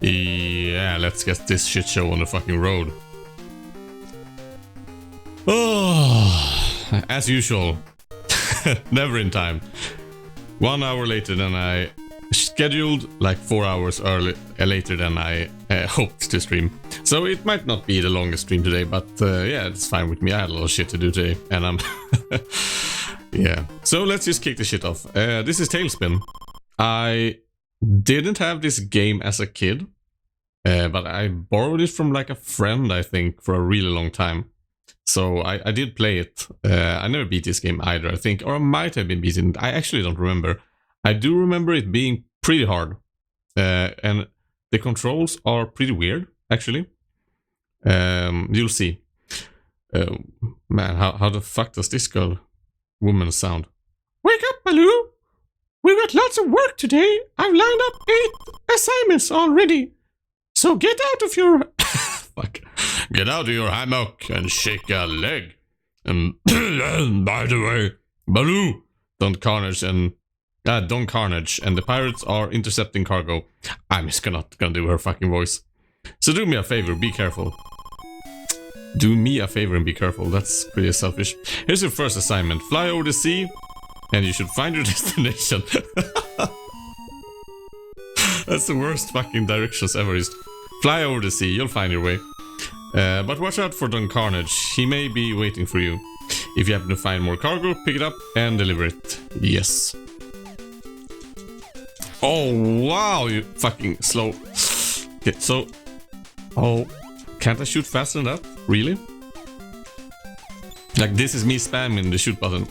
Yeah, let's get this shit show on the fucking road. Oh, as usual. Never in time. 1 hour later than I scheduled, like 4 hours later than I hoped to stream. So it might not be the longest stream today, but yeah, it's fine with me. I had a lot of shit to do today, and I'm... yeah. So let's just kick the shit off. This is TALESPIN. I didn't have this game as a kid, but I borrowed it from like a friend, I think, for a really long time. So I did play it. I never beat this game either, I think, or I might have been beaten. I actually don't remember. I do remember it being pretty hard, and the controls are pretty weird, actually. You'll see. Man, how the fuck does this woman sound? Wake up, Baloo! We've got lots of work today. I've lined up 8 assignments already. So get out of your... fuck. Get out of your hammock and shake a leg. And by the way, Baloo, Don Carnage and the pirates are intercepting cargo. I'm just not gonna do her fucking voice. So do me a favor, be careful. Do me a favor and be careful. That's pretty selfish. Here's your first assignment. Fly over the sea and you should find your destination. That's the worst fucking directions ever. Is fly over the sea, you'll find your way. But watch out for Don Carnage. He may be waiting for you. If you happen to find more cargo, pick it up and deliver it. Yes. Oh, wow, you fucking slow. Okay, so... Oh, can't I shoot faster than that? Really? Like, this is me spamming the shoot button.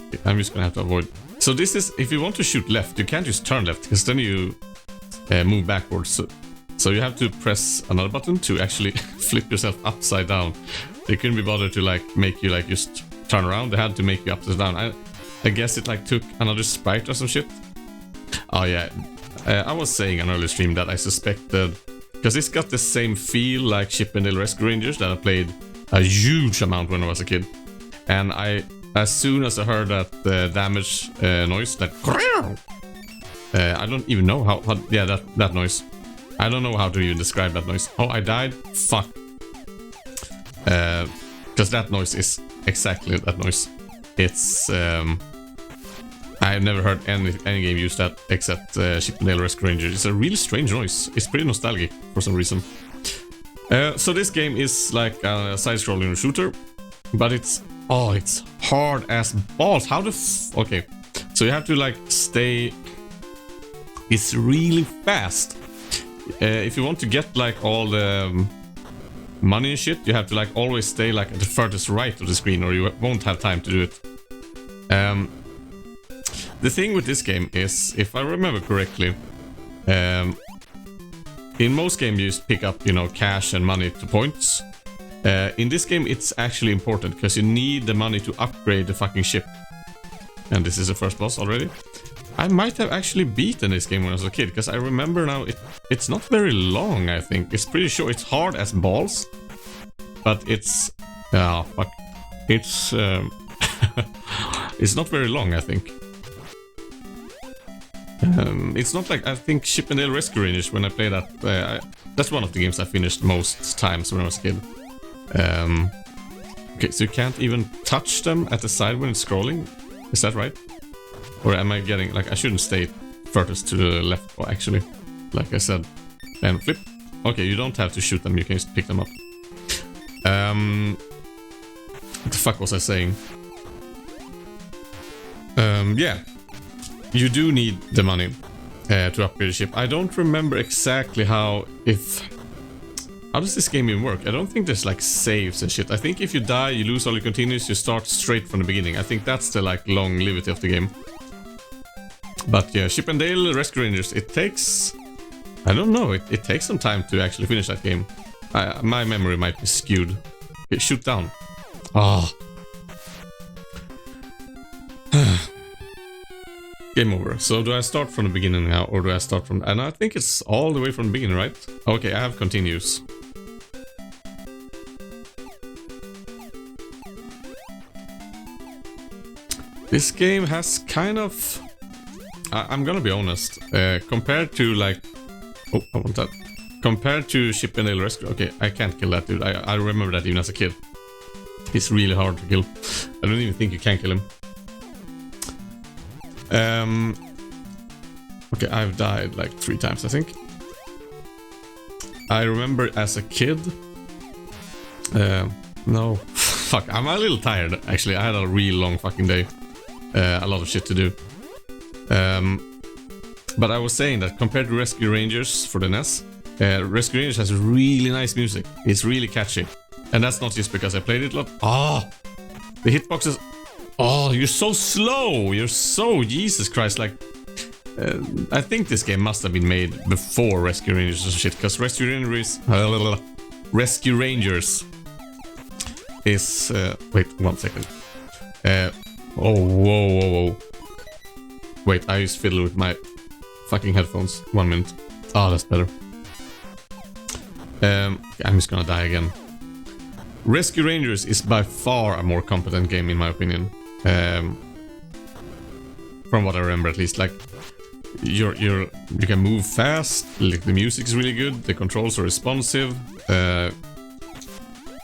Okay, I'm just gonna have to avoid. So this is, if you want to shoot left, you can't just turn left, because then you move backwards. So you have to press another button to actually flip yourself upside down. They couldn't be bothered to like make you like just turn around. They had to make you upside down. I guess it like took another sprite or some shit. Oh yeah, I was saying on earlier stream that I suspected, because it's got the same feel like Chip and Dale Rescue Rangers that I played a huge amount when I was a kid. And as soon as I heard that damage noise, that I don't even know how yeah, that noise. I don't know how to even describe that noise. Oh, I died? Fuck. Because that noise is exactly that noise. It's I've never heard any game use that except Chip and Dale Rescue Rangers. It's a really strange noise. It's pretty nostalgic for some reason. So this game is like a side-scrolling shooter, but it's hard as balls. How the okay? So you have to like stay. It's really fast. If you want to get like all the money and shit, you have to like always stay like at the furthest right of the screen, or you won't have time to do it. The thing with this game is, if I remember correctly, in most games you just pick up, you know, cash and money to points. In this game it's actually important, because you need the money to upgrade the fucking ship. And this is the first boss already. I might have actually beaten this game when I was a kid, because I remember now it's not very long, I think. It's pretty sure it's hard as balls, but it's... oh, fuck. It's... it's not very long, I think. It's not like, I think Chip and Dale Rescue Rangers, when I play that, that's one of the games I finished most times when I was a kid. Okay, so you can't even touch them at the side when it's scrolling? Is that right? Or am I getting, like, I shouldn't stay furthest to the left, or actually, like I said. And flip. Okay, you don't have to shoot them, you can just pick them up. What the fuck was I saying? Yeah. You do need the money to upgrade the ship. I don't remember exactly how does this game even work? I don't think there's like saves and shit. I think if you die, you lose all your continues, you start straight from the beginning. I think that's the like longevity of the game. But yeah, Chip and Dale Rescue Rangers, it takes... I don't know, it takes some time to actually finish that game. My memory might be skewed. Okay, shoot down. Ah. Oh. Game over. So do I start from the beginning now, or do I start from... And I think it's all the way from the beginning, right? Okay, I have continues. This game has kind of... I'm gonna be honest. Compared to like Oh, I want that. Compared to Chip and Dale Rescue. Okay, I can't kill that dude. I remember that even as a kid. He's really hard to kill. I don't even think you can kill him. Okay, I've died like 3 times, I think. I remember as a kid. No. Fuck, I'm a little tired, actually. I had a really long fucking day. A lot of shit to do. But I was saying that compared to Rescue Rangers for the NES, Rescue Rangers has really nice music. It's really catchy. And that's not just because I played it a lot. Ah! The hitboxes... Oh, you're so slow! You're so... Jesus Christ, like... I think this game must have been made before Rescue Rangers or shit, because Rescue Rangers is... wait, 1 second. Oh, whoa. Wait, I just fiddle with my fucking headphones. 1 minute. Oh, that's better. I'm just gonna die again. Rescue Rangers is by far a more competent game in my opinion. From what I remember at least, like you can move fast, like the music is really good, the controls are responsive.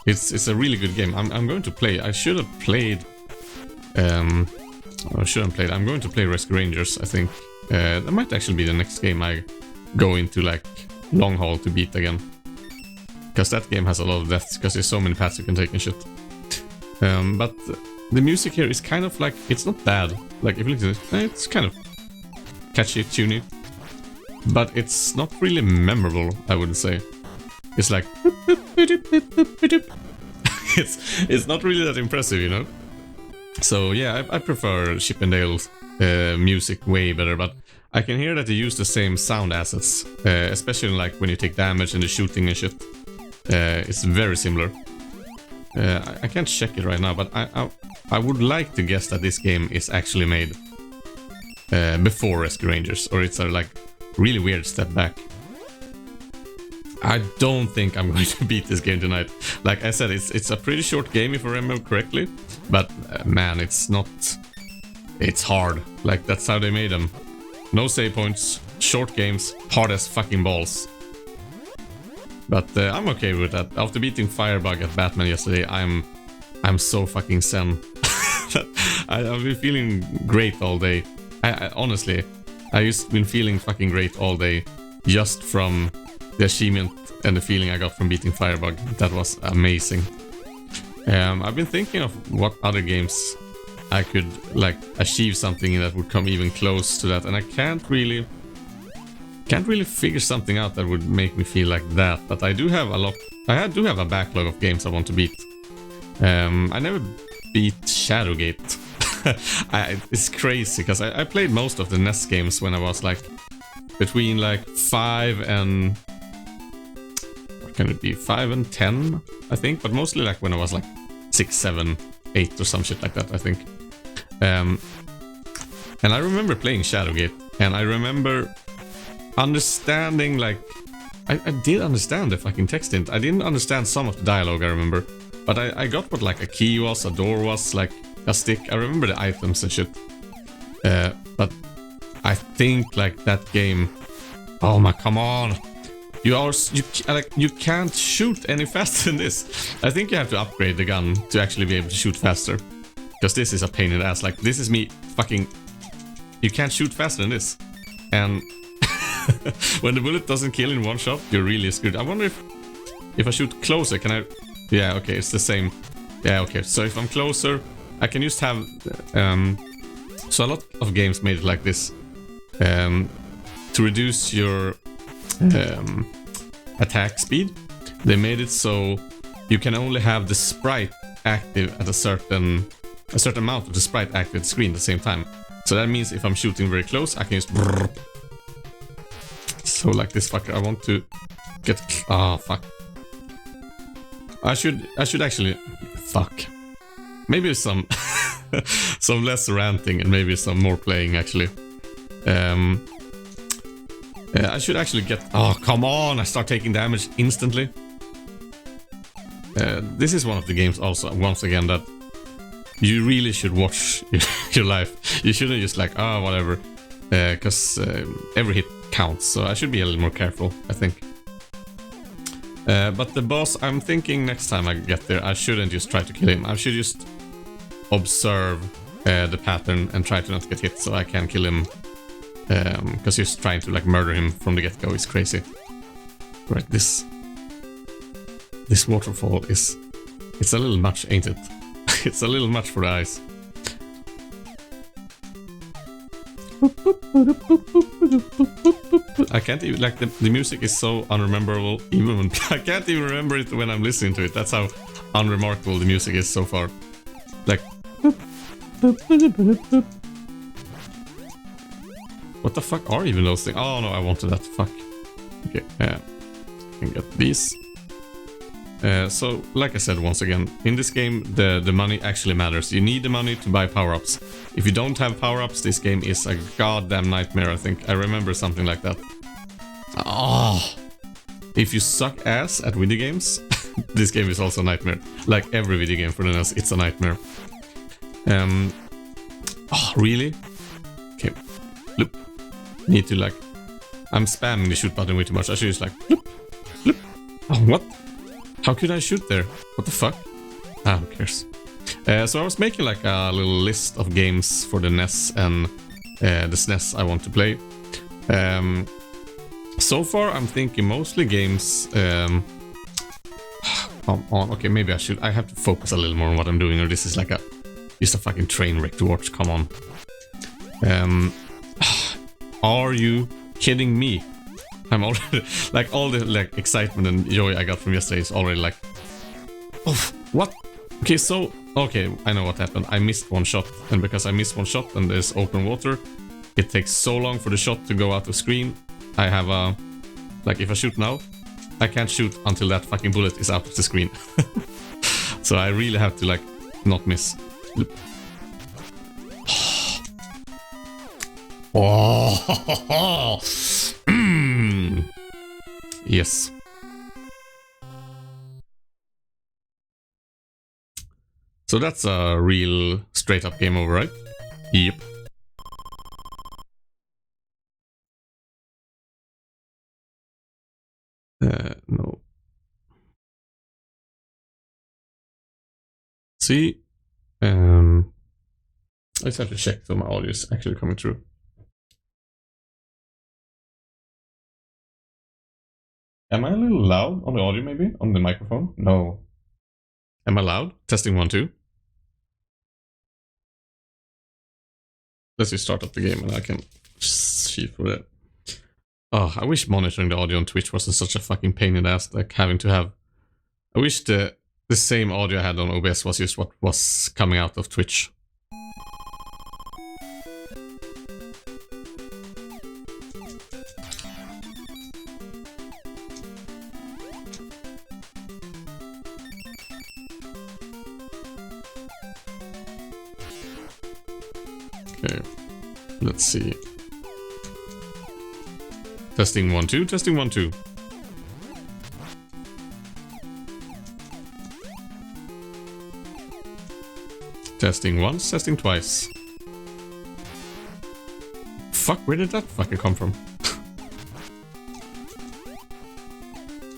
It's a really good game. I'm going to play. I should have played. I shouldn't play. I'm going to play Rescue Rangers. I think that might actually be the next game I go into like long haul to beat again. Because that game has a lot of deaths, because there's so many paths you can take and shit. But the music here is kind of like, it's not bad. Like, if you look at it, it's kind of catchy, tuney. But it's not really memorable, I wouldn't say. It's like... it's not really that impressive, you know? So yeah, I prefer Chip and Dale's music way better, but I can hear that they use the same sound assets, especially like when you take damage and the shooting and shit. It's very similar. I can't check it right now, but I would like to guess that this game is actually made before Rescue Rangers, or it's a like really weird step back. I don't think I'm going to beat this game tonight. Like I said, it's a pretty short game if I remember correctly, but man, it's not. It's hard. Like that's how they made them. No save points, short games, hard as fucking balls. But I'm okay with that. After beating Firebug at Batman yesterday, I'm so fucking zen. I've been feeling great all day. I honestly, I just been feeling fucking great all day, just from the achievement and the feeling I got from beating Firebug. That was amazing. I've been thinking of what other games I could like achieve something that would come even close to that, and I can't really figure something out that would make me feel like that. But I do have a lot. I do have a backlog of games I want to beat. I never beat Shadowgate. It's crazy because I played most of the NES games when I was like between like 5 and what can it be, 5 and 10, I think. But mostly like when I was like 6, 7, 8 or some shit like that, I think. And I remember playing Shadowgate, and I remember understanding, like, I did understand the fucking text in it. I didn't understand some of the dialogue, I remember. But I got what, like, a key was, a door was, like, a stick. I remember the items and shit. But I think, like, that game... Oh my, come on! You can't shoot any faster than this. I think you have to upgrade the gun to actually be able to shoot faster. Because this is a pain in the ass. Like, this is me fucking... You can't shoot faster than this. And... when the bullet doesn't kill in one shot, you're really screwed. I wonder if I shoot closer, can I... Yeah, okay, it's the same. Yeah, okay, so if I'm closer, I can just have... So a lot of games made it like this. To reduce your attack speed, they made it so you can only have the sprite active at a certain amount of the sprite active at the screen at the same time. So that means if I'm shooting very close, I can just... So like this fucker, I want to get... Ah, fuck. I should actually... Fuck. Maybe some... some less ranting and maybe some more playing, actually. I should actually get... Oh, come on! I start taking damage instantly. This is one of the games also, once again, that you really should watch your life. You shouldn't just like, oh, whatever. Because every hit counts, so I should be a little more careful, I think. But the boss, I'm thinking next time I get there, I shouldn't just try to kill him. I should just observe the pattern and try to not get hit so I can kill him. Because just trying to like murder him from the get-go is crazy. Right, this waterfall it's a little much, ain't it? It's a little much for the eyes. I can't even, like, the music is so unrememberable even when I can't even remember it when I'm listening to it. That's how unremarkable the music is so far. Like, what the fuck are even those things? Oh no, I wanted that. Fuck. Okay, I can get these. So, like I said once again, in this game, the money actually matters. You need the money to buy power-ups. If you don't have power-ups, this game is a goddamn nightmare, I think. I remember something like that. Oh! If you suck ass at video games, this game is also a nightmare. Like every video game for the NES, it's a nightmare. Oh, really? Okay. Loop. Need to, like... I'm spamming the shoot button way too much. I should just, like... Loop. Loop. Oh, what? How could I shoot there? What the fuck? Ah, who cares? So I was making like a little list of games for the NES and the SNES I want to play. So far I'm thinking mostly games... Come on, okay, maybe I have to focus a little more on what I'm doing, or this is like just a fucking train wreck to watch, come on. Are you kidding me? I'm already, like, all the like excitement and joy I got from yesterday is already like, oh, what? Okay, so, okay, I know what happened. I missed one shot, and because I missed one shot and there's open water, it takes so long for the shot to go out of screen. I have a, like, if I shoot now, I can't shoot until that fucking bullet is out of the screen. So I really have to, like, not miss. Oh, yes. So that's a real straight up game over, right? Yep. No. See? I just have to check so my audio is actually coming through. Am I a little loud on the audio, maybe? On the microphone? No. Am I loud? Testing 1, 2. Let's just start up the game and I can see for that. Oh, I wish monitoring the audio on Twitch wasn't such a fucking pain in the ass, like having to have... I wish the same audio I had on OBS was just what was coming out of Twitch. Okay, let's see. Testing 1, 2, testing 1, 2. Testing once, testing twice. Fuck, where did that fucker come from?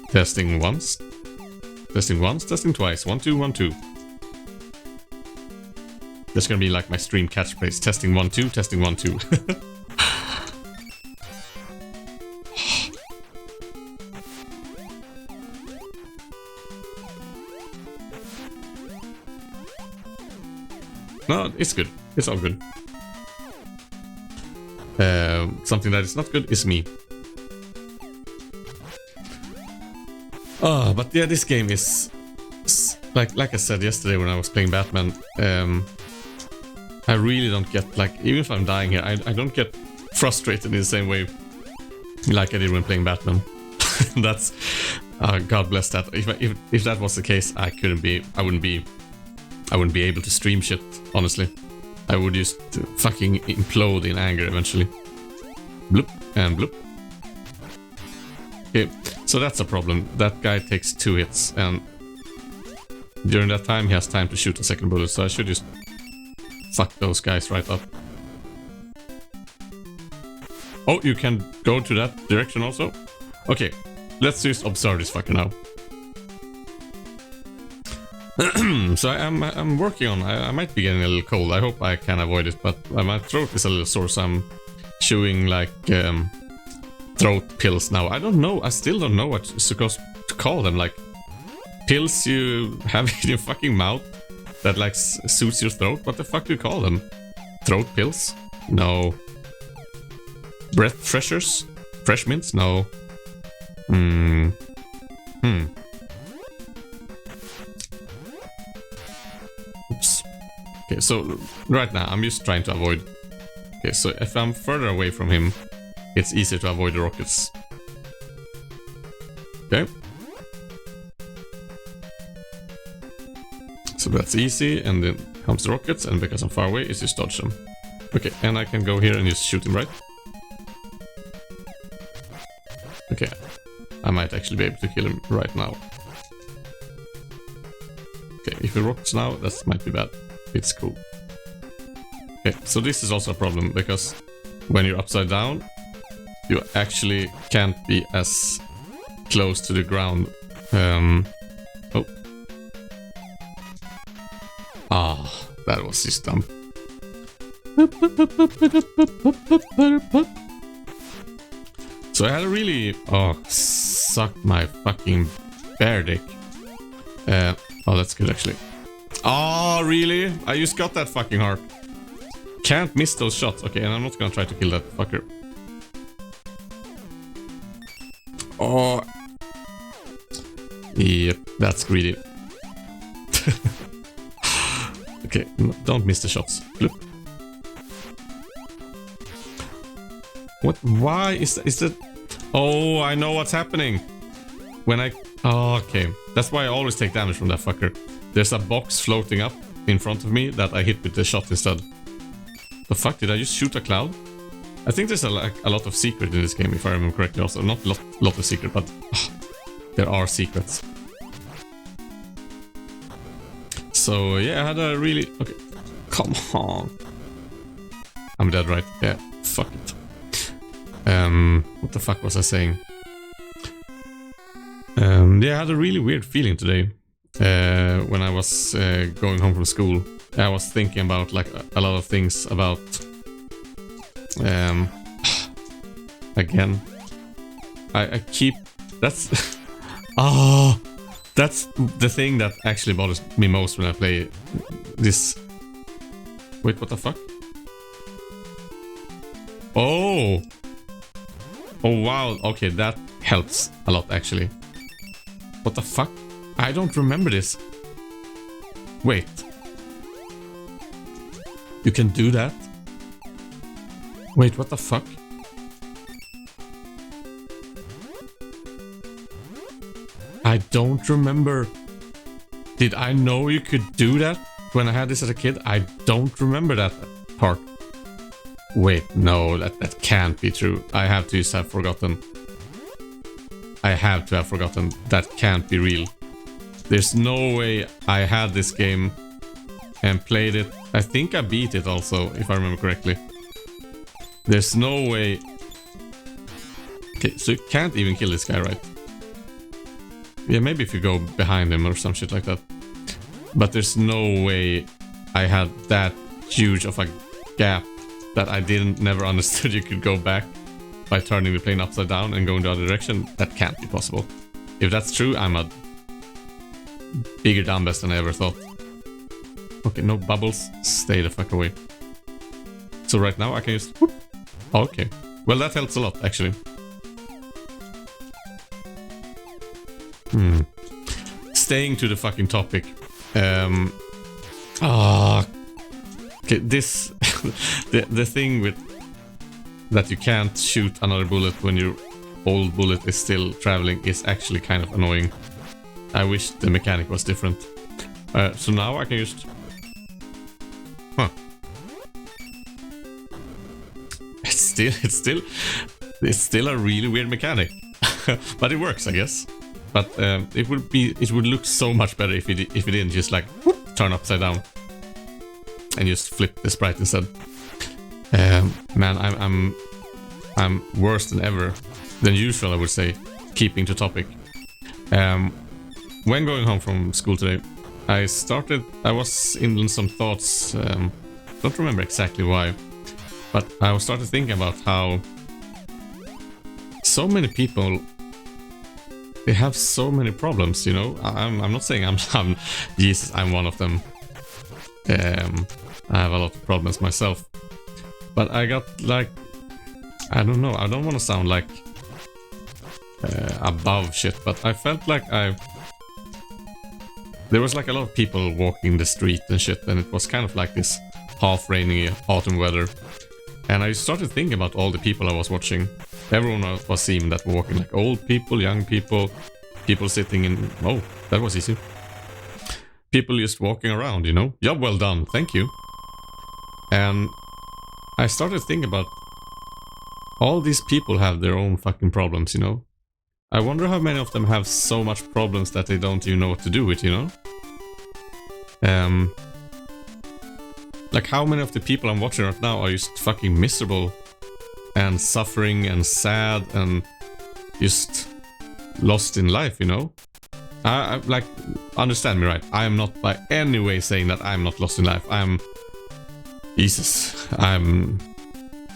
Testing once. Testing once, testing twice. 1, 2, 1, 2. That's gonna be like my stream catchphrase. Testing 1, 2, testing 1, 2. No, it's good. It's all good. Something that is not good is me. Oh, but yeah, this game is... Like I said yesterday when I was playing Batman, I really don't get, like, even if I'm dying here, I don't get frustrated in the same way like I did when playing Batman. That's... God bless that. If that was the case, I wouldn't be able to stream shit, honestly. I would just fucking implode in anger eventually. Bloop and bloop. Okay, so that's a problem. That guy takes 2 hits, and during that time he has time to shoot a second bullet, so I should just fuck those guys right up. Oh, you can go to that direction also? Okay, let's just observe this fucker now. So I'm working on. I might be getting a little cold. I hope I can avoid it, but my throat is a little sore, so I'm chewing like throat pills now. I don't know. I still don't know what you're supposed to call them. Like pills you have in your fucking mouth that like suits your throat. What the fuck do you call them? Throat pills? No. Breath freshers? Fresh mints? No. Oops. Okay, so right now I'm just trying to avoid. Okay, so if I'm further away from him, it's easier to avoid the rockets. Okay. So that's easy, and then comes the rockets, and because I'm far away, it's just dodge them. Okay, and I can go here and just shoot him, right? Okay, I might actually be able to kill him right now. Okay, if he rocks now, that might be bad. It's cool. Okay, so this is also a problem, because when you're upside down, you actually can't be as close to the ground. Oh. Ah, that was just dumb. So I had a really... Oh, suck my fucking bear dick. Oh, that's good actually. Oh, really? I just got that fucking heart. Can't miss those shots. Okay, and I'm not gonna try to kill that fucker. Oh. Yep, that's greedy. Okay, don't miss the shots. Bloop. What? Why is that? Oh, I know what's happening. When I... Oh, okay. That's why I always take damage from that fucker. There's a box floating up in front of me that I hit with the shot instead. The fuck? Did I just shoot a cloud? I think there's a lot of secret in this game, if I remember correctly also. Not a lot of secret, but there are secrets. So, yeah, I had a really... Okay. Come on. I'm dead, right? Yeah, fuck it. What the fuck was I saying? Yeah, I had a really weird feeling today. When I was going home from school. I was thinking about like a lot of things about... again. I keep... That's... Oh! That's the thing that actually bothers me most when I play this... Wait, what the fuck? Oh! Oh wow, okay, that helps a lot actually. What the fuck? I don't remember this. Wait. You can do that? Wait, what the fuck? I don't remember. Did I know you could do that when I had this as a kid? I don't remember that part. Wait, no, that can't be true. I have to just have forgotten. I have to have forgotten. That can't be real. There's no way I had this game and played it. I think I beat it also, if I remember correctly. There's no way. Okay, so you can't even kill this guy, right? Yeah, maybe if you go behind him or some shit like that. But there's no way I had that huge of a gap that I never understood you could go back by turning the plane upside down and going the other direction. That can't be possible. If that's true, I'm a bigger dumbass than I ever thought. Okay, no bubbles. Stay the fuck away. So right now I can just... Whoop. Okay. Well, that helps a lot, actually. Staying to the fucking topic. Okay, this... the thing with... that you can't shoot another bullet when your old bullet is still traveling is actually kind of annoying. I wish the mechanic was different. So now I can just... Huh. It's still a really weird mechanic. But it works, I guess. But it would look so much better if it didn't just like whoop, turn upside down and just flip the sprite instead. Man, I'm worse than usual, I would say, keeping to topic. When going home from school today, I was in some thoughts, don't remember exactly why, but I started thinking about how so many people, they have so many problems, you know. I'm not saying I'm Jesus, I'm one of them. I have a lot of problems myself, but I got like, I don't know, I don't want to sound like above shit, but I felt like there was like a lot of people walking the street and shit, and it was kind of like this half rainy autumn weather. And I started thinking about all the people I was watching. Everyone was seeing that walking, like old people, young people, people sitting in... Oh, that was easy. People just walking around, you know? Job well done, thank you. And I started thinking about all these people have their own fucking problems, you know? I wonder how many of them have so much problems that they don't even know what to do with, you know? Like how many of the people I'm watching right now are just fucking miserable and suffering and sad and just lost in life, you know? I like, understand me right, I am not by any way saying that I'm not lost in life. Jesus, I'm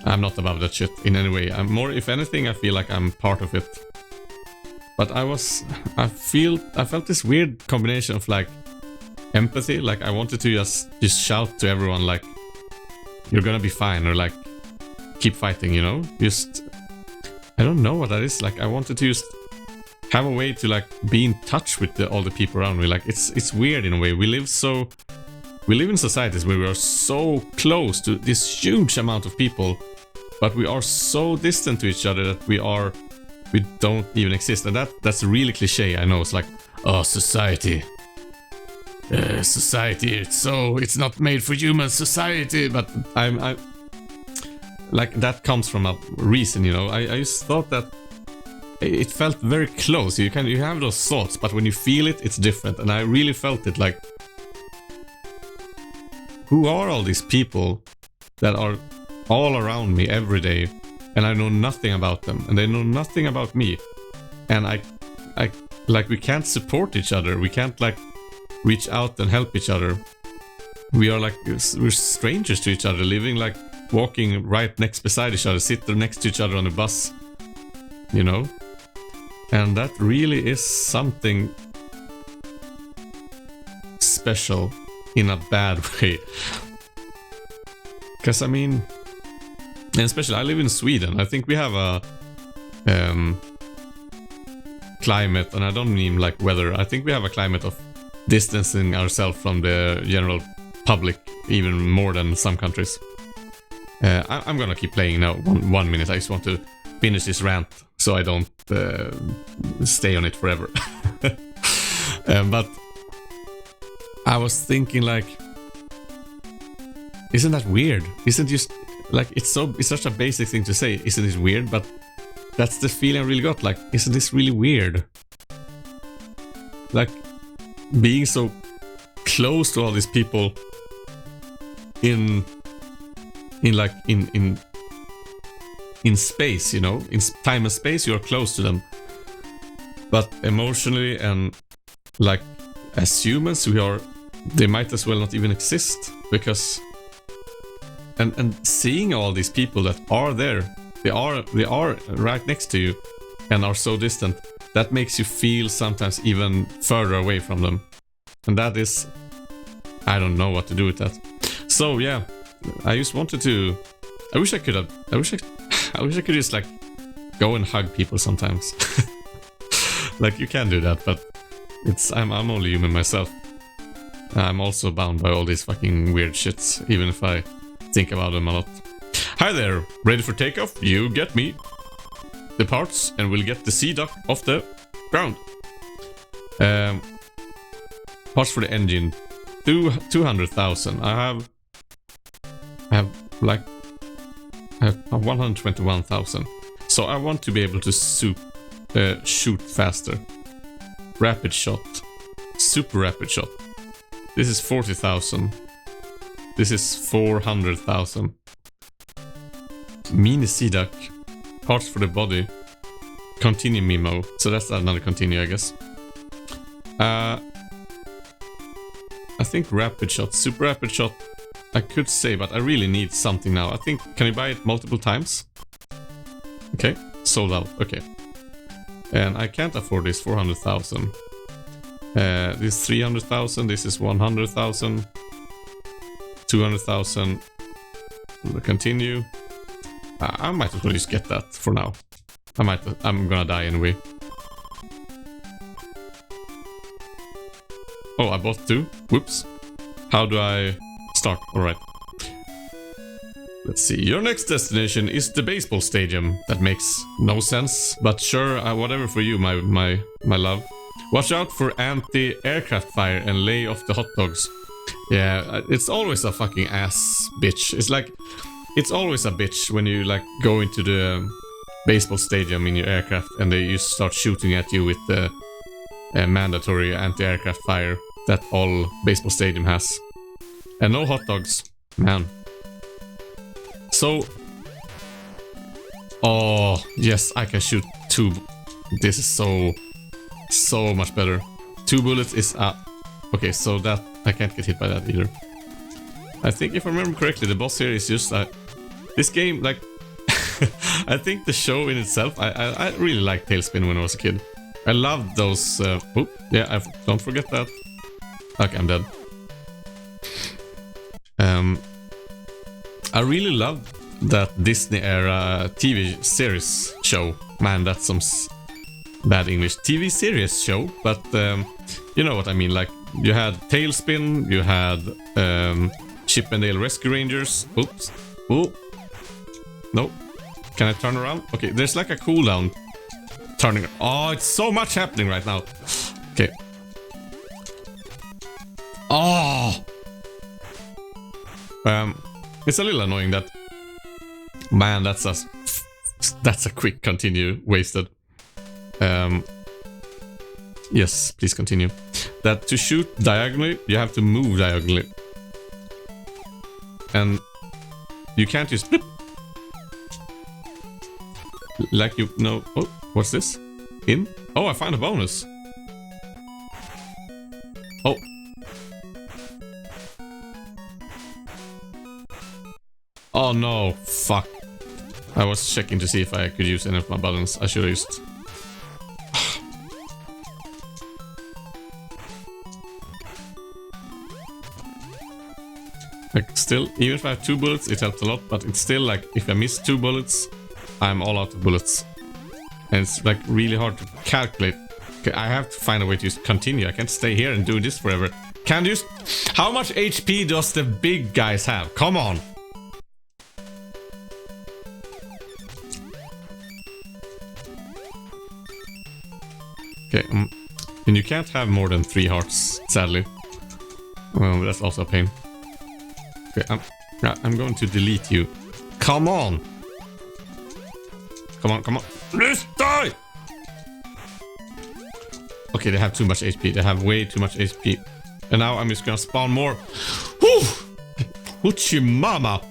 not above that shit in any way. I'm more, if anything, I feel like I'm part of it. But I felt this weird combination of like empathy, like I wanted to just shout to everyone like, you're gonna be fine, or like, keep fighting, you know? Just, I don't know what that is, like I wanted to just have a way to like be in touch with all the people around me. Like it's weird in a way. We live in societies where we are so close to this huge amount of people, but we are so distant to each other that we don't even exist. And that's really cliche, I know. It's like, oh, society, it's not made for human society. But I'm like, that comes from a reason, you know. I just thought that it felt very close. You have those thoughts, but when you feel it, it's different. And I really felt it, like, who are all these people that are all around me every day, and I know nothing about them, and they know nothing about me, and I like, we can't support each other, we can't like reach out and help each other. We are like, we're strangers to each other, living like, walking right beside each other, sit there next to each other on the bus, you know. And that really is something special in a bad way. Because I mean, and especially I live in Sweden. I think we have a climate, and I don't mean like weather. I think we have a climate of distancing ourselves from the general public even more than some countries. I'm gonna keep playing now. One minute. I just want to finish this rant so I don't stay on it forever. But I was thinking, like, isn't that weird? Isn't just like, it's such a basic thing to say, isn't it weird? But that's the feeling I really got, like, isn't this really weird? Like, being so close to all these people in space, you know, in time and space, you're close to them, but emotionally and like as humans, they might as well not even exist, because and seeing all these people that are there, they are right next to you and are so distant, that makes you feel sometimes even further away from them, and that is, I don't know what to do with that. So yeah, I just wanted to, I wish I could just like go and hug people sometimes. Like, you can do that, but I'm only human myself. I'm also bound by all these fucking weird shits, even if I think about them a lot. Hi there, ready for takeoff? You get me. The parts, and we'll get the sea duck off the ground. Parts for the engine, 200,000. I have 121,000. So I want to be able to shoot faster. Rapid shot. Super rapid shot. This is 40,000. This is 400,000. Mini sea duck. Hearts for the body. Continue Mimo. So that's another continue, I guess. I think rapid shot, super rapid shot. I could say, but I really need something now. I think, can you buy it multiple times? Okay, sold out. Okay. And I can't afford this 400,000. This is 300,000. This is 100,000. 200,000. Continue. I might as well just get that for now. I'm gonna die anyway. Oh, I bought 2. Whoops. How do I start? Alright. Let's see. Your next destination is the baseball stadium. That makes no sense, but sure, whatever for you, my love. Watch out for anti-aircraft fire and lay off the hot dogs. Yeah, it's always a fucking ass bitch. It's like, it's always a bitch when you like go into the baseball stadium in your aircraft and they just start shooting at you with the mandatory anti-aircraft fire that all baseball stadium has. And no hot dogs, man. So, oh yes, I can shoot 2. This is so much better. 2 bullets is okay, so that I can't get hit by that either. I think if I remember correctly, the boss here is just this game, like I think the show in itself, I really liked TALESPIN when I was a kid. I loved those oh yeah, don't forget that. Okay, I'm dead. I really loved that Disney era TV series show. Man, that's some bad English. TV series show, but you know what I mean. Like, you had TALESPIN, you had Chip and Dale Rescue Rangers. Oops. Oh. No. Can I turn around? Okay, there's like a cooldown turning. Oh, it's so much happening right now. Okay. Oh. It's a little annoying that. Man, that's a quick continue wasted. Yes, please continue. That to shoot diagonally, you have to move diagonally. And you can't just blip. Like you know. Oh, what's this? In? Oh, I found a bonus. Oh. Oh no, fuck. I was checking to see if I could use any of my buttons. I should have used. Like, still, even if I have 2 bullets, it helps a lot, but it's still like, if I miss 2 bullets, I'm all out of bullets. And it's like really hard to calculate. Okay, I have to find a way to just continue. I can't stay here and do this forever. Can you? How much HP does the big guys have? Come on! Okay, and you can't have more than 3 hearts, sadly. Well, that's also a pain. Okay, I'm going to delete you. Come on! Come on, come on. Please die! Okay, they have too much HP. They have way too much HP. And now I'm just gonna spawn more. Whew! Hoochie mama!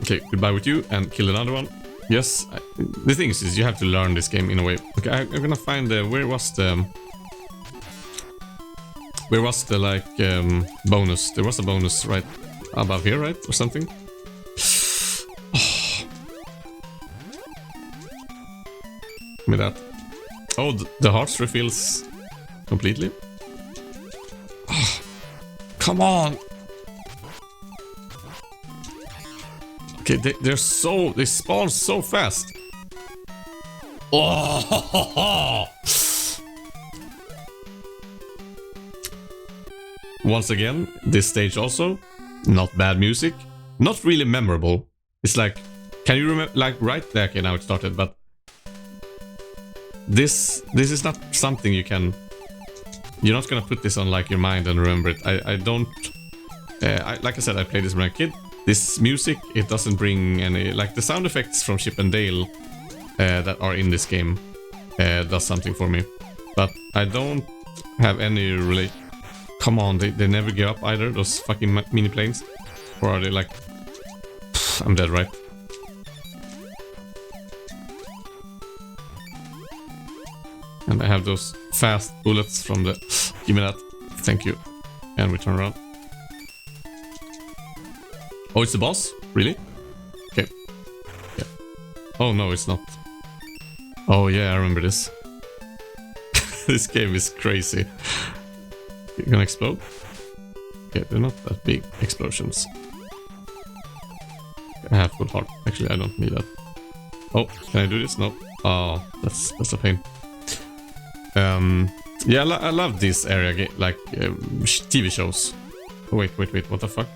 Okay, goodbye with you and kill another one. Yes, the thing is you have to learn this game in a way. Okay, I'm gonna find where was the like bonus? There was a bonus right above here, right, or something. Oh. Give me that. Oh, the hearts refills completely. Oh. Come on. Okay, they spawn so fast. Oh! Once again, this stage also, not bad music, not really memorable. It's like, can you remember, like right there, okay, now it started, but this is not something you can, you're not gonna put this on like your mind and remember it. I don't, like I said, I played this when I was a kid. This music, it doesn't bring any, like the sound effects from Chip and Dale that are in this game does something for me. But I don't have any relate. Come on, they never give up either, those fucking mini planes. Or are they like, I'm dead, right? And I have those fast bullets from the... Give me that. Thank you. And we turn around. Oh, it's the boss? Really? Okay. Yeah. Oh, no, it's not. Oh, yeah, I remember this. This game is crazy. You're gonna explode? Okay, they're not that big explosions. I have full heart. Actually, I don't need that. Oh, can I do this? No. Oh, that's a pain. Yeah, I love this area, like TV shows. Oh, wait, what the fuck?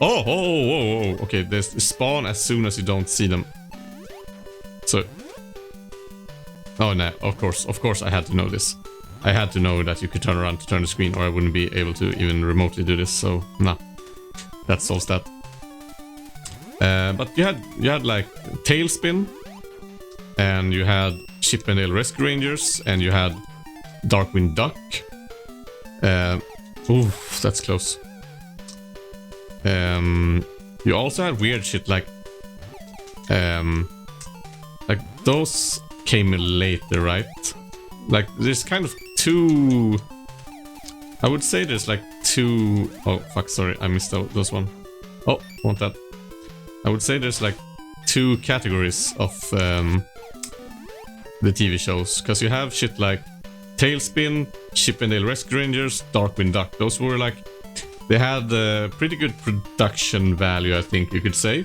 Oh, okay, they spawn as soon as you don't see them. So... Oh, no, of course I had to know this. I had to know that you could turn around to turn the screen, or I wouldn't be able to even remotely do this, so nah. That solves that. But you had like TALESPIN, and you had Chip and Dale Rescue Rangers, and you had Darkwing Duck. Oof, that's close. You also had weird shit like those came later, right? Like there's kind of two. I would say there's like two. Oh fuck, sorry, I missed those one. Oh, want that. I would say there's like two categories of the TV shows, because you have shit like TALESPIN, Chip and Dale Rescue Rangers, Darkwing Duck. Those were like, they had pretty good production value, I think you could say.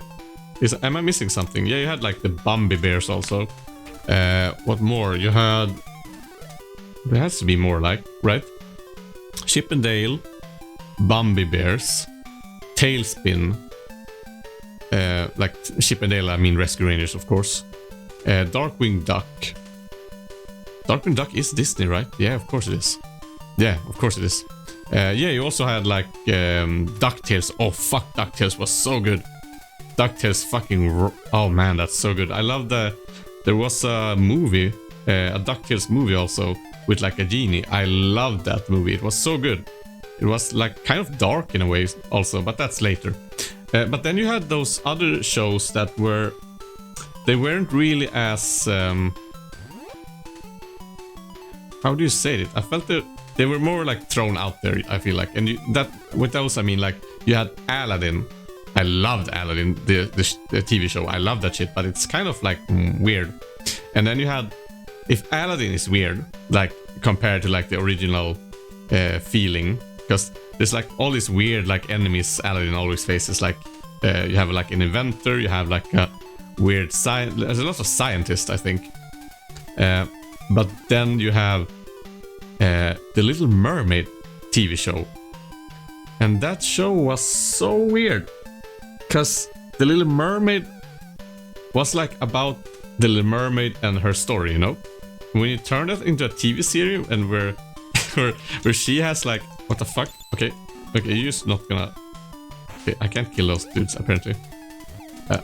Am I missing something? Yeah, you had like the Bambi Bears also. What more? You had... There has to be more, like, right? Chip and Dale, Bambi Bears, TALESPIN. Like Chip and Dale, I mean Rescue Rangers, of course. Darkwing Duck. Darkwing Duck is Disney, right? Yeah, of course it is. Yeah, of course it is. Yeah, you also had like DuckTales. Oh fuck, DuckTales was so good. DuckTales fucking... Oh man, that's so good. I love the... There was a movie, a DuckTales movie also, with like a genie. I loved that movie. It was so good. It was like kind of dark in a way also, but that's later. But then you had those other shows that were... They weren't really as... How do you say it? I felt that they were more like thrown out there, I feel like. And that with those, I mean, like, you had Aladdin. I loved Aladdin, the TV show. I love that shit, but it's kind of like weird. And then you had... If Aladdin is weird, like, compared to like the original feeling, because there's like all these weird like enemies Aladdin always faces. Like you have like an inventor, you have like a weird there's a lot of scientists, I think. But then you have the Little Mermaid TV show, and that show was so weird, because the Little Mermaid was like about the Little Mermaid and her story, you know. When you turn it into a TV series and where she has like, what the fuck? Okay, you're just not gonna... Okay, I can't kill those dudes apparently.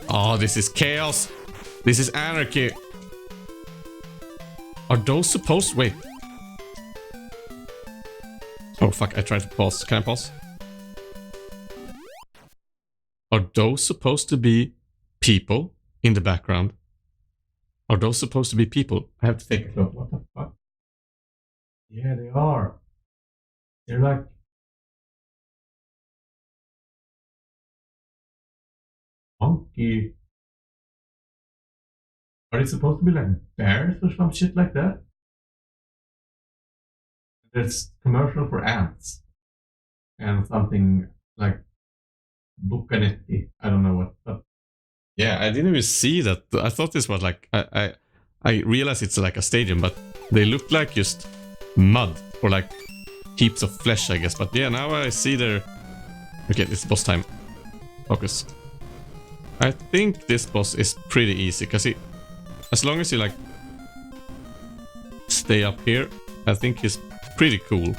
Oh, this is chaos. This is anarchy. Are those supposed... Wait. Oh fuck, I tried to pause. Can I pause? Are those supposed to be people in the background? Are those supposed to be people? I have to take a look. What the fuck? Yeah, they are. They're like... Funky. Are they supposed to be like bears or some shit like that? There's commercial for ants. And something like Bucanetti. I don't know what, but... Yeah, I didn't even see that. I thought this was like... I realized it's like a stadium, but they look like just mud or like heaps of flesh, I guess. But yeah, now I see their... Okay, it's boss time. Focus. I think this boss is pretty easy, because as long as you like stay up here, I think he's pretty cool.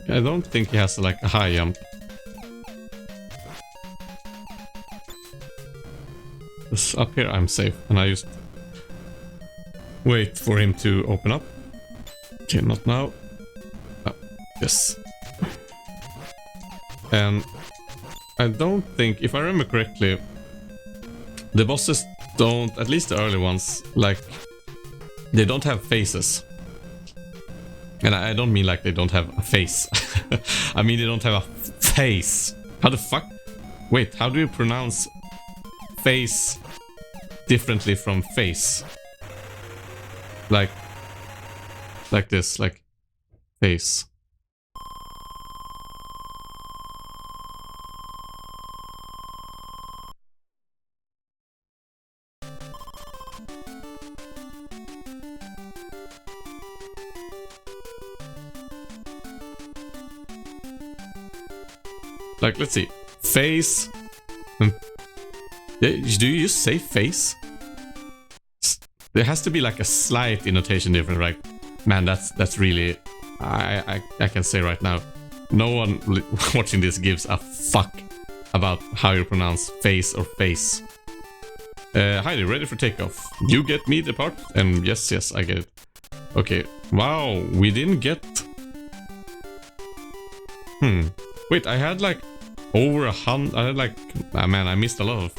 I don't think he has like a high jump. Up here I'm safe, and I just wait for him to open up. Okay, not now. Oh, yes. And I don't think, if I remember correctly, the bosses don't, at least the early ones, like, they don't have faces. And I don't mean like they don't have a face. I mean they don't have a face. How the fuck? Wait, how do you pronounce face differently from face? Like this, like face. Like, let's see. Face. Do you just say face? There has to be like a slight intonation difference, right? Man, that's really... I can say right now, no one watching this gives a fuck about how you pronounce face or face. Heidi, ready for takeoff. You get me the part? And yes, I get it. Okay. Wow, we didn't get... Wait, I had like over 100... I had like... man, I missed a lot of...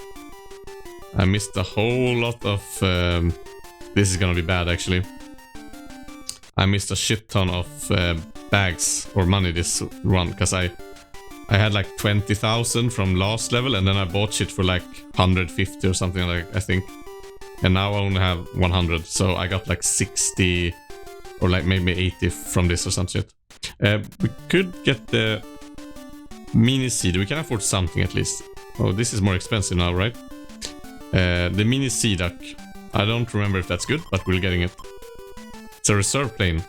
I missed a whole lot of... this is gonna be bad, actually. I missed a shit ton of bags or money this run, because I had like 20,000 from last level, and then I bought shit for like 150 or something, like, I think. And now I only have 100, so I got like 60 or like maybe 80 from this or some shit. We could get the mini seed. We can afford something at least. Oh, this is more expensive now, right? The mini sea duck. I don't remember if that's good, but we're getting it. It's a reserve plane.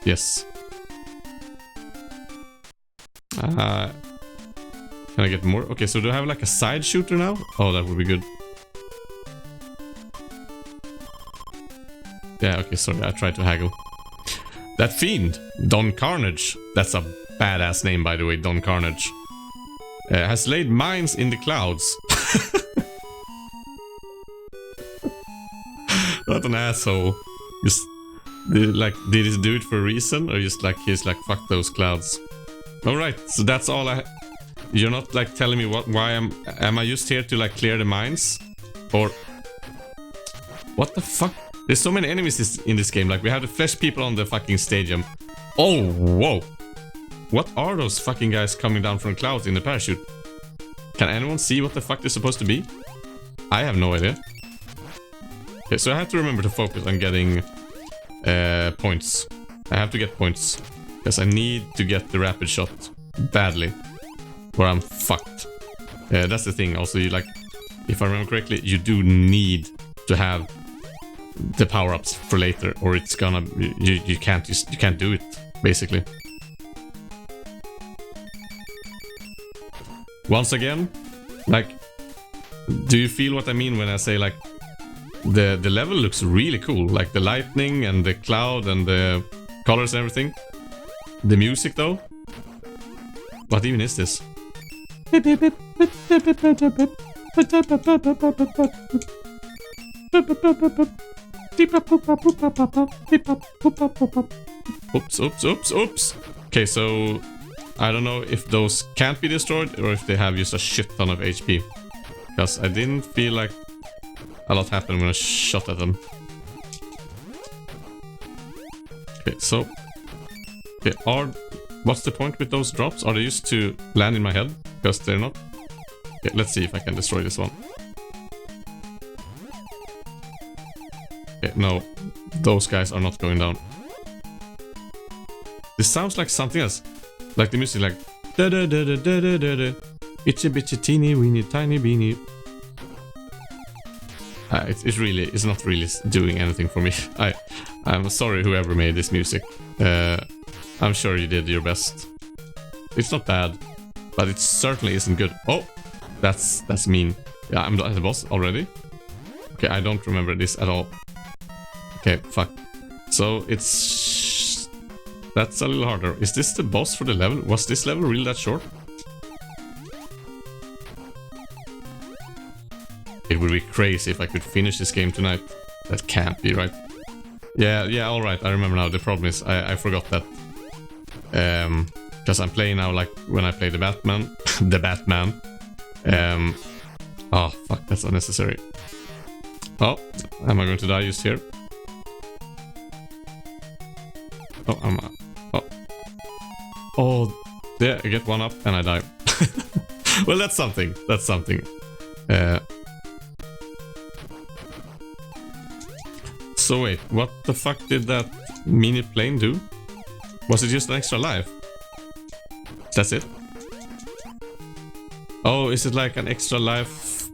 Yes. Can I get more? Okay, so do I have like a side shooter now? Oh, that would be good. Yeah, okay, sorry, I tried to haggle. That fiend, Don Carnage. That's a badass name, by the way, Don Carnage. Has laid mines in the clouds. What an asshole. Just did he do it for a reason, or just like he's like fuck those clouds? All right, so that's all I. You're not like telling me why am I just here to like clear the mines, or what the fuck? There's so many enemies in this game. Like we have the flesh people on the fucking stadium. Oh, whoa! What are those fucking guys coming down from clouds in the parachute? Can anyone see what the fuck they're supposed to be? I have no idea. Okay, so I have to remember to focus on getting points. I have to get points, because I need to get the rapid shot badly, or I'm fucked. That's the thing. Also, you like, if I remember correctly, you do need to have the power-ups for later, or it's gonna you can't do it basically. Once again, like, do you feel what I mean when I say like the level looks really cool, like the lightning and the cloud and the colors and everything. The music though, what even is this? Oops. Okay, so I don't know if those can't be destroyed or if they have just a shit ton of HP, because I didn't feel like a lot happened when I shot at them. Okay, so... Okay, what's the point with those drops? Are they used to land in my head? Because they're not. Okay, let's see if I can destroy this one. Okay, no. Those guys are not going down. This sounds like something else. Like the music, like... Da da da da da da da da. Itchy bitchy teeny weeny tiny beanie. It's not really doing anything for me. I'm sorry whoever made this music. I'm sure you did your best. It's not bad, but it certainly isn't good. Oh, that's mean. Yeah, I'm at the boss already. Okay, I don't remember this at all. Okay, fuck. So it's... That's a little harder. Is this the boss for the level? Was this level really that short? It would be crazy if I could finish this game tonight. That can't be right. Yeah, alright, I remember now. The problem is I forgot that. Because I'm playing now like when I play the Batman. The Batman. Oh, fuck, that's unnecessary. Oh, am I going to die just here? Oh, oh. Oh, there, I get one up and I die. Well, that's something. That's something. So wait, what the fuck did that mini plane do? Was it just an extra life? That's it? Oh, is it like an extra life?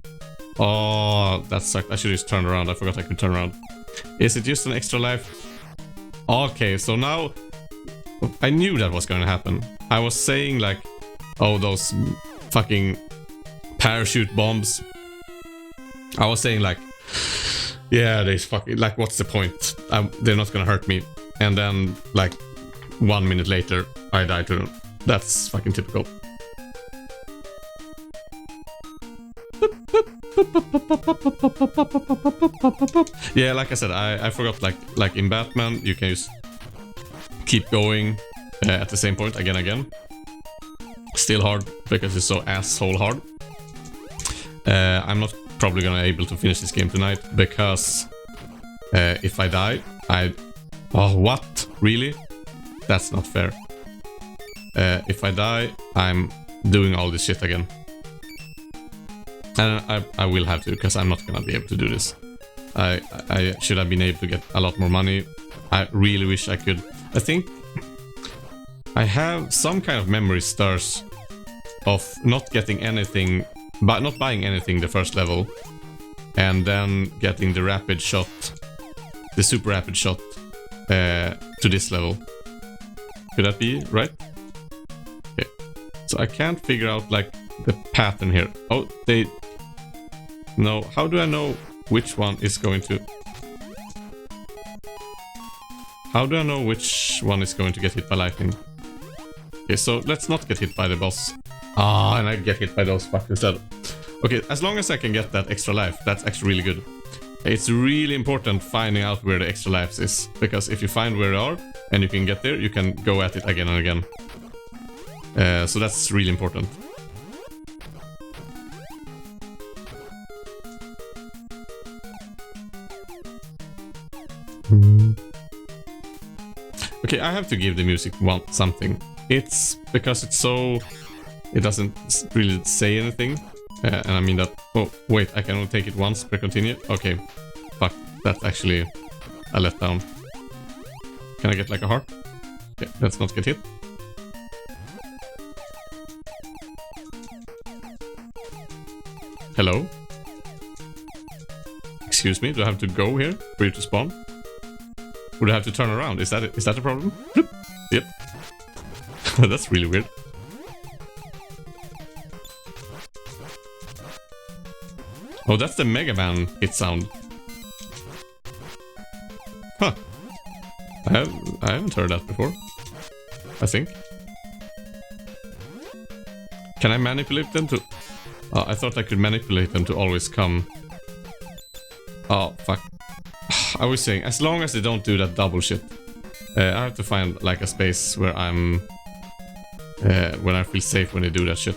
Oh, that sucked. I should just turn around. I forgot I could turn around. Is it just an extra life? Okay, so now I knew that was going to happen. I was saying like, oh, those fucking parachute bombs. I was saying like, yeah, they fucking, like, what's the point? They're not gonna hurt me. And then like 1 minute later, I die to them. That's fucking typical. Yeah, like I said, I forgot, like in Batman, you can just keep going at the same point again. Still hard because it's so asshole hard. I'm not probably gonna be able to finish this game tonight because if I die, oh, what? Really? That's not fair. If I die, I'm doing all this shit again. And I will have to, because I'm not gonna be able to do this. I should have been able to get a lot more money. I really wish I could. I think I have some kind of memory stars of not getting anything, but not buying anything the first level, and then getting the rapid shot, the super rapid shot to this level. Could that be right? Okay. So I can't figure out like the pattern here. Oh, no, how do I know which one is going to... How do I know which one is going to get hit by lightning? Okay, so let's not get hit by the boss. Ah, and I get hit by those fuckers instead. Okay, as long as I can get that extra life, that's actually really good. It's really important finding out where the extra lives is, because if you find where they are, and you can get there, you can go at it again and again. So that's really important. Okay, I have to give the music something. It's because it's so... It doesn't really say anything. And I mean that... Oh, wait, I can only take it once per continue? Okay. Fuck, that's actually a letdown. Can I get like a heart? Okay, let's not get hit. Hello? Excuse me, do I have to go here for you to spawn? Would I have to turn around? Is that it? Is that a problem? Bloop. Yep. That's really weird. Oh, that's the Mega Man hit sound. Huh. I haven't heard that before. I think. Can I manipulate them to... Oh, I thought I could manipulate them to always come... Oh, fuck. I was saying, as long as they don't do that double shit. I have to find like a space where I'm... when I feel safe when they do that shit.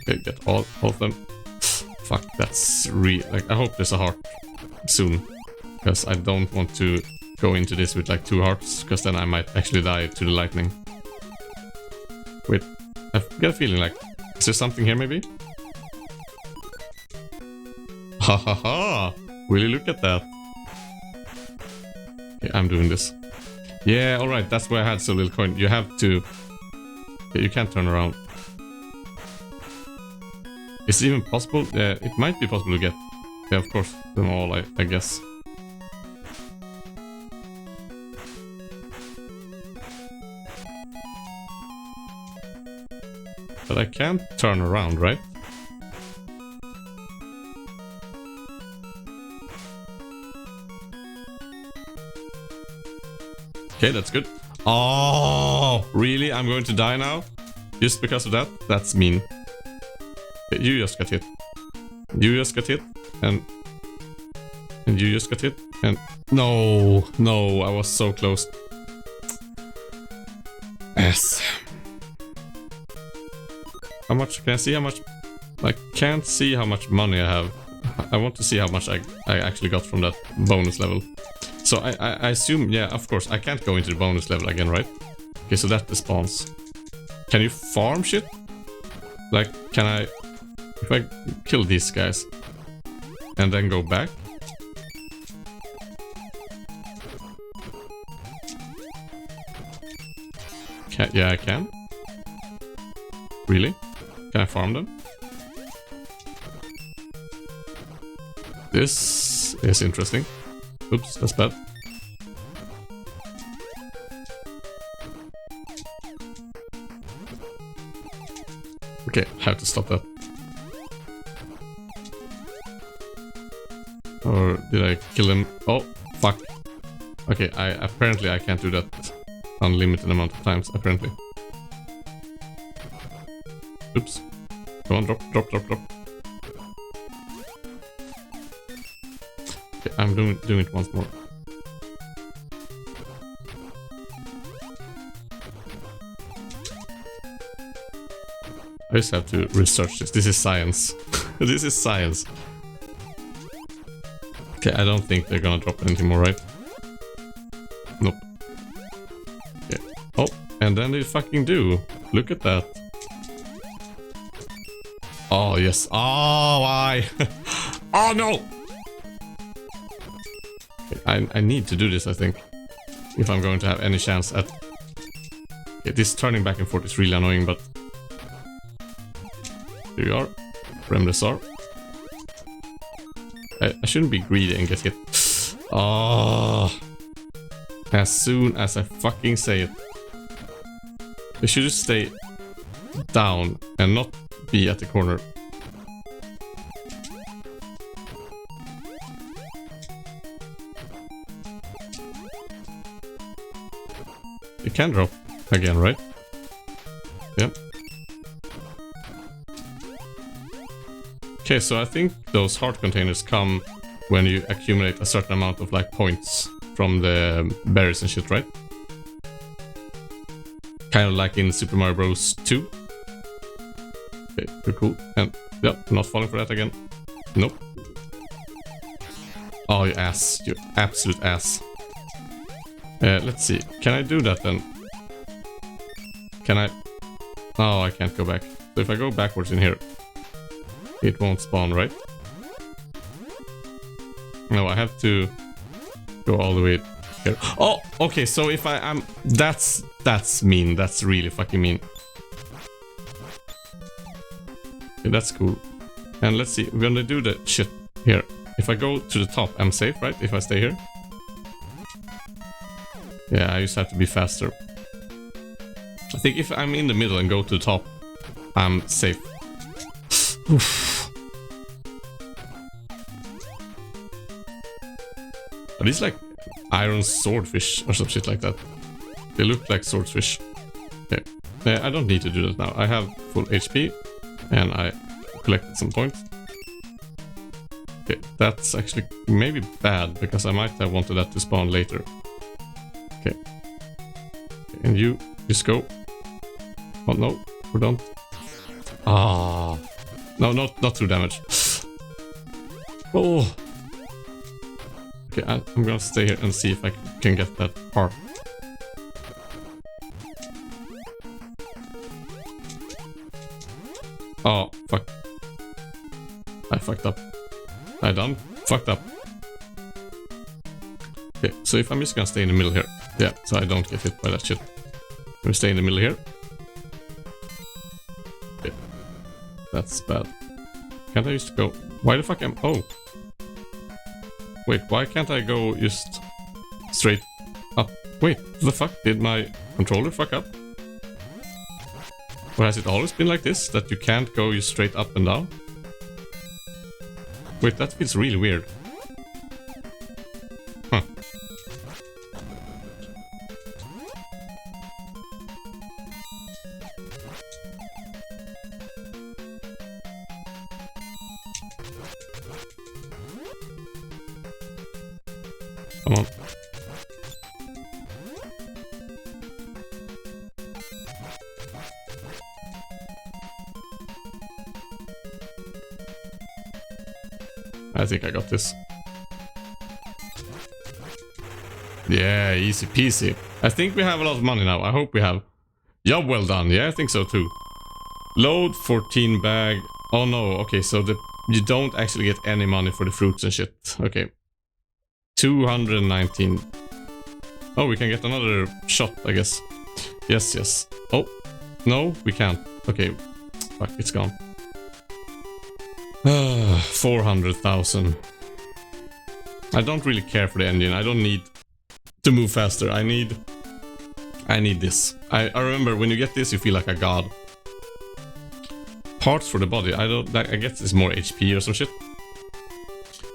Okay, get all of them. Fuck, that's real. Like, I hope there's a heart soon. Because I don't want to go into this with like 2 hearts, because then I might actually die to the lightning. Wait, I've got a feeling like... Is there something here maybe? Ha ha ha! Will you look at that? Okay, I'm doing this. Yeah, alright, that's why I had so little coin. You have to... Okay, you can't turn around. Is it even possible? Yeah, it might be possible to get... Yeah, of course, them all, I guess. But I can't turn around, right? Okay, that's good. Oh, really? I'm going to die now? Just because of that? That's mean. Okay, you just got hit. You just got hit. And you just got hit. And... No, I was so close. Yes. How much can I see? How much? I can't see how much money I have. I want to see how much I actually got from that bonus level. So I assume, yeah, of course, I can't go into the bonus level again, right? Okay, so that spawns. Can you farm shit? Like, can I... If I kill these guys and then go back? Yeah, I can. Really? Can I farm them? This is interesting. Oops, that's bad. Okay, I have to stop that. Or did I kill him? Oh, fuck. Okay, apparently I can't do that unlimited amount of times, apparently. Oops. Come on, drop. Okay, I'm doing it once more. I just have to research this. This is science. This is science. Okay, I don't think they're gonna drop anything more, right? Nope. Okay. Oh, and then they fucking do. Look at that. Oh, yes. Oh, why? Oh, no! Okay, I need to do this, I think. If I'm going to have any chance at... Okay, this turning back and forth is really annoying, but... Here you are. Remdesar. I shouldn't be greedy and get hit. Oh. As soon as I fucking say it. They should just stay down and not be at the corner. You can drop again, right? Yep. Okay, so I think those heart containers come when you accumulate a certain amount of like points from the berries and shit, right? Kind of like in Super Mario Bros. 2. Okay, you're cool. And yeah, not falling for that again. Nope. Oh, you ass. You absolute ass. Let's see. Can I do that then? Can I? Oh, I can't go back. So if I go backwards in here, it won't spawn, right? No, I have to go all the way here. Oh, okay, so if I'm... That's mean. That's really fucking mean. Okay, that's cool. And let's see, we're gonna do the shit here. If I go to the top, I'm safe, right? If I stay here? Yeah, I just have to be faster. I think if I'm in the middle and go to the top, I'm safe. Are these like iron swordfish or some shit like that? They look like swordfish. Okay. I don't need to do that now. I have full HP and I collected some points. Okay, that's actually maybe bad because I might have wanted that to spawn later. Okay. And you just go. Oh no, we're done. Ah. No, not through damage. Oh. Okay, I'm gonna stay here and see if I can get that part. Oh, fuck. I fucked up. I done fucked up. Okay, so if I'm just gonna stay in the middle here. Yeah, so I don't get hit by that shit. Let me stay in the middle here. Okay. That's bad. Can't I just go... Why the fuck am... Oh. Wait, why can't I go just straight up? Wait, the fuck? Did my controller fuck up? Or has it always been like this? That you can't go just straight up and down? Wait, that feels really weird. Huh. Come on. I think I got this. Yeah, easy peasy. I think we have a lot of money now. I hope we have. Job well done. Yeah, I think so too. Load 14 bag. Oh no, okay, so you don't actually get any money for the fruits and shit. Okay. 219. Oh, we can get another shot, I guess. Yes, yes. Oh, no, we can't. Okay, fuck, it's gone. 400,000. I don't really care for the engine. I don't need to move faster. I need this. I remember when you get this, you feel like a god. Parts for the body. I guess it's more HP or some shit.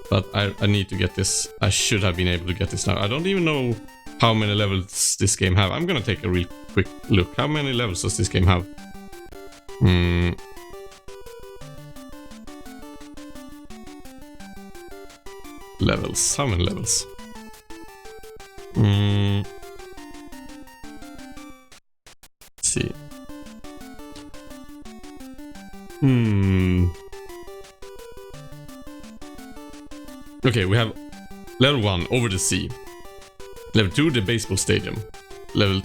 But I need to get this. I should have been able to get this now. I don't even know how many levels this game have. I'm gonna take a real quick look. How many levels does this game have? Levels. How many levels? Let's see. Okay, we have level 1, over the sea. Level 2, the baseball stadium. Level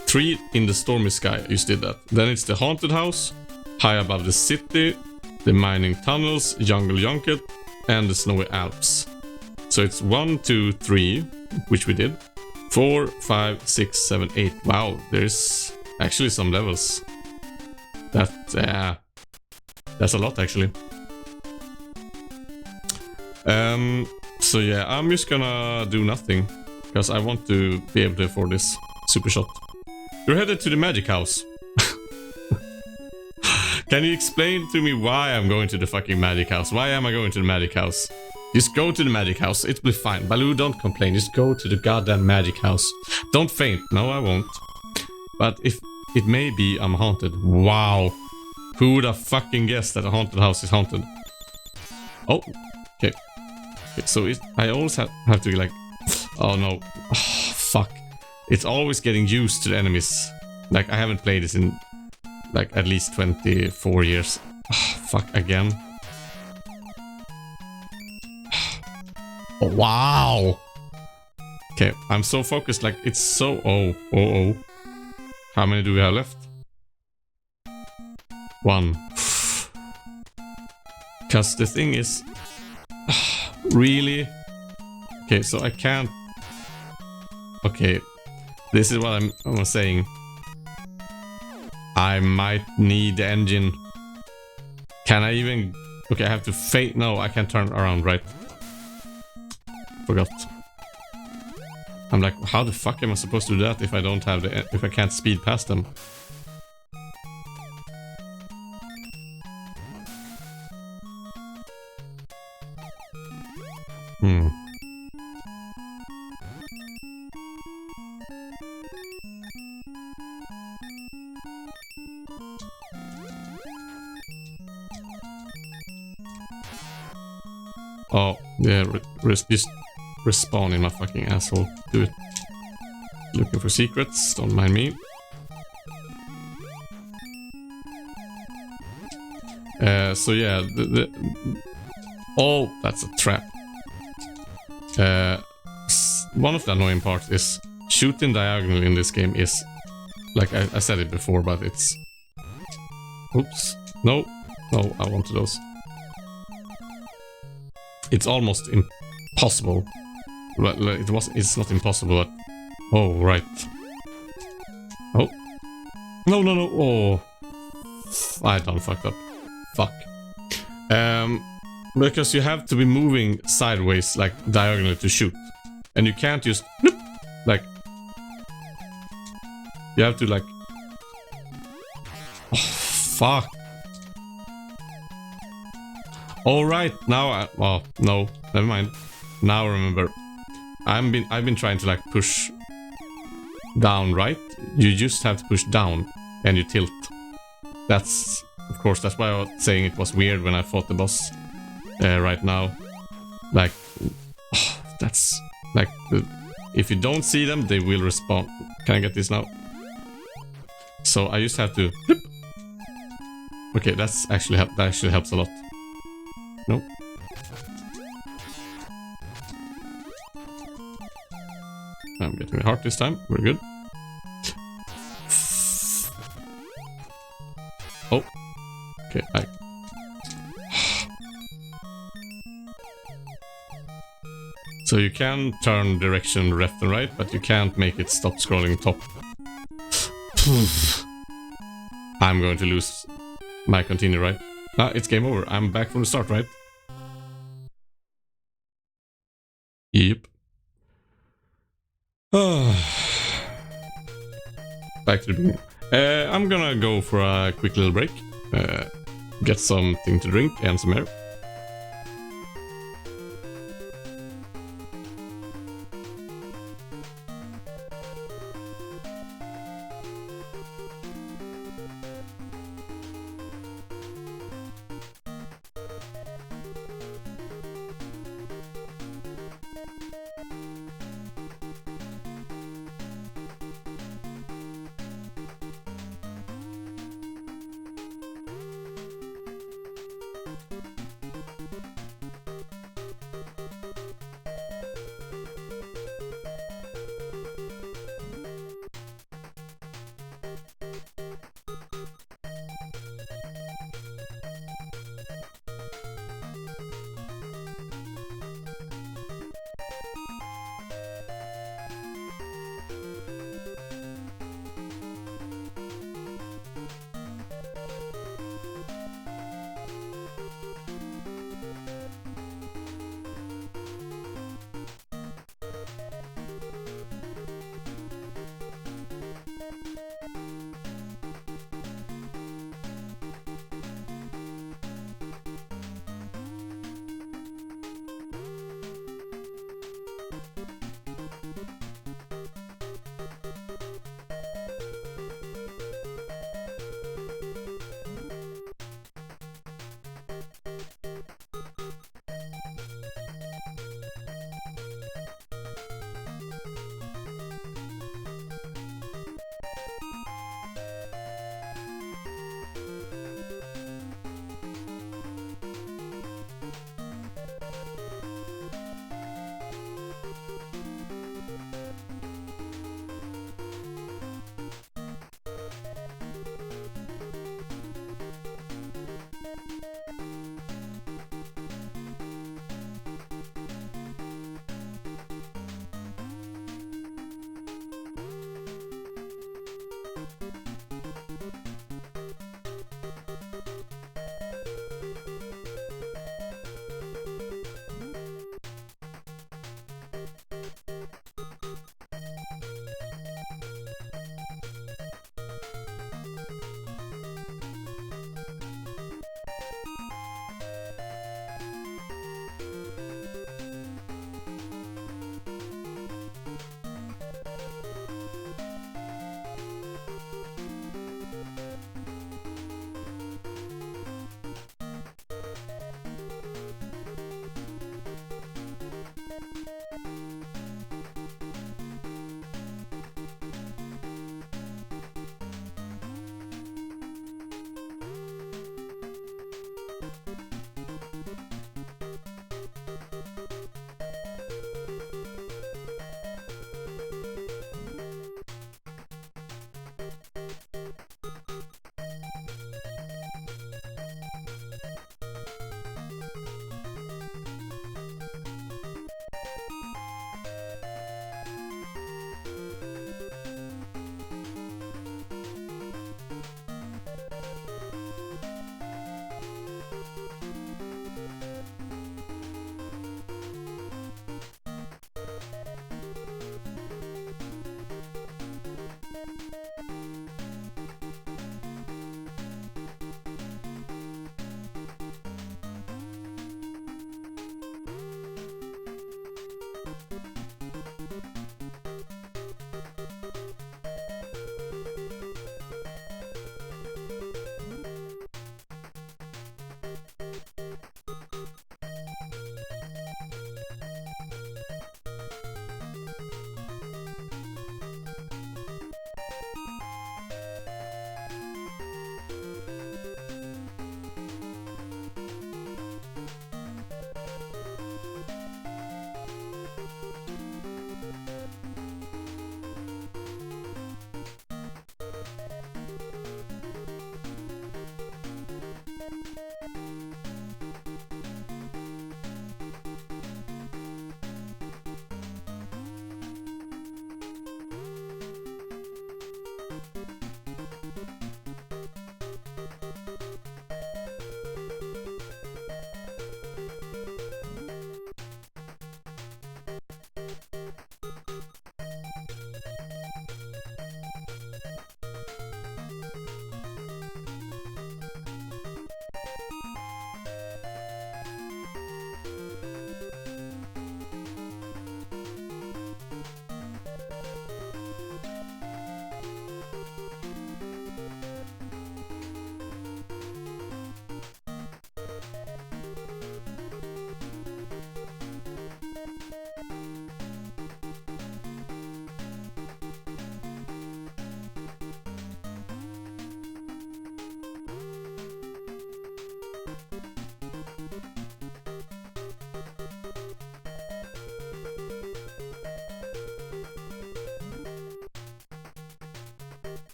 3, in the stormy sky. You just did that. Then it's the haunted house, high above the city, the mining tunnels, jungle junket, and the snowy Alps. So it's 1, 2, 3, which we did. 4, 5, 6, 7, 8. Wow, there's actually some levels. That's a lot actually. So yeah, I'm just gonna do nothing because I want to be able to afford this super shot. You're headed to the magic house. Can you explain to me why I'm going to the fucking magic house? Why am I going to the magic house? Just go to the magic house. It'll be fine. Baloo, don't complain. Just go to the goddamn magic house. Don't faint. No, I won't. But if it may be I'm haunted. Wow. Who would have fucking guessed that a haunted house is haunted? Oh, okay. So I always have to like... Oh no. Oh, fuck. It's always getting used to the enemies. Like, I haven't played this in like at least 24 years. Oh, fuck, again. Oh, wow. Okay, I'm so focused, like, it's so... Oh. How many do we have left? 1. Because the thing is... Really? Okay, so I can't... Okay, this is what I'm saying. I might need the engine. Can I even... Okay, I have to fade... No, I can't turn around, right? Forgot. I'm like, how the fuck am I supposed to do that if I don't have the... If I can't speed past them? Oh, yeah, just respawn in my fucking asshole. Do it. Looking for secrets, don't mind me. So yeah, oh, that's a trap. One of the annoying parts is shooting diagonal in this game is, like I said it before, but it's... Oops. No, I wanted those. It's almost impossible. Well, it's not impossible, but... Oh, right. Oh. No. Oh. I done fucked up. Fuck. Because you have to be moving sideways, like diagonally to shoot. And you can't just... Like... You have to like... Oh, fuck. Alright, now well, no, never mind. Now remember. I've been trying to like push down, right? You just have to push down and you tilt. That's, of course, that's why I was saying it was weird when I fought the boss right now. Like, that's like, if you don't see them, they will respawn. Can I get this now? So I just have to... Okay, that actually helps a lot. Nope. I'm getting a heart this time. We're good. Oh. Okay, So you can turn direction left and right, but you can't make it stop scrolling top. I'm going to lose my continue, right? Ah, it's game over. I'm back from the start, right? Yep. Back to the beginning. I'm gonna go for a quick little break. Get something to drink and some air.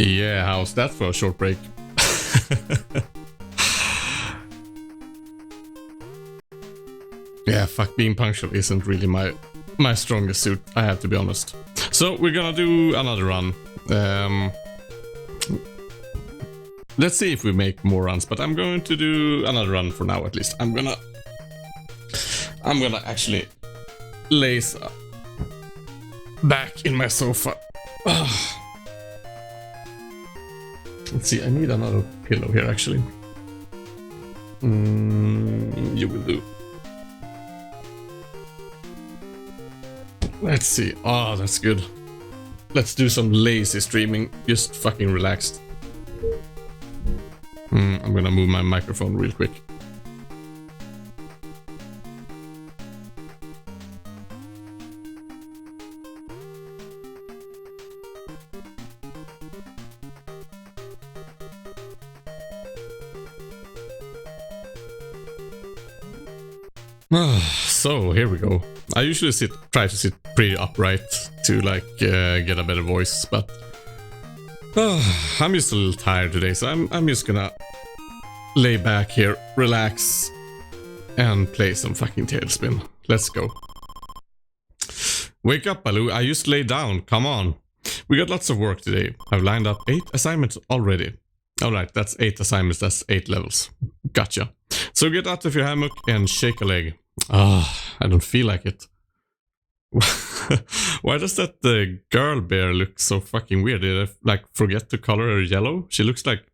Yeah, how's that for a short break? Yeah, fuck, being punctual isn't really my strongest suit, I have to be honest. So we're gonna do another run. Let's see if we make more runs, but I'm going to do another run for now at least. I'm gonna actually lace back in my sofa. Let's see, I need another pillow here actually. You will do. Let's see. Oh, that's good. Let's do some lazy streaming. Just fucking relaxed. I'm gonna move my microphone real quick. So here we go. I usually try to sit pretty upright to like get a better voice, but I'm just a little tired today, so I'm just gonna lay back here, relax, and play some fucking TALESPIN. Let's go. Wake up, Baloo. I just lay down. Come on. We got lots of work today. I've lined up 8 assignments already. Alright, that's 8 assignments, that's 8 levels. Gotcha. So get out of your hammock and shake a leg. I don't feel like it. Why does that girl bear look so fucking weird? Did I like forget to color her yellow? She looks like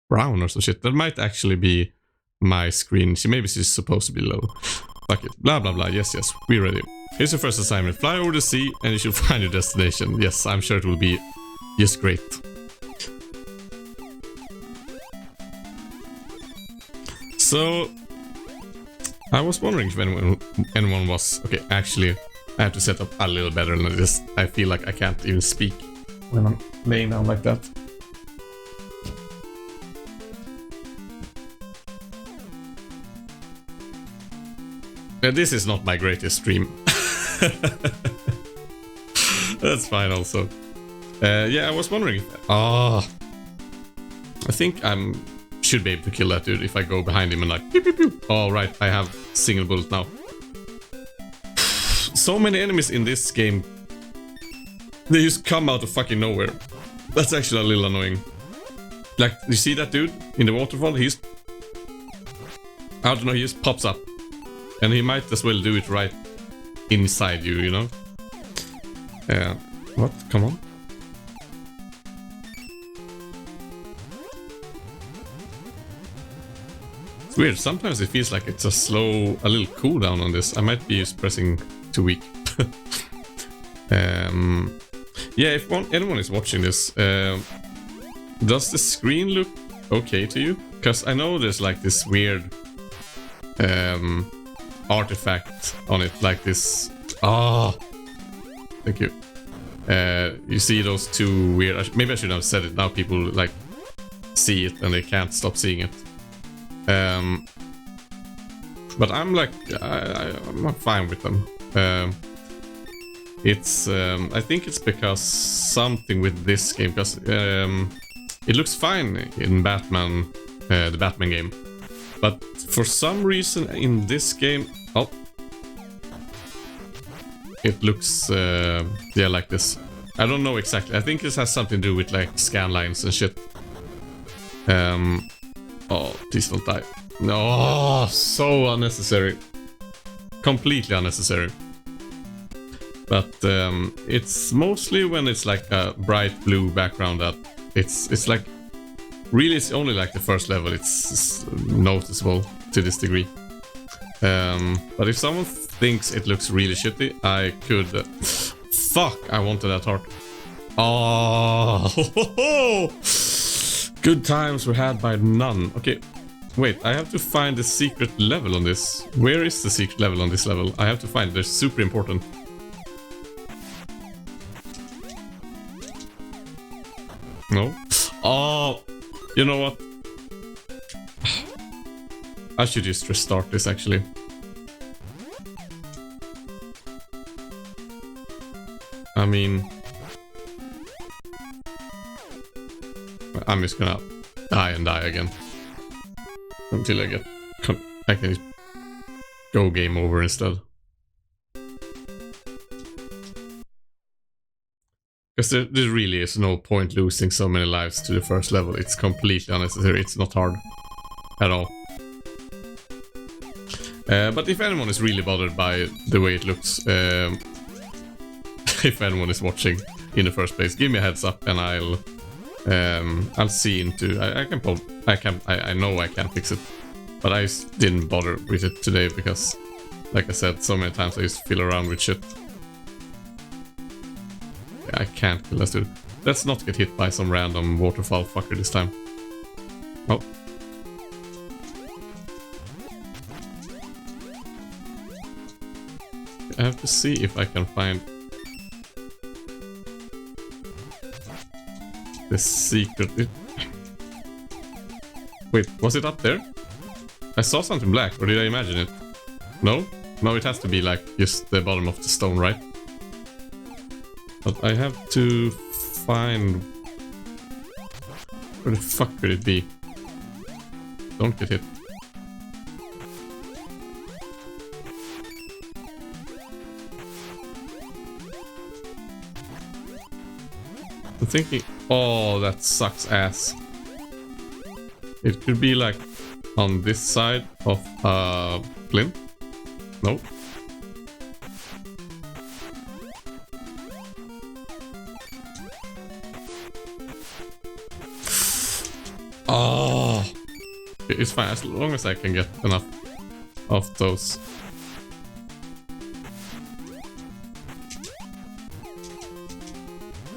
brown or some shit. That might actually be my screen. Maybe she's supposed to be low. Fuck it. Blah blah blah. Yes, we're ready. Here's your first assignment. Fly over the sea and you should find your destination. Yes, I'm sure it will be just great. So I was wondering if anyone was... Okay, actually, I have to set up a little better than this. I feel like I can't even speak when I'm laying down like that. This is not my greatest stream. That's fine also. Yeah, I was wondering if... I think should be able to kill that dude if I go behind him and like pew pew pew. Oh right, I have single bullet now. So many enemies in this game. They just come out of fucking nowhere. That's actually a little annoying. Like, you see that dude in the waterfall? I don't know, he just pops up. And he might as well do it right inside you, you know? What? Come on. It's weird, sometimes it feels like it's a little cooldown on this. I might be just pressing too weak. Yeah, if anyone is watching this, does the screen look okay to you? Because I know there's like this weird artifact on it, like this. Thank you. You see those two weird... Maybe I shouldn't have said it. Now people like see it and they can't stop seeing it. But I'm like, I'm fine with them. It's I think it's because something with this game, because it looks fine in Batman, the Batman game, but for some reason in this game, it looks yeah, like this. I don't know exactly. I think this has something to do with like scan lines and shit. Oh, please don't die. No, so unnecessary. Completely unnecessary. But it's mostly when it's like a bright blue background that it's like... Really, it's only like the first level it's noticeable to this degree. But if someone thinks it looks really shitty, I could... Fuck, I wanted that heart. Oh, good times were had by none. Okay, wait, I have to find the secret level on this. Where is the secret level on this level? I have to find it. They're super important. No? Oh, you know what? I should just restart this actually. I mean... I'm just gonna die and die again until I can just go game over instead. Because there really is no point losing so many lives to the first level. It's completely unnecessary. It's not hard at all. But if anyone is really bothered by the way it looks, if anyone is watching in the first place, give me a heads up and I'll see into. I know I can fix it, but I didn't bother with it today because, like I said, so many times I just fill around with shit. I can't kill this dude. Let's not get hit by some random waterfall fucker this time. Oh. I have to see if I can find the secret. Wait, was it up there? I saw something black, or did I imagine it? No? No, it has to be like just the bottom of the stone, right? But I have to find... Where the fuck could it be? Don't get hit. I'm thinking... Oh, that sucks ass. It could be like on this side of plinth. Nope. Oh, it's fine as long as I can get enough of those.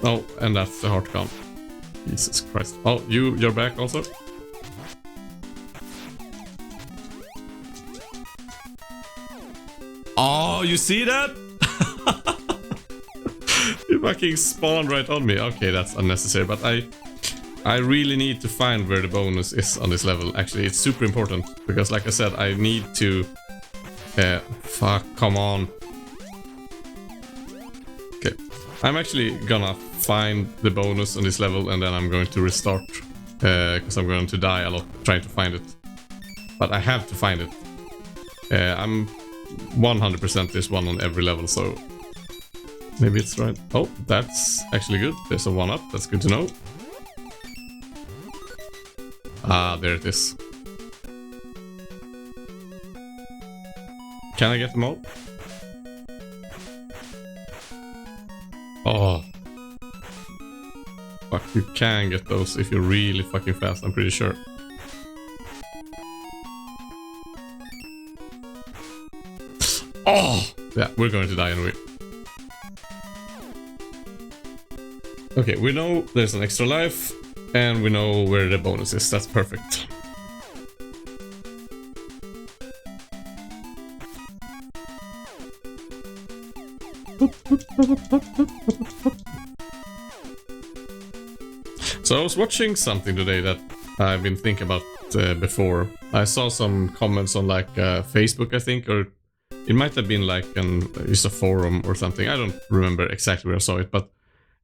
Oh, and that's the heart count. Jesus Christ. Oh, you're back also? Oh, you see that? You fucking spawned right on me. Okay, that's unnecessary, but I really need to find where the bonus is on this level. Actually, it's super important because, like I said, I need to... fuck, come on. Okay, I'm actually gonna find the bonus on this level and then I'm going to restart because I'm going to die a lot trying to find it. But I have to find it. I'm 100% there's one on every level, so maybe it's right. Oh, that's actually good. There's a 1-up. That's good to know. Ah, there it is. Can I get them all? Oh. Fuck, you can get those if you're really fucking fast, I'm pretty sure. Oh! Yeah, we're going to die anyway. Okay, we know there's an extra life. And we know where the bonus is. That's perfect. So I was watching something today that I've been thinking about before. I saw some comments on like Facebook, I think, or it might have been like just a forum or something. I don't remember exactly where I saw it, but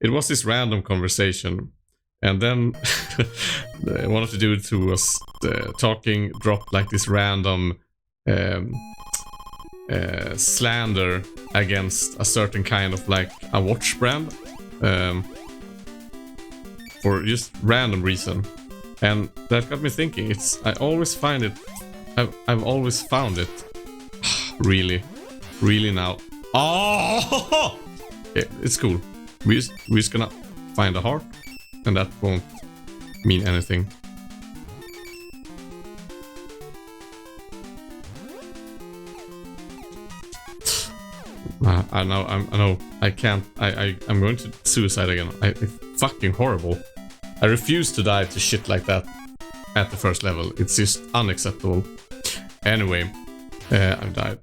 it was this random conversation. And then one of the dudes who was talking dropped like this random slander against a certain kind of like a watch brand for just random reason. And that got me thinking. I always find it. I've always found it really now. Oh, okay, it's cool. We're just gonna find a heart. And that won't mean anything. I know. I can't. I'm going to suicide again. It's fucking horrible. I refuse to die to shit like that at the first level. It's just unacceptable. Anyway, I've died.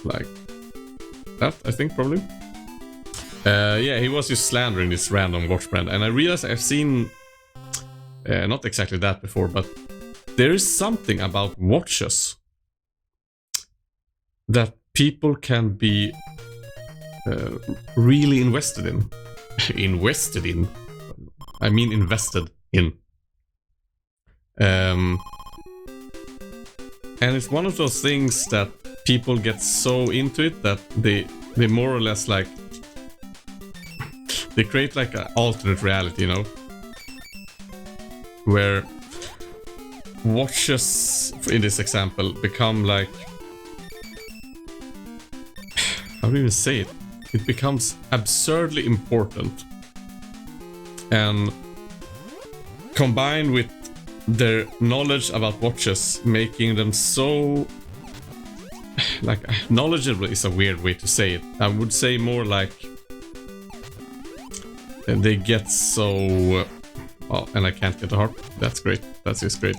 Like that, I think, probably. Yeah, he was just slandering this random watch brand, and I realized I've seen not exactly that before, but there is something about watches that people can be really invested in. I mean invested in. And it's one of those things that people get so into it that they more or less like they create like an alternate reality, you know, where watches in this example become like, how do you even say it? It becomes absurdly important, and combined with their knowledge about watches, making them so like knowledgeable is a weird way to say it. I would say more like they get so oh, and I can't get a heart. That's great. That's just great.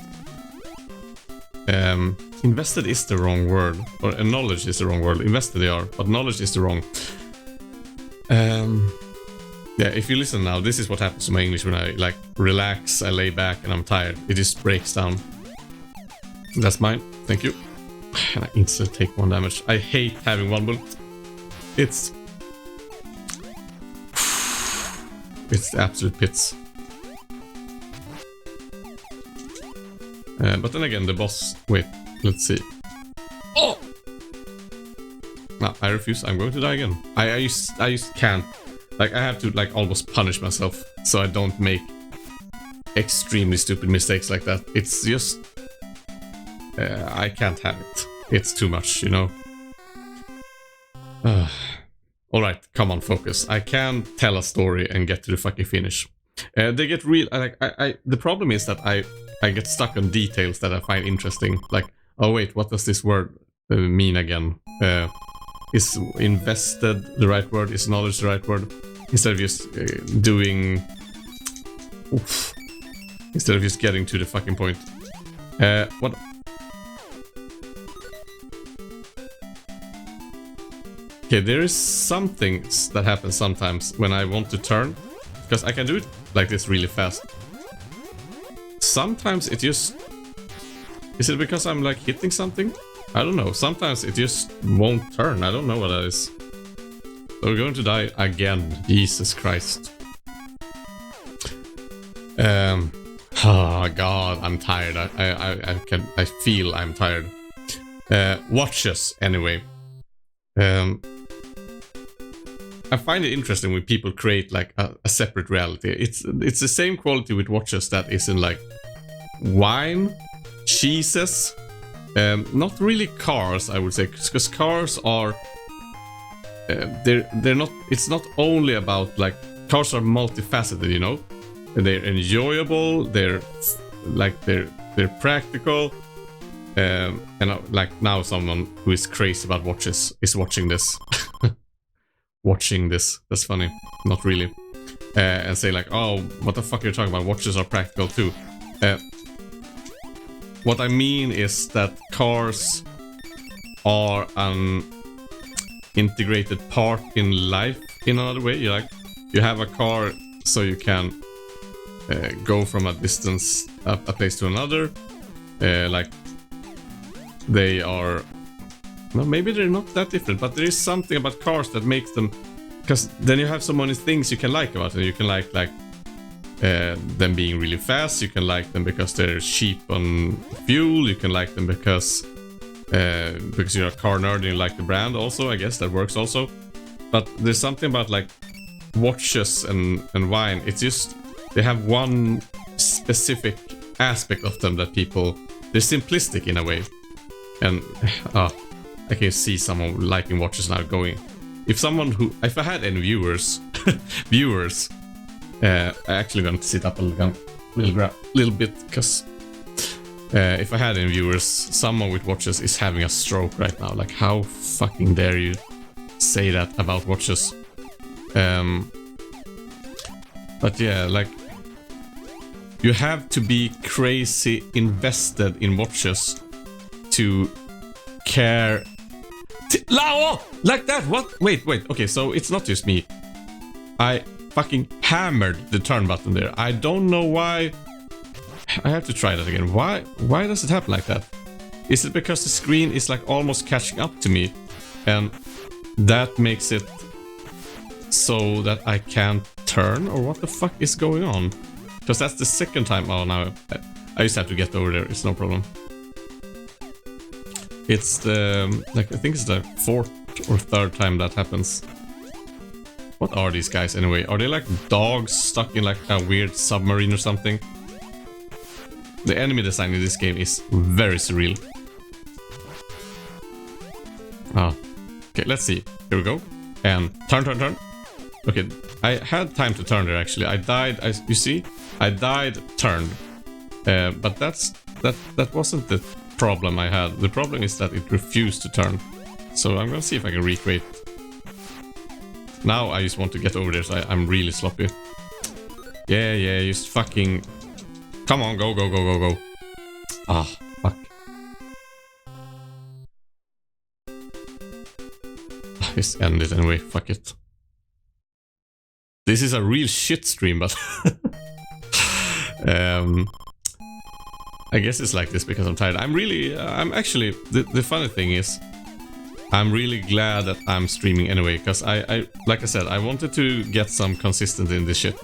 Invested is the wrong word, or knowledge is the wrong word. Invested they are, but knowledge is the wrong. Yeah, if you listen now, this is what happens to my English when I like relax, I lay back and I'm tired. It just breaks down. That's mine. Thank you. And I instantly take 1 damage. I hate having 1 bullet. It's the absolute pits. But then again, the boss... Wait, let's see. Oh! No, I refuse. I'm going to die again. I just can't. Like, I have to, like, almost punish myself so I don't make extremely stupid mistakes like that. It's just... I can't have it. It's too much, you know? Alright, come on, focus. I can tell a story and get to the fucking finish. They get real... Like, the problem is that I get stuck on details that I find interesting. Like, oh wait, what does this word mean again? Is invested the right word? Is knowledge the right word? Instead of just doing... Oof. Instead of just getting to the fucking point. What... Okay, there is some things that happen sometimes when I want to turn. Because I can do it like this really fast. Sometimes it just... Is it because I'm like hitting something? I don't know. Sometimes it just won't turn. I don't know what that is. So we're going to die again. Jesus Christ. Oh god, I'm tired. I feel I'm tired. Watches anyway. I find it interesting when people create like a separate reality. It's the same quality with watches that is in like wine, cheeses, not really cars, I would say, because cars are they're not. It's not only about like cars are multifaceted, you know. They're enjoyable. They're practical. And like now, someone who is crazy about watches is watching this. Watching this. That's funny. Not really. And say like, oh, what the fuck are you talking about? Watches are practical too. What I mean is that cars are an integrated part in life in another way. You like, you have a car so you can go from a distance, a place to another. Like they are, well, maybe they're not that different, but there is something about cars that makes them, because then you have so many things you can like about it. You can like them being really fast. You can like them because they're cheap on fuel. You can like them because you're a car nerd and you like the brand also. I guess that works also. But there's something about like watches and wine. It's just they have one specific aspect of them that people, they're simplistic in a way. And I can see someone liking watches now going. If I had any viewers, I'm actually going to sit up a little bit, because if I had any viewers, someone with watches is having a stroke right now. Like, how fucking dare you say that about watches? But yeah, like, you have to be crazy invested in watches to care. Like that? What? Wait. Okay, so it's not just me. I fucking hammered the turn button there. I don't know why. I have to try that again. Why does it happen like that? Is it because the screen is like almost catching up to me, and that makes it so that I can't turn, or what the fuck is going on? Because that's the second time. Oh, now I just have to get over there. It's no problem. It's the like I think it's the fourth or third time that happens. What are these guys anyway? Are they like dogs stuck in like a weird submarine or something? The enemy design in this game is very surreal. Ah, okay, let's see. Here we go. And turn, turn, turn. Okay, I had time to turn there actually. I died. You see, I died, turned. But that wasn't the problem I had. The problem is that it refused to turn. So I'm gonna see if I can recreate. Now I just want to get over there, so I'm really sloppy. Yeah, just fucking... Come on, go. Ah, fuck. Just end it anyway, fuck it. This is a real shit stream, but... I guess it's like this because I'm tired. I'm actually... The funny thing is... I'm really glad that I'm streaming anyway, because I like I said, I wanted to get some consistency in this shit.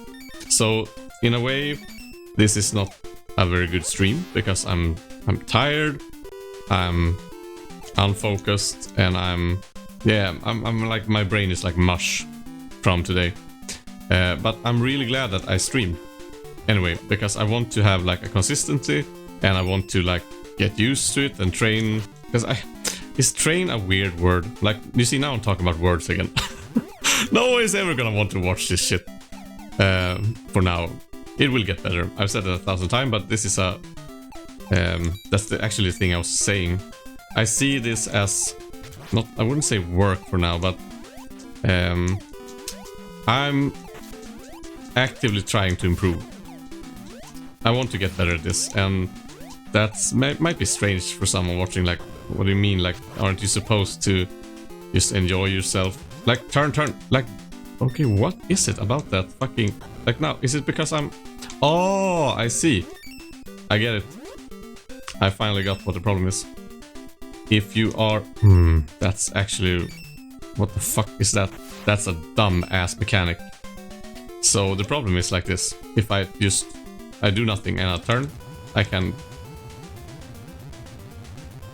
So, in a way, this is not a very good stream, because I'm tired, I'm unfocused, and I'm like, my brain is like mush from today. But I'm really glad that I streamed anyway, because I want to have like a consistency, and I want to like get used to it and train, because is train a weird word? Like, you see, now I'm talking about words again. No one is ever gonna want to watch this shit. For now. It will get better. I've said it 1,000 times, but this is a... that's the actually thing I was saying. I see this as... not, I wouldn't say work for now, but... I'm actively trying to improve. I want to get better at this, and that's might be strange for someone watching, like, what do you mean? Like, aren't you supposed to just enjoy yourself? Like, turn, like, okay, what is it about that fucking, like, now, is it because I'm, oh, I see. I get it. I finally got what the problem is. If you are, that's actually, what the fuck is that? That's a dumb ass mechanic. So the problem is like this. If I do nothing and I turn,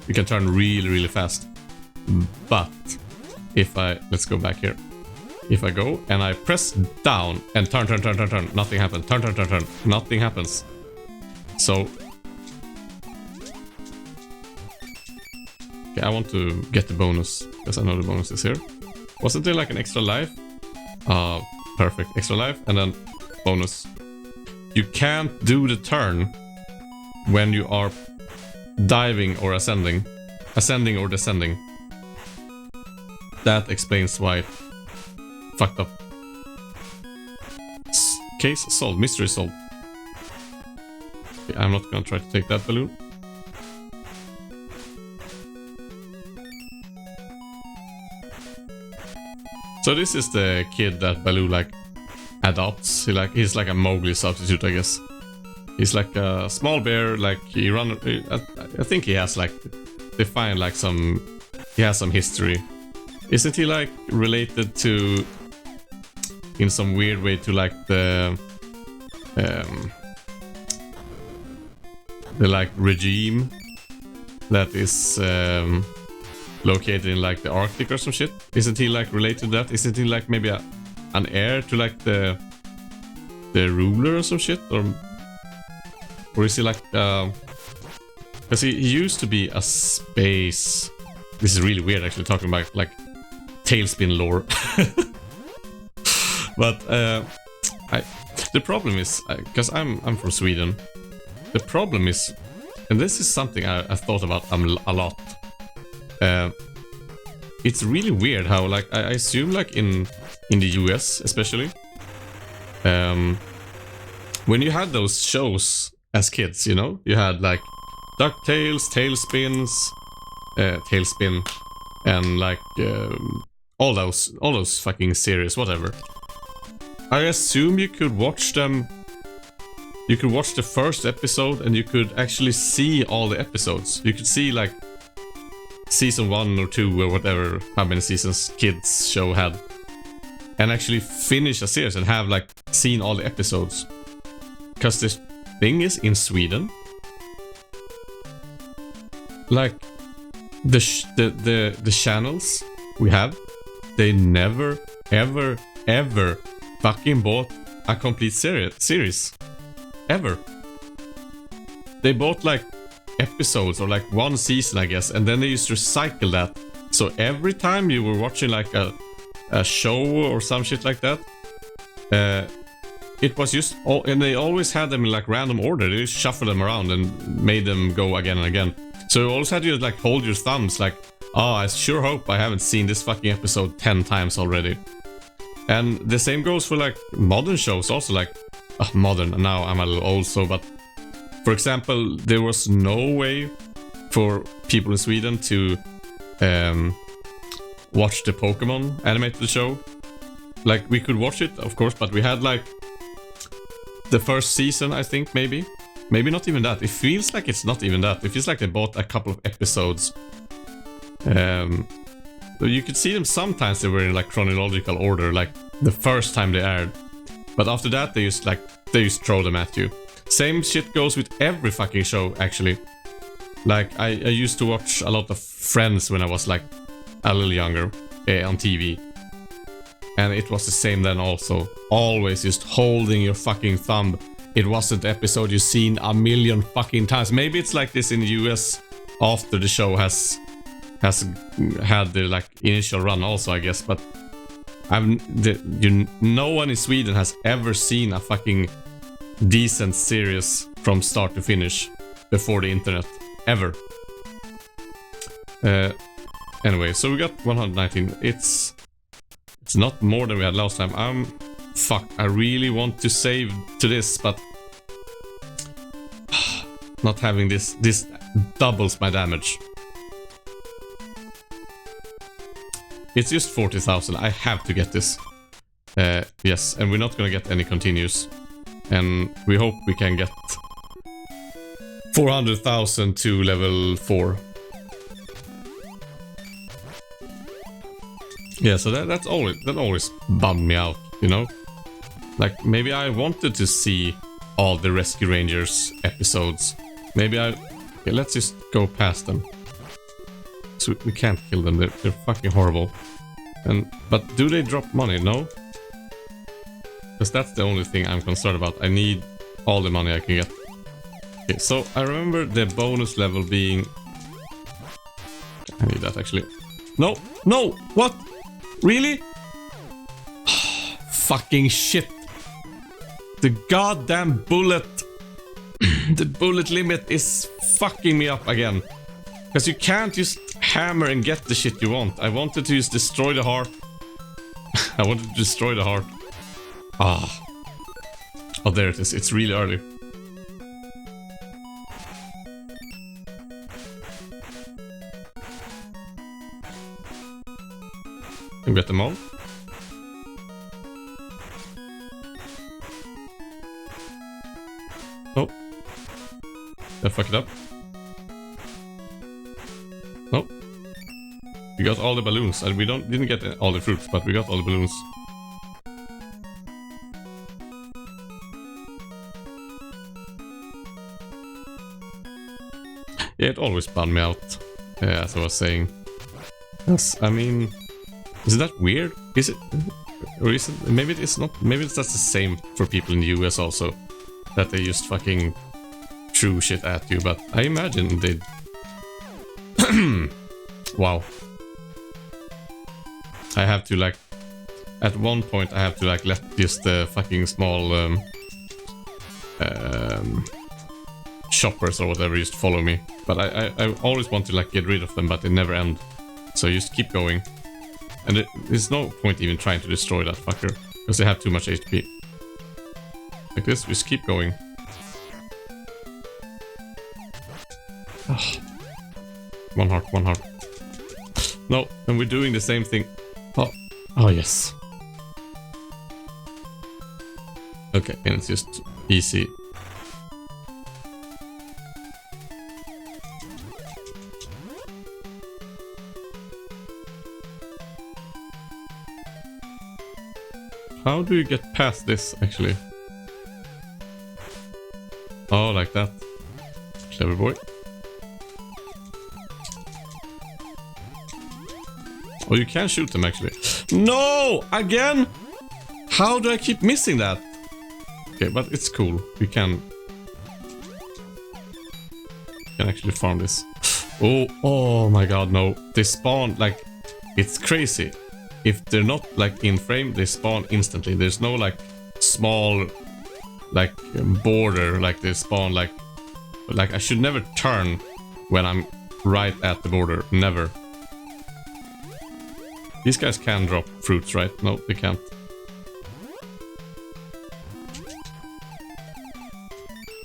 you can turn really, really fast. But if let's go back here. If I go and I press down and turn, nothing happens. Turn, nothing happens. So, okay, I want to get the bonus, because I know the bonus is here. Wasn't there like an extra life? Perfect, extra life, and then bonus. You can't do the turn when you are diving or ascending or descending. That explains why it fucked up. Case solved, mystery solved. Okay, I'm not gonna try to take that balloon. So this is the kid that Baloo like adopts. He's like a Mowgli substitute, I guess. He's like a small bear, like I think he has like defined like he has some history. Isn't he like related to, in some weird way, to like the like regime that is located in like the Arctic or some shit? Isn't he like related to that? Isn't he like maybe an heir to like the ruler or some shit? Or is he like, because he used to be a space... This is really weird actually, talking about like TALESPIN lore. But the problem is, because I'm from Sweden, the problem is, and this is something I thought about a lot. It's really weird how, like, I assume like in the US especially, when you had those shows as kids, you know, you had like DuckTales, TALESPIN, and like all those fucking series, whatever. I assume you could watch them. You could watch the first episode and you could actually see all the episodes. You could see like season 1 or 2 or whatever, how many seasons kids show had. and actually finish a series and have like seen all the episodes. Because this thing is in Sweden, like the channels we have, they never ever fucking bought a complete series ever. They bought like episodes or like one season, I guess, and then they used to recycle that. So every time you were watching like a show or some shit like that, it was just all, and they always had them in like random order. They just shuffled them around and made them go again and again. So you always had to like hold your thumbs like, oh, I sure hope I haven't seen this fucking episode 10 times already. And the same goes for like modern shows also, like modern, now I'm a little old, so, but for example, there was no way for people in Sweden to watch the Pokemon animated show. Like, we could watch it, of course, but we had like the first season, I think, maybe not even that. It feels like it's not even that. It feels like they bought a couple of episodes. You could see them sometimes. They were in like chronological order, like the first time they aired, but after that they just throw them at you. Same shit goes with every fucking show, actually. Like I used to watch a lot of Friends when I was like a little younger on TV, and it was the same then also. Always just holding your fucking thumb. It wasn't the episode you've seen a million fucking times. Maybe it's like this in the US after the show has had the like initial run also, I guess, but no one in Sweden has ever seen a fucking decent series from start to finish before the internet, ever. Anyway, so we got 119. It's not more than we had last time. Fuck, I really want to save to this, but not having this doubles my damage. It's just 40,000. I have to get this. Yes, and we're not gonna get any continues. And we hope we can get 400,000 to level 4. Yeah, so that always bummed me out, you know? Like, maybe I wanted to see all the Rescue Rangers episodes. Maybe let's just go past them. So we can't kill them, they're fucking horrible. But do they drop money? No? Because that's the only thing I'm concerned about. I need all the money I can get. Okay, so I remember the bonus level being... I need that actually. No! No! What? Really? Fucking shit. The goddamn bullet. The bullet limit is fucking me up again. Because you can't just hammer and get the shit you want. I wanted to just destroy the heart. I wanted to destroy the heart. Ah. Oh, there it is. It's really early. Can we get them all? Oh. Did I fuck it up? No. We got all the balloons, and we didn't get all the fruits, but we got all the balloons. Yeah, it always bummed me out, as I was saying. Yes, I mean, is that weird? Is it, or is it? Maybe it's not. Maybe it's just the same for people in the US also, that they just fucking threw shit at you. But I imagine they. Wow. I have to like, at one point I have to like let just the fucking small shoppers or whatever just follow me. But I always want to like get rid of them, but they never end. So you just keep going. And there's no point even trying to destroy that fucker, because they have too much HP. Like this, we just keep going. Oh. One heart. No, and we're doing the same thing. Oh yes. Okay, and it's just easy. How do you get past this, actually? Oh, like that. Clever boy. Oh, you can shoot them, actually. No! Again? How do I keep missing that? Okay, but it's cool. We can actually farm this. Oh my god, no. They spawn, like, it's crazy. If they're not, like, in frame, they spawn instantly. There's no, like, small, like, border, like, they spawn, like, I should never turn when I'm right at the border. Never. These guys can drop fruits, right? No, they can't.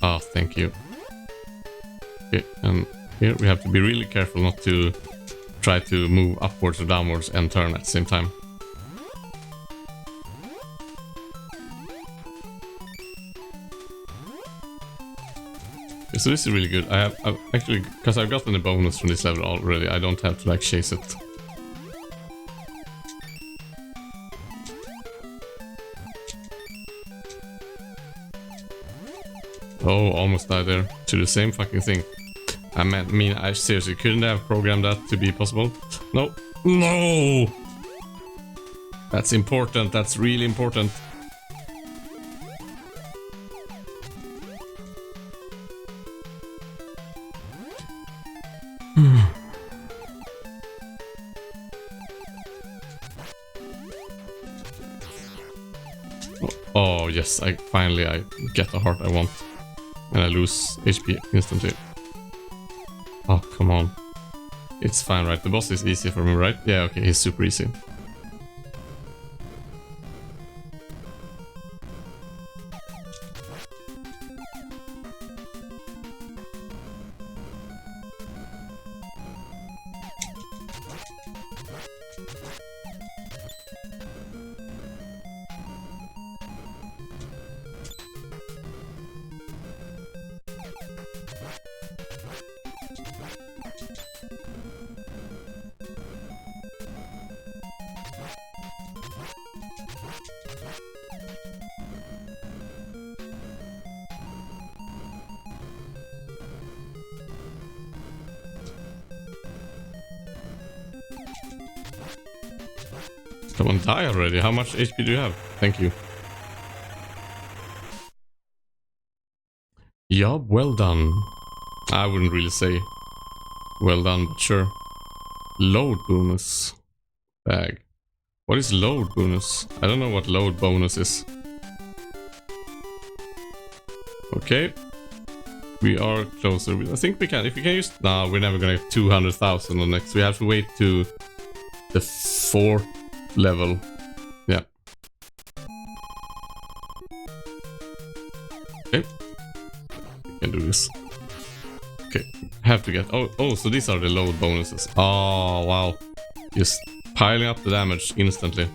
Ah, thank you. Okay, and here we have to be really careful not to try to move upwards or downwards and turn at the same time. Okay, so this is really good. I've actually, because I've gotten a bonus from this level already, I don't have to like chase it. Oh, almost died there to the same fucking thing. I mean, I seriously couldn't have programmed that to be possible. No. No! That's important. That's really important. Oh, yes. Finally I get the heart I want. And I lose HP instantly. Oh, come on. It's fine, right? The boss is easy for me, right? Yeah, okay, he's super easy. Come on, die already. How much HP do you have? Thank you. Job well done. I wouldn't really say well done, but sure. Load bonus. Bag. What is load bonus? I don't know what load bonus is. Okay. We are closer. I think we can. If we can use... No, we're never gonna get 200,000 on next. We have to wait to the 4th level. Yeah. Okay. We can do this. Okay. Have to get... Oh, so these are the load bonuses. Oh, wow. Just piling up the damage instantly.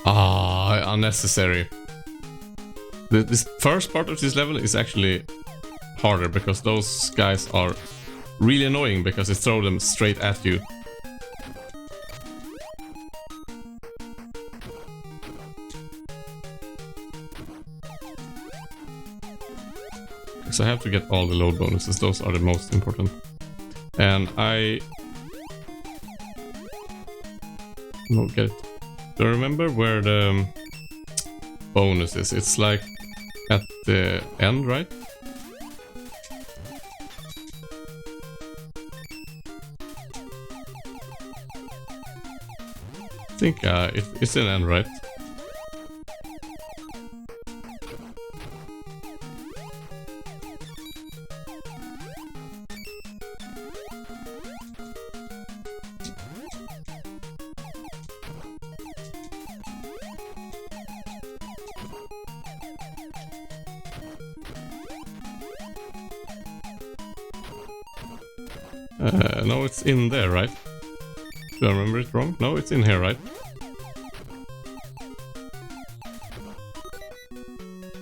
Ah, unnecessary. This first part of this level is actually harder because those guys are really annoying because they throw them straight at you. So I have to get all the load bonuses. Those are the most important. And I... No, get it. Do I remember where the bonus is? It's like at the end, right? I think it's an end, right? No, it's in there, right? Do I remember it wrong? No, it's in here, right?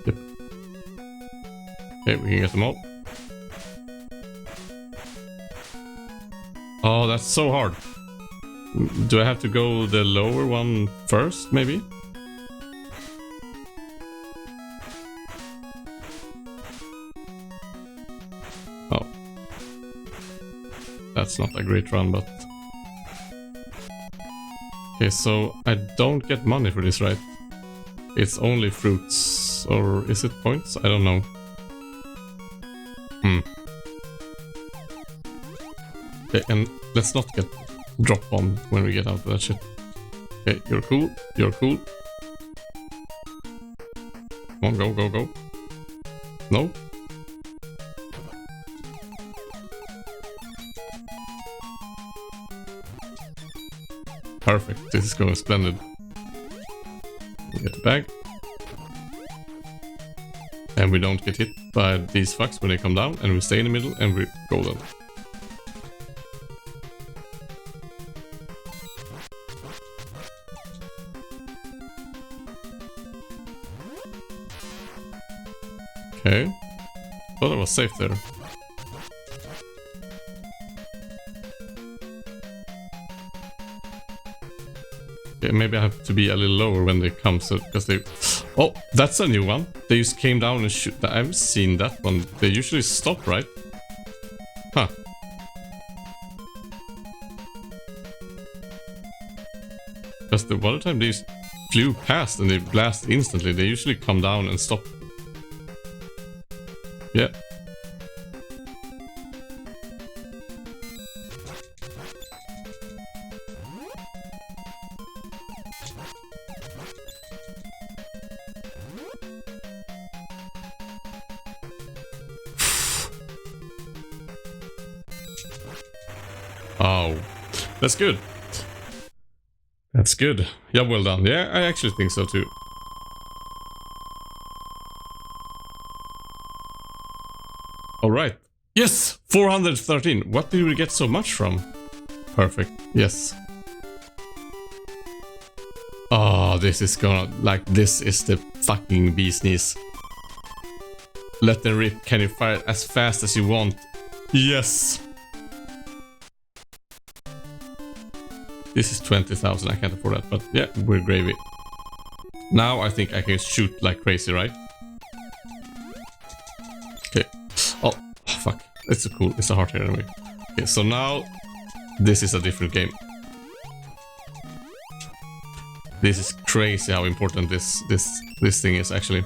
Yep. Okay, we can get them all. Oh, that's so hard. Do I have to go the lower one first, maybe? that's not a great run, but... Okay, so I don't get money for this, right? It's only fruits, or is it points? I don't know. Okay, and let's not get drop bombed when we get out of that shit. Okay, you're cool. You're cool. Come on, go, go, go. No? Perfect. This is going splendid. We get the bag. And we don't get hit by these fucks when they come down, and we stay in the middle and we're golden. Okay. Thought I was safe there. Okay, maybe I have to be a little lower when they come, so because they... Oh, that's a new one. They just came down and shoot. I haven't seen that one. They usually stop, right? Huh. Because the other time they just flew past and they blast instantly. They usually come down and stop. Yeah. Oh, that's good. That's good. Yeah, well done. Yeah, I actually think so too. All right. Yes, 413. What did we get so much from? Perfect. Yes. Oh, this is gonna... Like, this is the fucking bee's knees. Let them rip. Can you fire it as fast as you want? Yes. This is 20,000. I can't afford that, but yeah, we're gravy. Now I think I can shoot like crazy, right? Okay. Oh, fuck. It's so cool. It's a heart here anyway. Okay, so now this is a different game. This is crazy how important this thing is actually.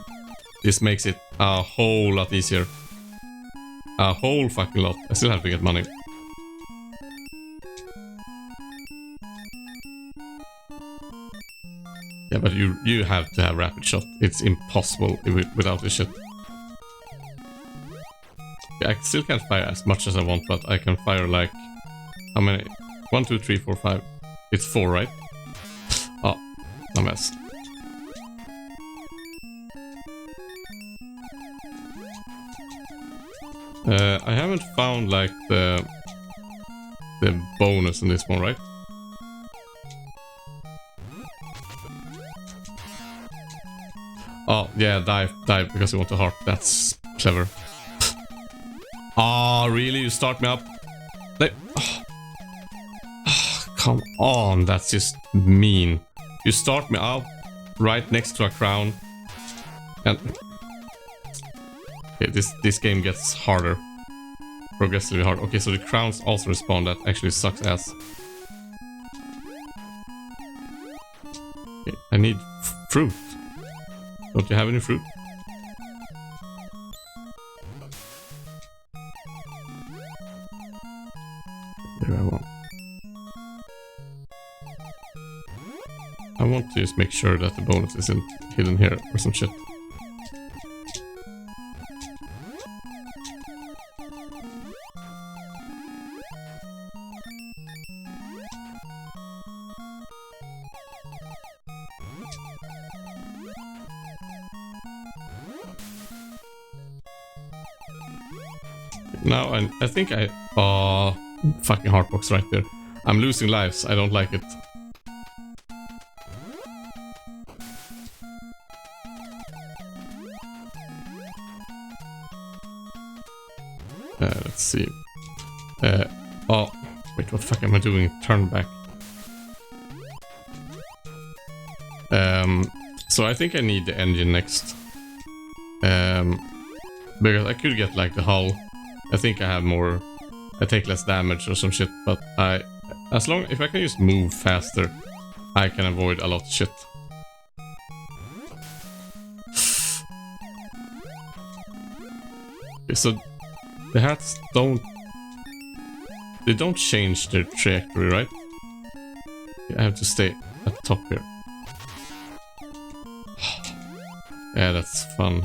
This makes it a whole lot easier. A whole fucking lot. I still have to get money. Yeah, but you have to have rapid shot. It's impossible without this shit. Yeah, I still can't fire as much as I want, but I can fire like... How many? 1, 2, 3, 4, 5. It's 4, right? Oh, a mess. I haven't found like the bonus in this one, right? Oh, yeah, dive, because you want the heart. That's clever. Ah, oh, really? You start me up? Oh. Oh, come on, that's just mean. You start me up right next to a crown. And... Okay, this game gets harder. Progressively hard. Okay, so the crowns also respawn. That actually sucks ass. Okay, I need fruit. Don't you have any fruit? There I want. I want to just make sure that the bonus isn't hidden here or some shit. Now I think I... Oh, fucking heartbox right there. I'm losing lives. I don't like it. Let's see. Oh, wait, what the fuck am I doing? Turn back. So I think I need the engine next. Because I could get like the hull. I think I have more I take less damage or some shit, but if I can just move faster, I can avoid a lot of shit. Okay, so the hats don't change their trajectory, right? I have to stay at the top here. Yeah, that's fun.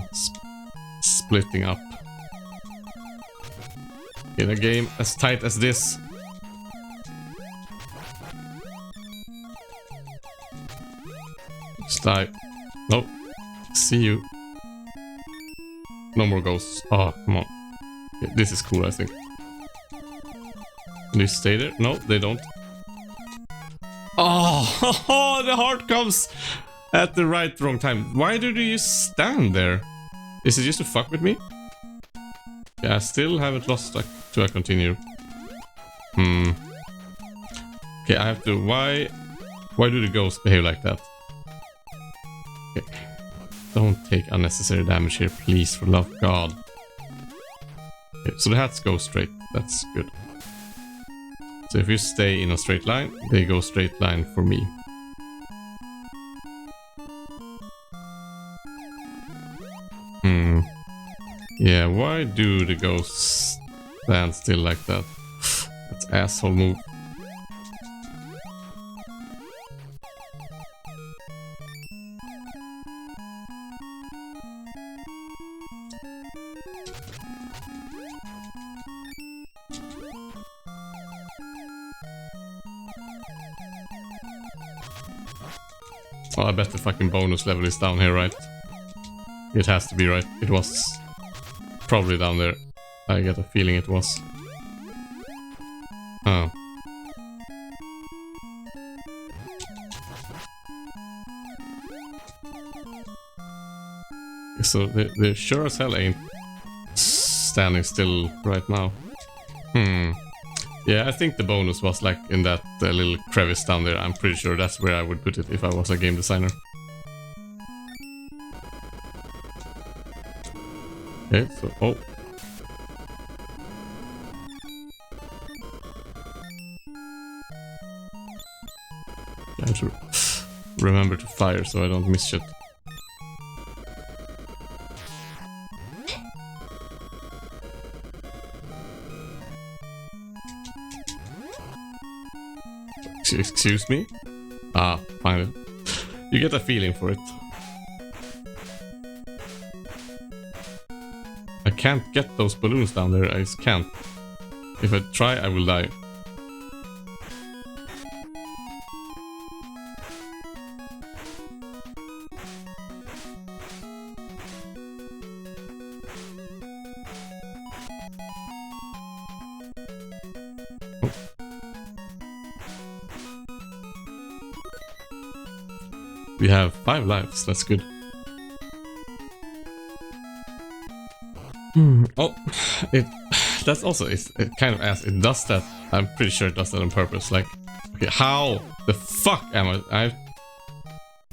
Splitting up. In a game as tight as this. Just die. Nope. See you. No more ghosts. Oh, come on. Okay, this is cool, I think. Can they stay there? No, they don't. Oh, the heart comes at the wrong time. Why do you stand there? Is it just to fuck with me? Yeah, I still haven't lost to continue. Okay, I have to. Why do the ghosts behave like that? Okay. Don't take unnecessary damage here, please, for love of God. Okay, so the hats go straight. That's good. So if you stay in a straight line, they go straight line for me. Yeah, why do the ghosts stand still like that? That's asshole move. Oh, I bet the fucking bonus level is down here, right? It has to be, right? It was probably down there. I get a feeling it was. Oh. So they sure as hell ain't standing still right now. Yeah, I think the bonus was like in that little crevice down there. I'm pretty sure that's where I would put it if I was a game designer. Okay, so... Oh. I have to remember to fire so I don't miss shit. Excuse me? Ah, finally. You get a feeling for it. I can't get those balloons down there, I just can't. If I try, I will die. We have 5 lives, that's good. Oh, that's also, it kind of asks, it does that, I'm pretty sure it does that on purpose, like, okay, how the fuck am I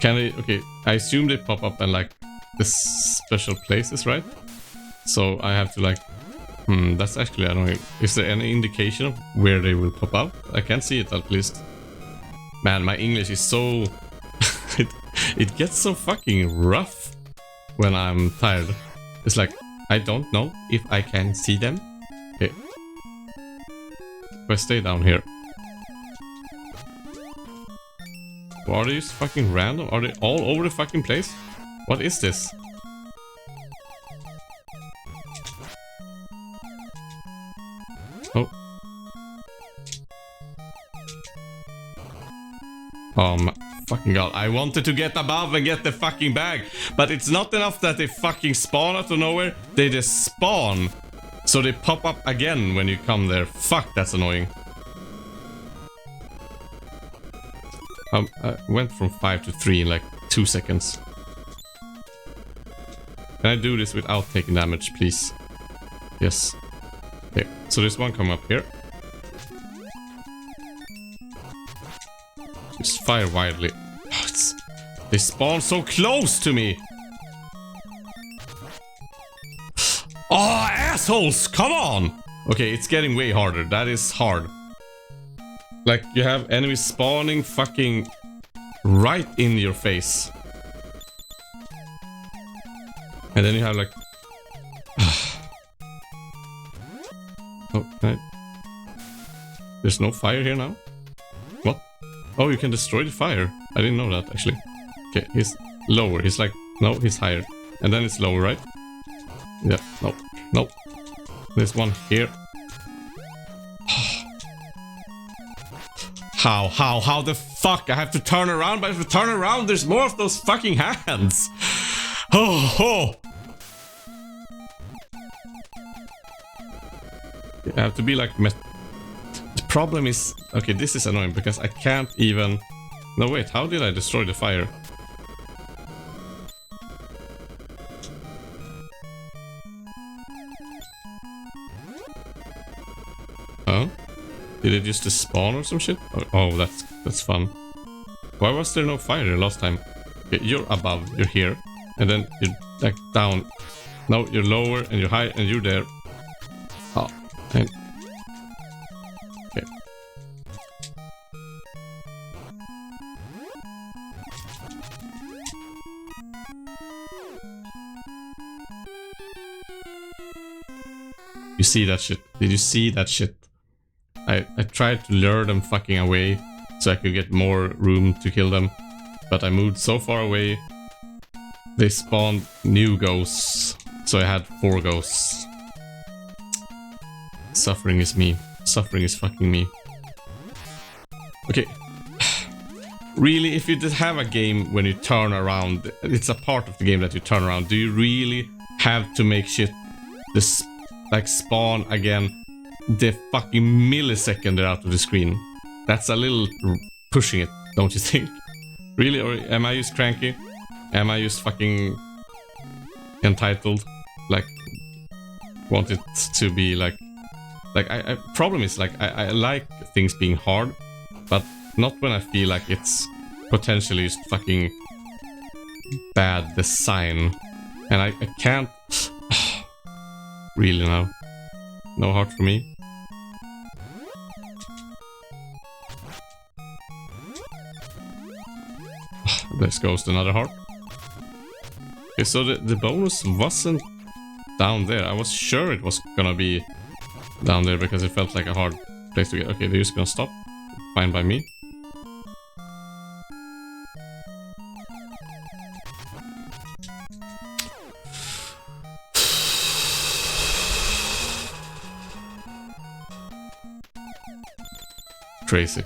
okay, I assume they pop up in like, the special places, right? So I have to like, that's actually annoying. Is there any indication of where they will pop up? I can't see it at least. Man, my English is so... It gets so fucking rough when I'm tired. It's like, I don't know if I can see them. Okay. If I stay down here. Are these fucking random? Are they all over the fucking place? What is this? Oh. Oh my fucking god. I wanted to get above and get the fucking bag. But it's not enough that they fucking spawn out of nowhere. They just spawn. So they pop up again when you come there. Fuck, that's annoying. I went from 5 to 3 in like 2 seconds. Can I do this without taking damage, please? Yes. Okay, so there's one come up here. Just fire wildly. Oh, they spawn so close to me! Oh, assholes! Come on! Okay, it's getting way harder. That is hard. Like, you have enemies spawning fucking right in your face. And then you have like... Oh, right. There's no fire here now? What? Oh, you can destroy the fire. I didn't know that, actually. Okay, he's lower. He's like... No, he's higher. And then it's lower, right? Yeah, no. No. There's one here. How the fuck? I have to turn around, but if I turn around, there's more of those fucking hands. Oh. I have to be like... The problem is... Okay, this is annoying because I can't even... No, wait, how did I destroy the fire? Oh? Did it just spawn or some shit? Oh, that's fun. Why was there no fire there last time? Okay, you're above, you're here. And then you're like down. No, you're lower and you're high and you're there. Oh, and... Okay. You see that shit? Did you see that shit? I tried to lure them fucking away so I could get more room to kill them, but I moved so far away they spawned new ghosts, so I had 4 ghosts. Suffering is me. Suffering is fucking me. Okay. Really, if you just have a game when you turn around, it's a part of the game that you turn around, do you really have to make shit this like spawn again the fucking millisecond they're out of the screen? That's a little pushing it, don't you think? Really? Or am I just cranky? Am I just fucking entitled? Like, want it to be like I problem is like I like things being hard, but not when I feel like it's potentially just fucking bad design. And I can't really now. No heart for me. There goes another heart. Okay, so the bonus wasn't down there. I was sure it was gonna be down there because it felt like a hard place to get. Okay, they're just gonna stop. Fine by me. Crazy.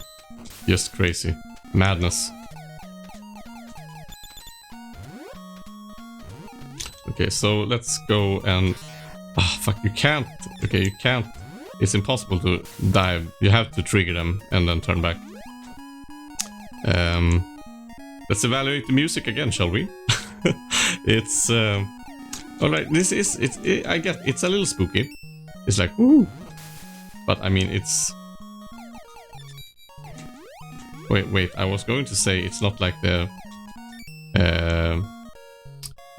Just crazy. Madness. Okay, so let's go and... Ah, fuck, you can't... Okay, you can't... It's impossible to dive. You have to trigger them and then turn back. Let's evaluate the music again, shall we? It's... Alright, this is... I get... It's a little spooky. It's like, woo! But, I mean, it's... Wait, I was going to say it's not like the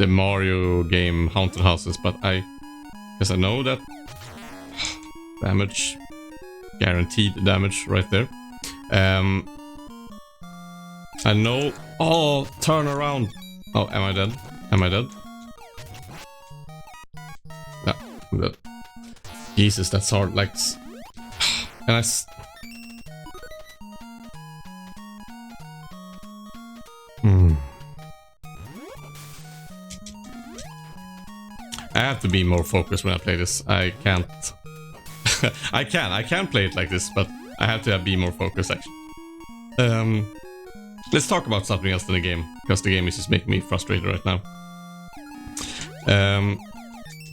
Mario game Haunted Houses, but because I know that damage, guaranteed damage right there. I know. Oh, turn around. Oh, am I dead? Am I dead? Yeah, I'm dead. Jesus, that's hard. Like, and I have to be more focused when I play this. I can't. I can play it like this, but I have to be more focused actually. Let's talk about something else than the game, because the game is just making me frustrated right now.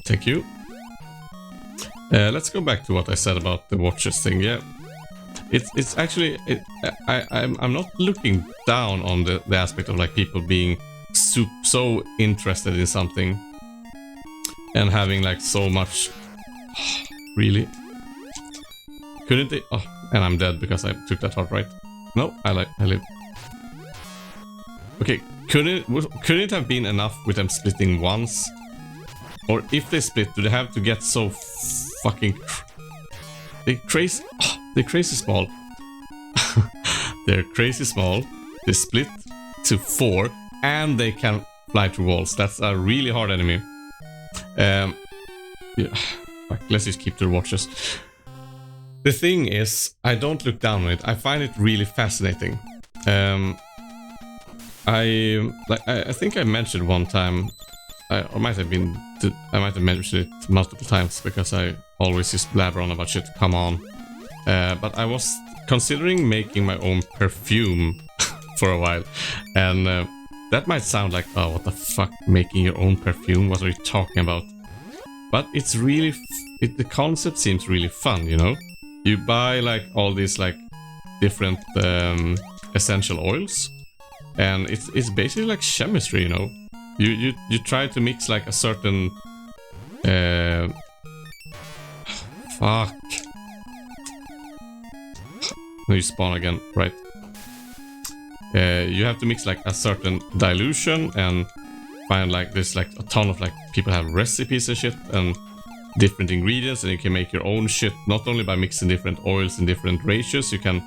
Thank you. Let's go back to what I said about the watches thing. Yeah, it's actually I'm not looking down on the aspect of like people being so interested in something and having like so much. Really? Couldn't they? Oh, and I'm dead because I took that heart, right? No, I live. Okay, couldn't it have been enough with them splitting once? Or if they split, do they have to get so fucking They're crazy. They're crazy small. They're crazy small. They split to 4, and they can fly through walls. That's a really hard enemy. Yeah. Let's just keep the watches. The thing is, I don't look down on it. I find it really fascinating. I think I mentioned one time. I might have mentioned it multiple times because I always just blabber on about shit. Come on. But I was considering making my own perfume for a while, and that might sound like, oh, what the fuck, making your own perfume? What are you talking about? But it's really, the concept seems really fun, you know? You buy like all these like different essential oils, and it's basically like chemistry, you know? You try to mix like a certain fuck. No, you spawn again, right? You have to mix like a certain dilution and find like there's like a ton of like people have recipes and shit and different ingredients, and you can make your own shit not only by mixing different oils in different ratios. You can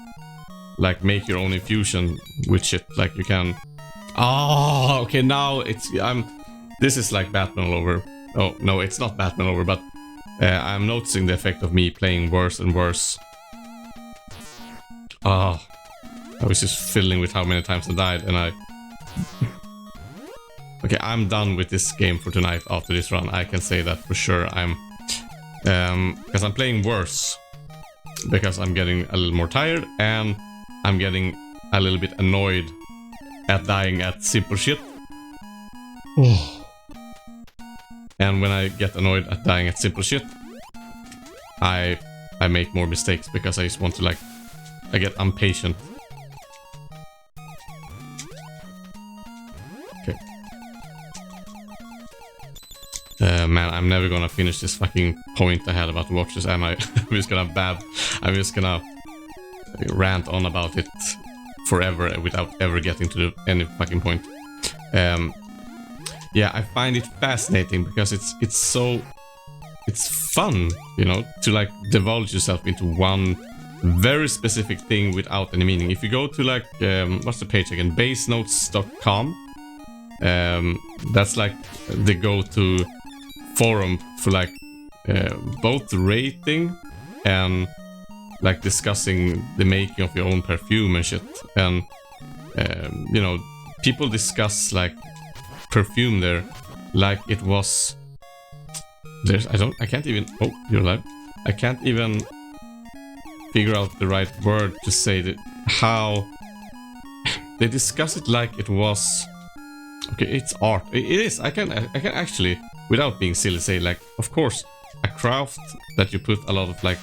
like make your own infusion with shit. Like you can. Oh, okay. Now this is like Batman all over. Oh no, it's not Batman all over, but I'm noticing the effect of me playing worse and worse. I was just fiddling with how many times I died, and okay, I'm done with this game for tonight after this run. I can say that for sure. Because I'm playing worse. Because I'm getting a little more tired, and I'm getting a little bit annoyed at dying at simple shit. And when I get annoyed at dying at simple shit, I make more mistakes because I just want to like, I get impatient. Okay. Man, I'm never gonna finish this fucking point I had about watches, am I? I'm just gonna rant on about it forever without ever getting to any fucking point. Yeah, I find it fascinating because it's fun, you know, to like divulge yourself into one very specific thing without any meaning. If you go to like what's the page again, basenotes.com, that's like the go-to forum for like both rating and like discussing the making of your own perfume and shit. And you know, people discuss like perfume there like it was I can't even, oh, you're alive. I can't even figure out the right word to say that, how they discuss it like it was, okay, it's art. It is. I can actually, without being silly, say like, of course, a craft that you put a lot of like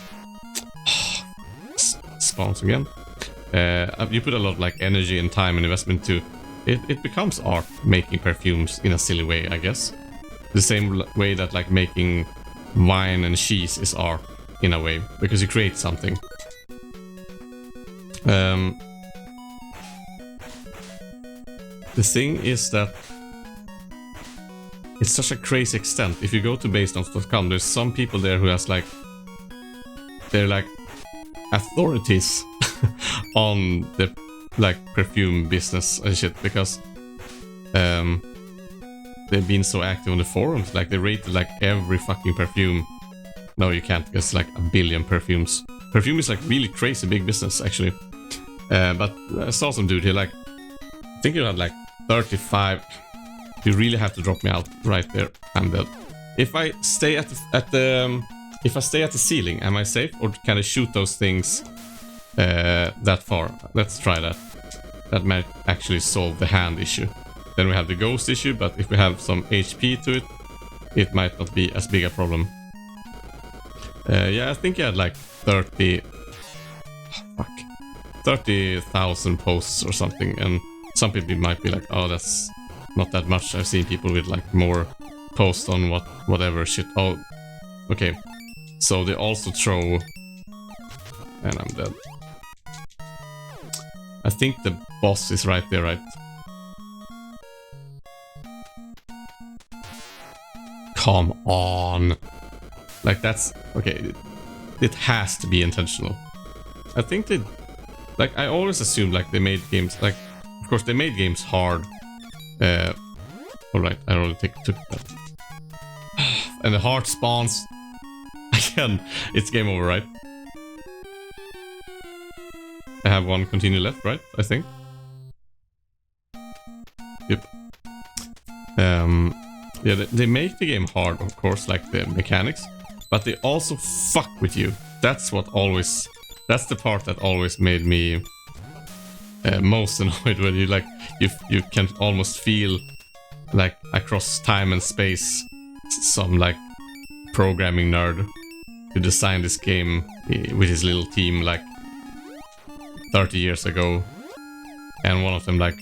spawns again. You put a lot of like energy and time and investment to it becomes art, making perfumes in a silly way, I guess. The same way that like making wine and cheese is art in a way, because you create something. The thing is that it's such a crazy extent. If you go to basenotes.com, there's some people there who has like, they're like authorities on the like perfume business and shit, because they've been so active on the forums. Like they rated like every fucking perfume. No, you can't, because like 1 billion perfumes. Perfume is like really crazy big business actually. But I saw some dude here, like I think you had like 35. You really have to drop me out right there. I'm dead. If I stay at the ceiling, am I safe, or can I shoot those things that far? Let's try that. That might actually solve the hand issue. Then we have the ghost issue, but if we have some HP to it, it might not be as big a problem. Yeah, I think I had like 30,000 posts or something, and some people might be like, oh, that's not that much. I've seen people with like more posts on whatever shit. Oh, okay. So they also throw, and I'm dead. I think the boss is right there, right? Come on. Like that's, okay. it has to be intentional. I think they, like, I always assumed like they made games, like, of course they made games hard. Alright, I already took that. And the heart spawns. Again, it's game over, right? I have one continue left, right? I think. Yep. Yeah, they make the game hard, of course, like the mechanics, but they also fuck with you. That's the part that always made me most annoyed, when you like you can almost feel like across time and space some like programming nerd who designed this game with his little team like 30 years ago, and one of them like,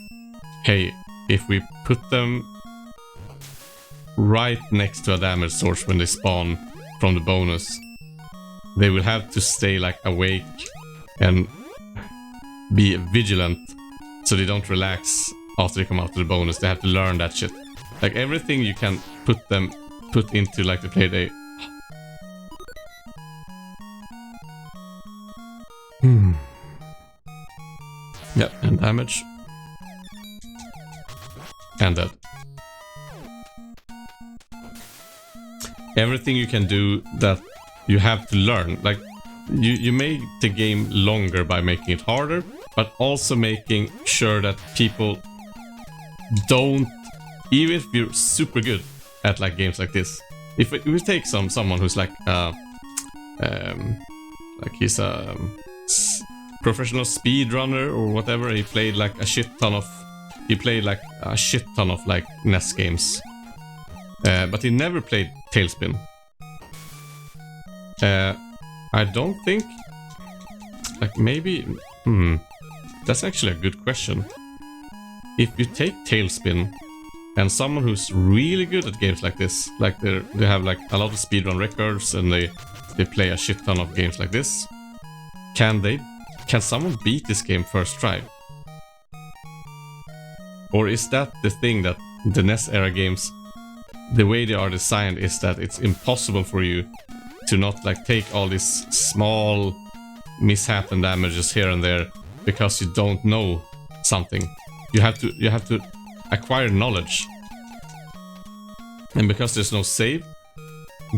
hey, if we put them right next to a damage source when they spawn from the bonus, they will have to stay like awake and be vigilant so they don't relax after they come out of the bonus. They have to learn that shit. Like everything you can put into like the playday. Yep, and damage. And that. Everything you can do that you have to learn. Like, you make the game longer by making it harder, but also making sure that people don't, even if you're super good at like games like this, if we take someone who's like he's a professional speedrunner or whatever, he played like a shit ton of like NES games, but he never played TALESPIN. I don't think, like, maybe that's actually a good question. If you take TALESPIN and someone who's really good at games like this, like they have like a lot of speedrun records and they play a shit ton of games like this, can someone beat this game first try? Or is that the thing that the NES era games, the way they are designed, is that it's impossible for you to not like take all these small mishap and damages here and there because you don't know something. You have to acquire knowledge, and because there's no save,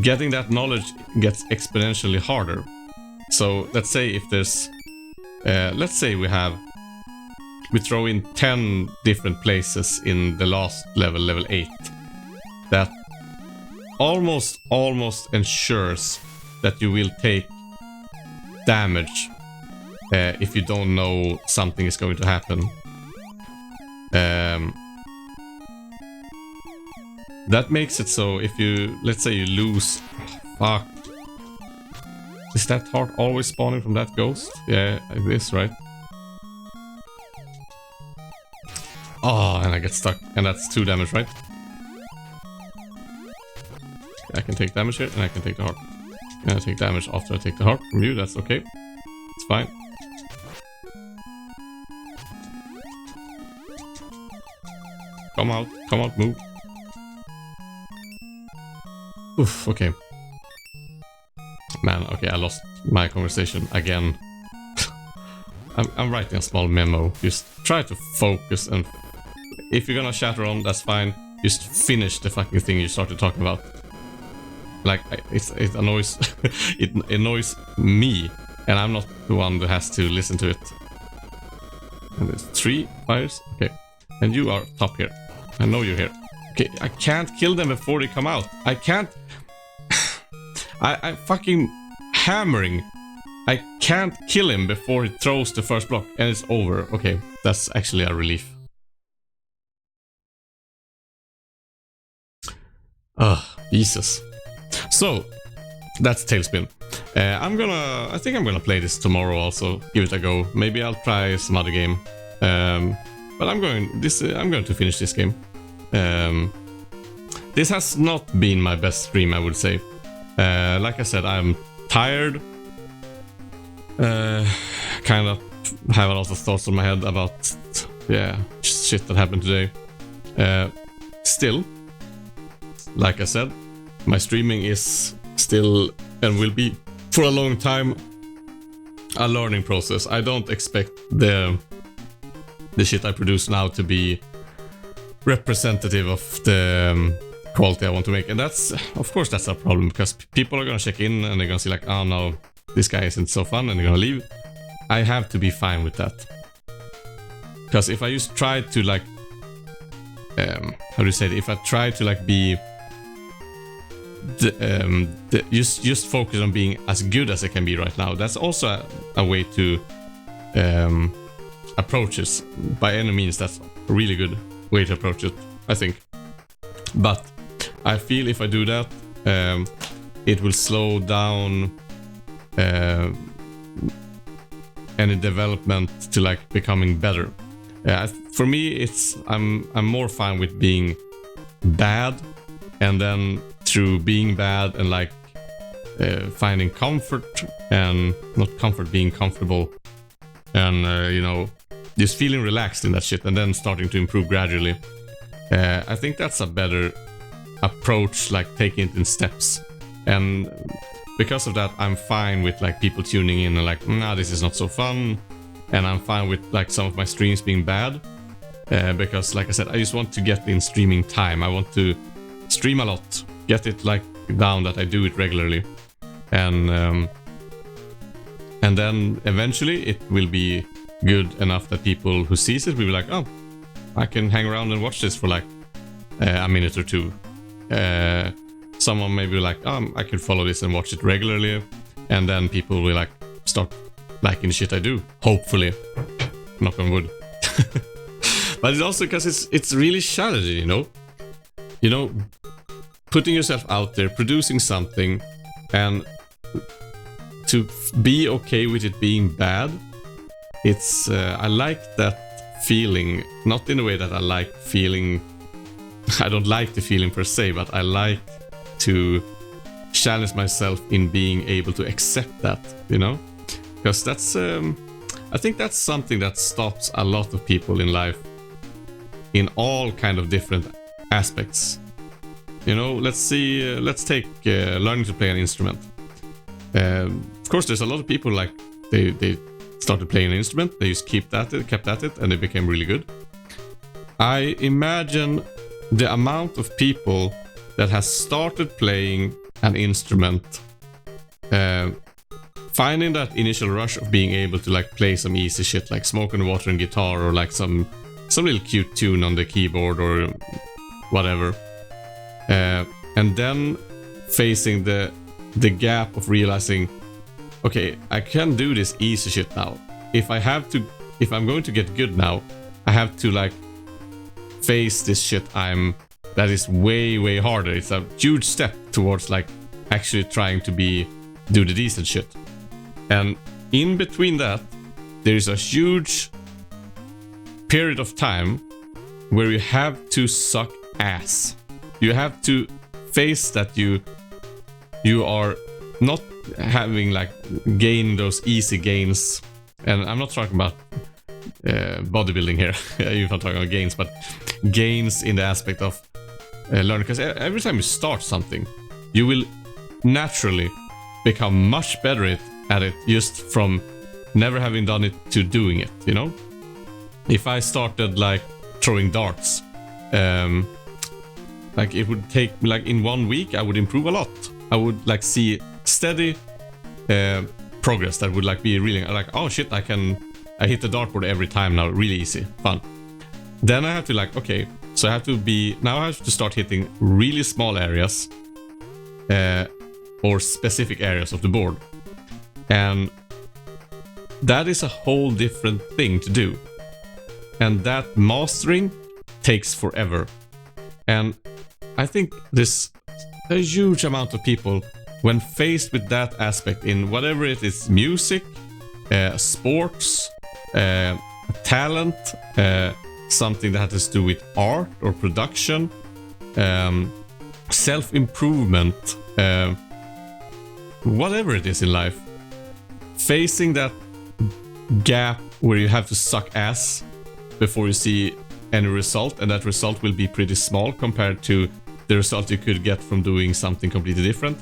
getting that knowledge gets exponentially harder. So let's say if there's let's say we throw in 10 different places in the last level 8, that almost ensures that you will take damage if you don't know something is going to happen. That makes it so if you, let's say you lose, fuck, is that heart always spawning from that ghost? Yeah, it is, right? Oh, and I get stuck, and that's 2 damage, right? I can take damage here, and I can take the heart. And I take damage after I take the heart from you, that's okay. It's fine. Come out, move. Oof, okay. Man, okay, I lost my conversation again. I'm writing a small memo. Just try to focus, and if you're gonna chatter on, that's fine. Just finish the fucking thing you started talking about. Like, it annoys it annoys me, and I'm not the one that has to listen to it. And there's 3 fires. Okay, and you are top here. I know you're here. Okay, I can't kill them before they come out. I can't. I'm fucking hammering. I can't kill him before he throws the first block, and it's over. Okay, that's actually a relief. Ugh, Jesus. So, that's TALESPIN. I think I'm gonna play this tomorrow also. Give it a go. Maybe I'll try some other game. But I'm going to finish this game. This has not been my best stream, I would say. Like I said, I'm tired. Kind of have a lot of thoughts in my head about shit that happened today. Still, like I said, my streaming is still and will be for a long time a learning process. I don't expect the shit I produce now to be representative of the quality I want to make, and that's, of course, that's a problem, because people are gonna check in and they're gonna see like, oh no, this guy isn't so fun, and they're gonna leave. I have to be fine with that, because if I just try to like how do you say it? If I try to like be just focus on being as good as I can be right now, that's also a way to approach it. By any means, that's a really good way to approach it, I think. But I feel if I do that, it will slow down any development to like becoming better. For me, it's I'm more fine with being bad, and then through being bad and like finding comfort, and not comfort, being comfortable, and just feeling relaxed in that shit, and then starting to improve gradually. I think that's a better approach, like taking it in steps. And because of that, I'm fine with like people tuning in and like, nah, this is not so fun. And I'm fine with like some of my streams being bad, because like I said, I just want to get in streaming time. I want to stream a lot, get it like down that I do it regularly, and then eventually it will be good enough that people who sees it will be like, oh, I can hang around and watch this for like a minute or two. Someone may be like, I can follow this and watch it regularly, and then people will like start liking the shit I do. Hopefully, knock on wood. But it's also because it's really challenging, putting yourself out there, producing something, and to be okay with it being bad. It's I like that feeling, not in a way that I like feeling. I don't like the feeling per se, but I like to challenge myself in being able to accept that, because that's I think that's something that stops a lot of people in life in all kind of different aspects. Let's take learning to play an instrument. Of course, there's a lot of people like they started playing an instrument, they just kept at it, and they became really good. I imagine the amount of people that has started playing an instrument, finding that initial rush of being able to like play some easy shit like Smoke on the Water and guitar, or like some little cute tune on the keyboard or whatever, and then facing the gap of realizing, okay, I can do this easy shit now. If I'm going to get good now, I have to like face this shit that is way, way harder. It's a huge step towards like actually trying to do the decent shit. And in between that, there is a huge period of time where you have to suck ass. You have to face that you are not having like gain those easy gains. And I'm not talking about bodybuilding here, even if I'm talking about gains, but gains in the aspect of learning. Because every time you start something, you will naturally become much better at it just from never having done it to doing it, If I started like throwing darts, like it would take like in 1 week I would improve a lot. I would like see steady progress that would like be really like, oh shit, I hit the dartboard every time now, really easy, fun. Then I have to like, okay, so I have to start hitting really small areas, or specific areas of the board, and that is a whole different thing to do, and that mastering takes forever. And I think there's a huge amount of people, when faced with that aspect in whatever it is, music, sports, talent, something that has to do with art or production, self-improvement, whatever it is in life, facing that gap where you have to suck ass before you see any result, and that result will be pretty small compared to the result you could get from doing something completely different.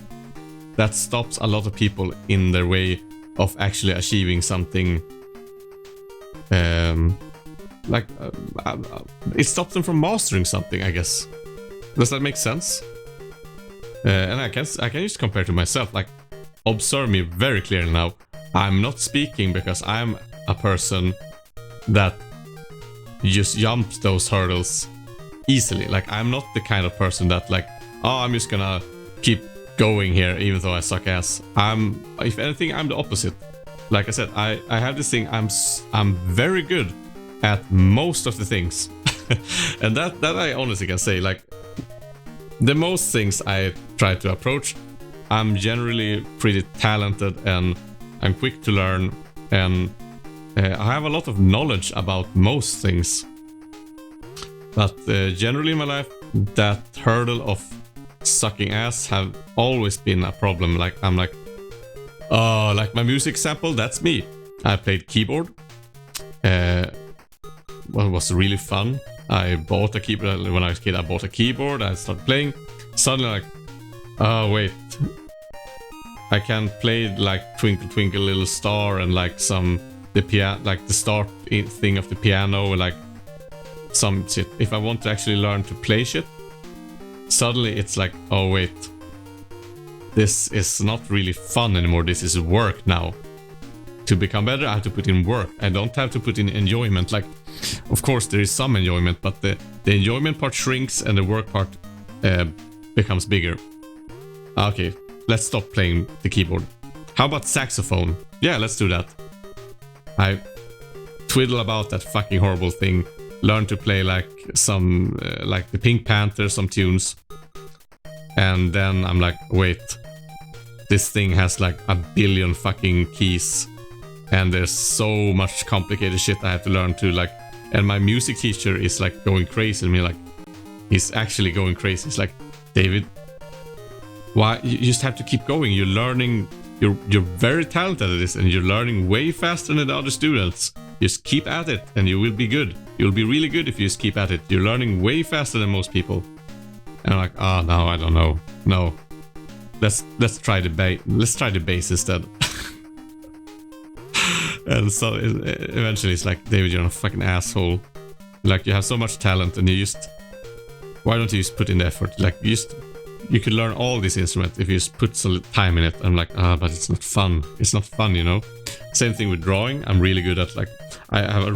that stops a lot of people in their way of actually achieving something. It stops them from mastering something, I guess. Does that make sense? And I can just compare to myself. Like, observe me very clearly now. I'm not speaking because I'm a person that just jumps those hurdles easily. Like, I'm not the kind of person that like, oh, I'm just gonna keep going here even though I suck ass. If anything, I'm the opposite. Like I said, I have this thing. I'm very good at most of the things, and that I honestly can say. Like, the most things I try to approach, I'm generally pretty talented and I'm quick to learn, and I have a lot of knowledge about most things. But generally in my life, that hurdle of sucking ass have always been a problem. Like, I'm like, oh, like my music sample, that's me. I played keyboard. Well, it was really fun. I bought a keyboard when I was a kid. I bought a keyboard. I started playing. Suddenly, like, oh wait, I can play like Twinkle Twinkle Little Star and like the start thing of the piano, and like some shit. If I want to actually learn to play shit, suddenly it's like, oh wait, this is not really fun anymore. This is work now. To become better, I have to put in work. I don't have to put in enjoyment. Like, of course there is some enjoyment, but the enjoyment part shrinks and the work part becomes bigger. Okay, let's stop playing the keyboard. How about saxophone? Yeah, let's do that. I twiddle about that fucking horrible thing. Learn to play like some like the Pink Panther, some tunes, and then I'm like, wait, this thing has like a billion fucking keys, and there's so much complicated shit I have to learn to like. And my music teacher is like going crazy. I mean, like, he's actually going crazy. He's like, David, why? You just have to keep going. You're learning. You're very talented at this, and you're learning way faster than the other students. Just keep at it, and you will be good. You'll be really good if you just keep at it. You're learning way faster than most people. And I'm like, oh no, I don't know. No, let's try the bass instead. And so eventually it's like, David, you're a fucking asshole. Like, you have so much talent, and why don't you just put in the effort? Like, you could learn all these instruments if you just put some time in it. I'm like, but it's not fun. It's not fun, you know? Same thing with drawing. I'm really good at, like, I have a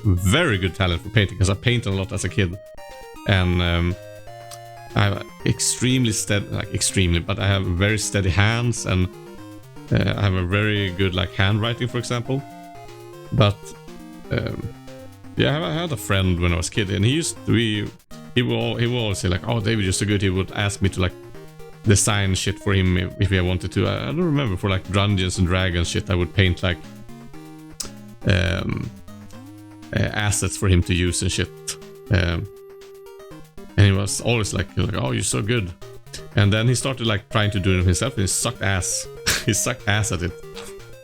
very good talent for painting, because I painted a lot as a kid. And I have extremely steady, but I have very steady hands, and I have a very good, like, handwriting, for example. But yeah, I had a friend when I was a kid, and he would always say like, oh, David, you're so good. He would ask me to like design shit for him if I wanted to. I don't remember, for like Dungeons and Dragons shit, I would paint like assets for him to use and shit. And he was always like, oh, you're so good. And then he started like trying to do it himself, and he sucked ass. He sucked ass at it.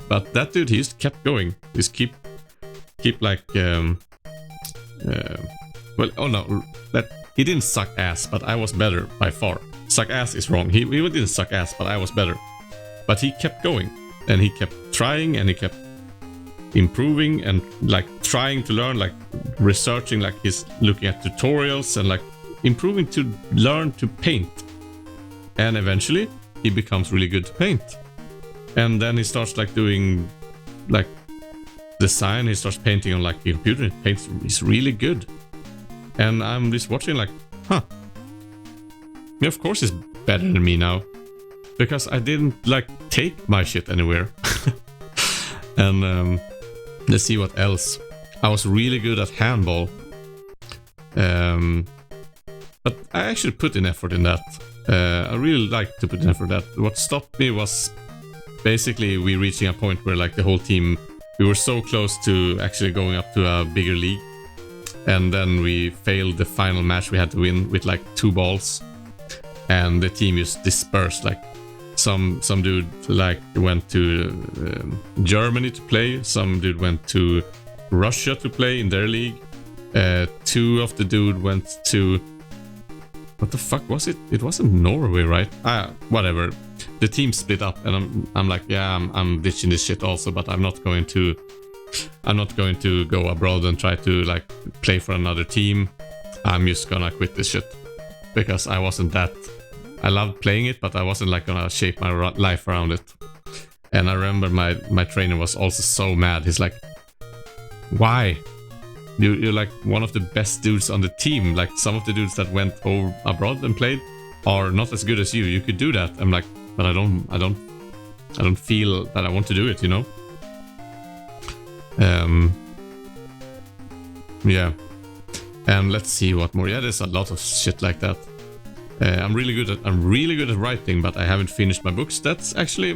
But that dude, he just kept going. Just keep like well, oh no, that he didn't suck ass, but I was better by far. Suck ass is wrong. He didn't suck ass, but I was better. But he kept going, and he kept trying, and he kept improving, and like trying to learn, like researching, like he's looking at tutorials and like improving to learn to paint. And eventually he becomes really good to paint. And then he starts like doing like design. He starts painting on like a computer. He paints. He's really good. And I'm just watching like, huh. Yeah, of course he's better than me now, because I didn't like take my shit anywhere. And let's see what else. I was really good at handball. But I actually put in effort in that. I really like to put in effort in that. What stopped me was basically we reaching a point where like the whole team, we were so close to actually going up to a bigger league, and then we failed the final match we had to win with like 2 balls, and the team just dispersed. Like some dude like went to Germany to play, some dude went to Russia to play in their league, 2 of the dude went to, what the fuck was it? It wasn't Norway, right? Whatever. the team split up, and I'm like, yeah, I'm ditching this shit also, but I'm not going to go abroad and try to like play for another team. I'm just gonna quit this shit because I wasn't that. I loved playing it, but I wasn't like gonna shape my life around it. And I remember my trainer was also so mad. He's like, why? You're like one of the best dudes on the team. Like some of the dudes that went over abroad and played are not as good as you. You could do that. I'm like, but I don't feel that I want to do it, you know? Yeah. And let's see what more. Yeah, there's a lot of shit like that. I'm really good at writing, but I haven't finished my books. That's actually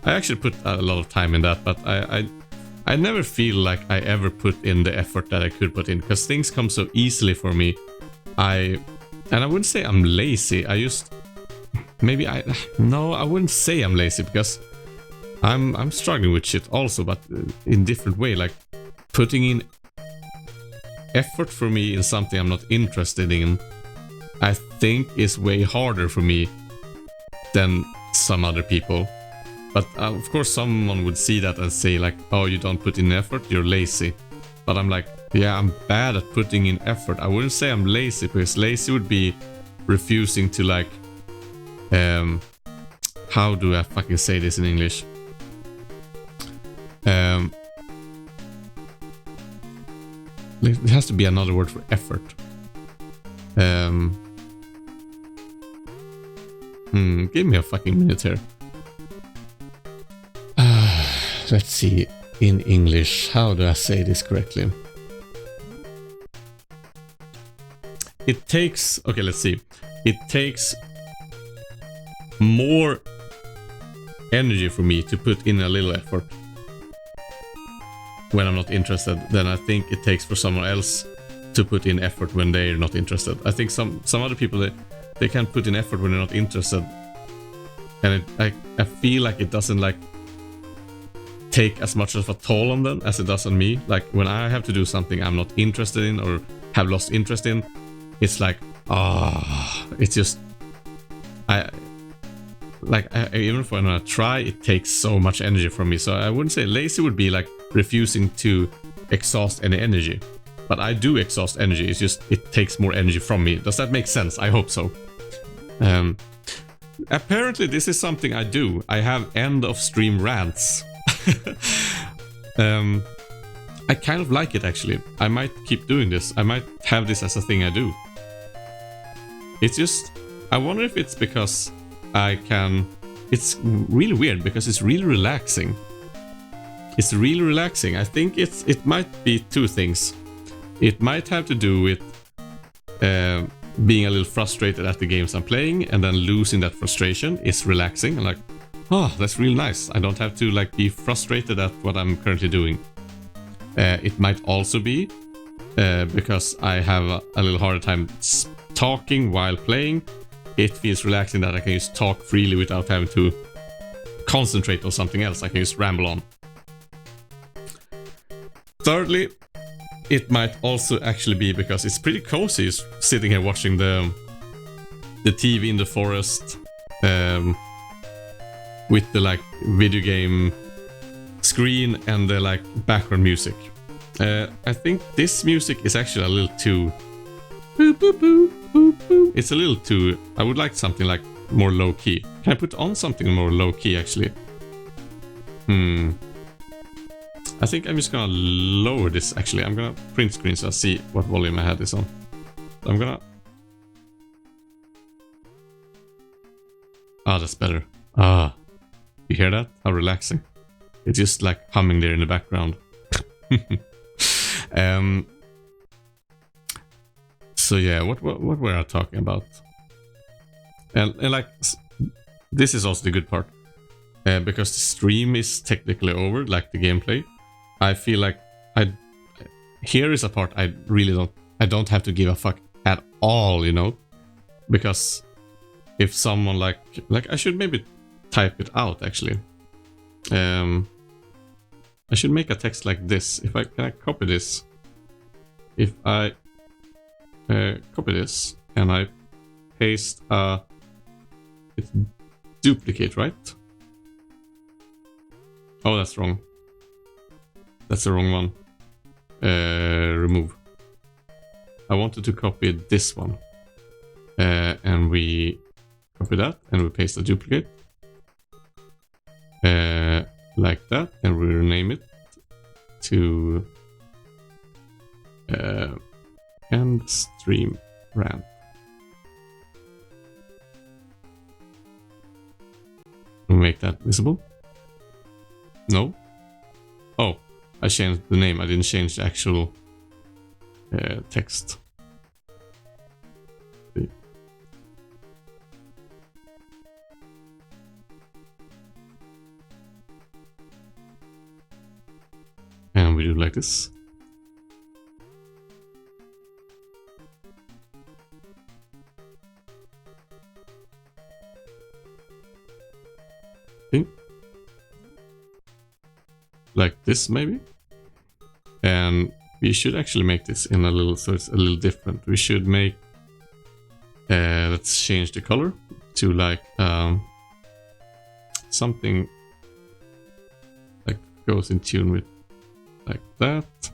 I actually put a lot of time in that, but I never feel like I ever put in the effort that I could put in, because things come so easily for me. And I wouldn't say I'm lazy. I wouldn't say I'm lazy, because I'm struggling with shit also, but in different way. Like putting in effort for me in something I'm not interested in, I think is way harder for me than some other people. But of course someone would see that and say like, oh, you don't put in effort, you're lazy. But I'm like, yeah, I'm bad at putting in effort. I wouldn't say I'm lazy, because lazy would be refusing to like, how do I fucking say this in English? It has to be another word for effort. Give me a fucking minute here. Let's see in English. How do I say this correctly? It takes... Okay, let's see. It takes more energy for me to put in a little effort when I'm not interested than I think it takes for someone else to put in effort when they're not interested. I think some other people, they can't put in effort when they're not interested. And I feel like it doesn't like take as much of a toll on them as it does on me. Like when I have to do something I'm not interested in or have lost interest in, it's like, it's just, even if when I try, it takes so much energy from me. So I wouldn't say lazy would be like refusing to exhaust any energy. But I do exhaust energy, it's just, it takes more energy from me. Does that make sense? I hope so. Apparently this is something I do. I have end of stream rants. I kind of like it actually. I might keep doing this. I might have this as a thing I do. It's just, I wonder if it's because I can... It's really weird because it's really relaxing. It's really relaxing. I think it might be two things. It might have to do with being a little frustrated at the games I'm playing, and then losing that frustration is relaxing. I'm like, oh, that's really nice. I don't have to like be frustrated at what I'm currently doing. It might also be because I have a little harder time talking while playing. It feels relaxing that I can just talk freely without having to concentrate on something else. I can just ramble on. Thirdly, it might also actually be because it's pretty cozy just sitting here watching the TV in the forest with the like video game screen and the like background music. I think this music is actually a little too boop, boop, boop, boop, boop. It's a little too... I would like something like more low key. Can I put on something more low key actually? I think I'm just gonna lower this actually. I'm gonna print screen so I see what volume I had this on. So I'm gonna... that's better. You hear that? How relaxing. It's just like humming there in the background. So yeah, what were I talking about? And like, this is also the good part. Because the stream is technically over, like the gameplay. I feel like here is a part I really don't have to give a fuck at all, you know? Because if someone like I should maybe type it out actually. I should make a text like this. Can I copy this? If I copy this and I paste duplicate, right? Oh, that's wrong. That's the wrong one. Remove. I wanted to copy this one. And we copy that and we paste a duplicate. Like that, and we rename it to end stream rant. We'll make that visible. No. Oh, I changed the name. I didn't change the actual text. See. And we do like this. See? Like this maybe. And we should actually make this in a little, so it's a little different. We should make, let's change the color to like something like goes in tune with like that.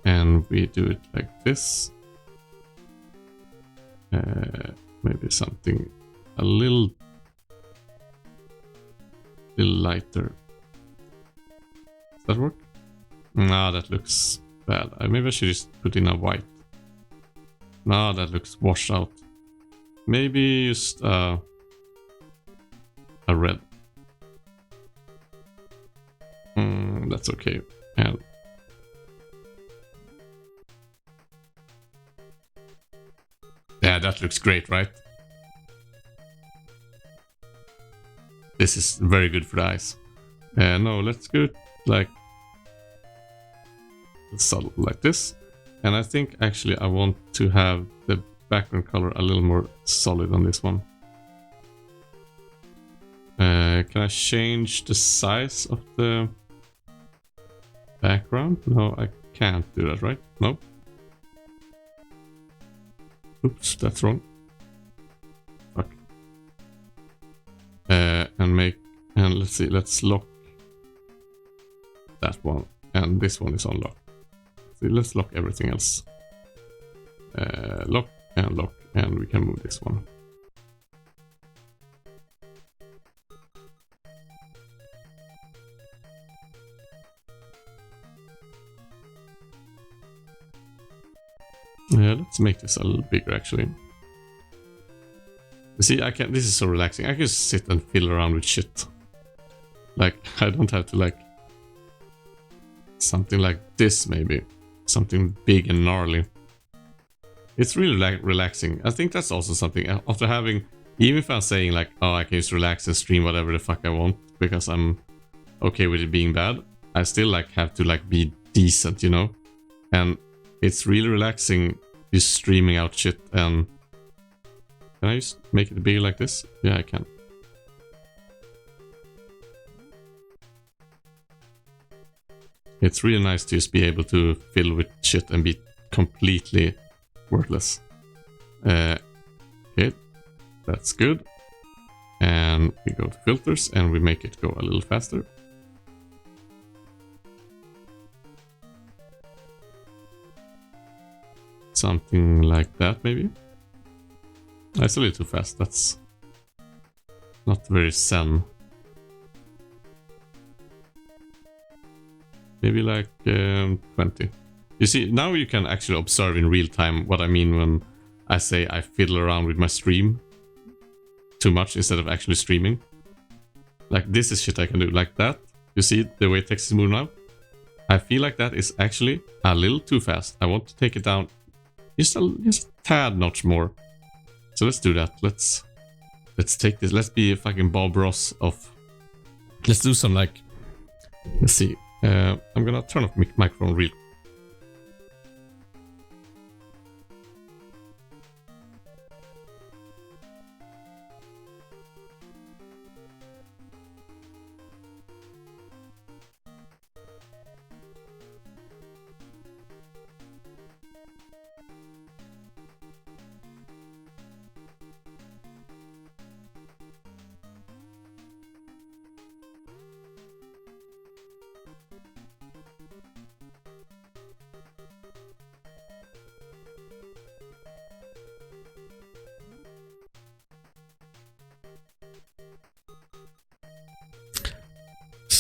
And we do it like this. Maybe something a little lighter. Does that work? Nah, that looks bad. Maybe I should just put in a white. Nah, that looks washed out. Maybe just a red. That's okay. And yeah, that looks great, right? This is very good for the eyes. No, let's go like subtle like this. And I think actually I want to have the background color a little more solid on this one. Can I change the size of the background? No, I can't do that, right? No. Oops, that's wrong. Fuck. And let's see, let's lock that one, and this one is unlocked. So let's lock everything else. Lock, and we can move this one. Let's make this a little bigger actually. You see, this is so relaxing. I can just sit and fiddle around with shit. Like, I don't have to like something like this maybe. Something big and gnarly. It's really relaxing. I think that's also something after having, even if I'm saying like, oh, I can just relax and stream whatever the fuck I want because I'm okay with it being bad, I still like have to like be decent, you know? And it's really relaxing just streaming out shit. And can I just make it bigger like this? Yeah, I can. It's really nice to just be able to fill with shit and be completely worthless. Okay, that's good. And we go to filters and we make it go a little faster. Something like that maybe. It's a little too fast. That's not very zen. Maybe like 20. You see, now you can actually observe in real time what I mean when I say I fiddle around with my stream too much instead of actually streaming. Like this is shit I can do like that. You see the way text is moving now? I feel like that is actually a little too fast. I want to take it down just a tad notch more. So let's do that. Let's take this. Let's be a fucking Bob Ross of. Let's do some like. Let's see. I'm gonna turn off microphone real.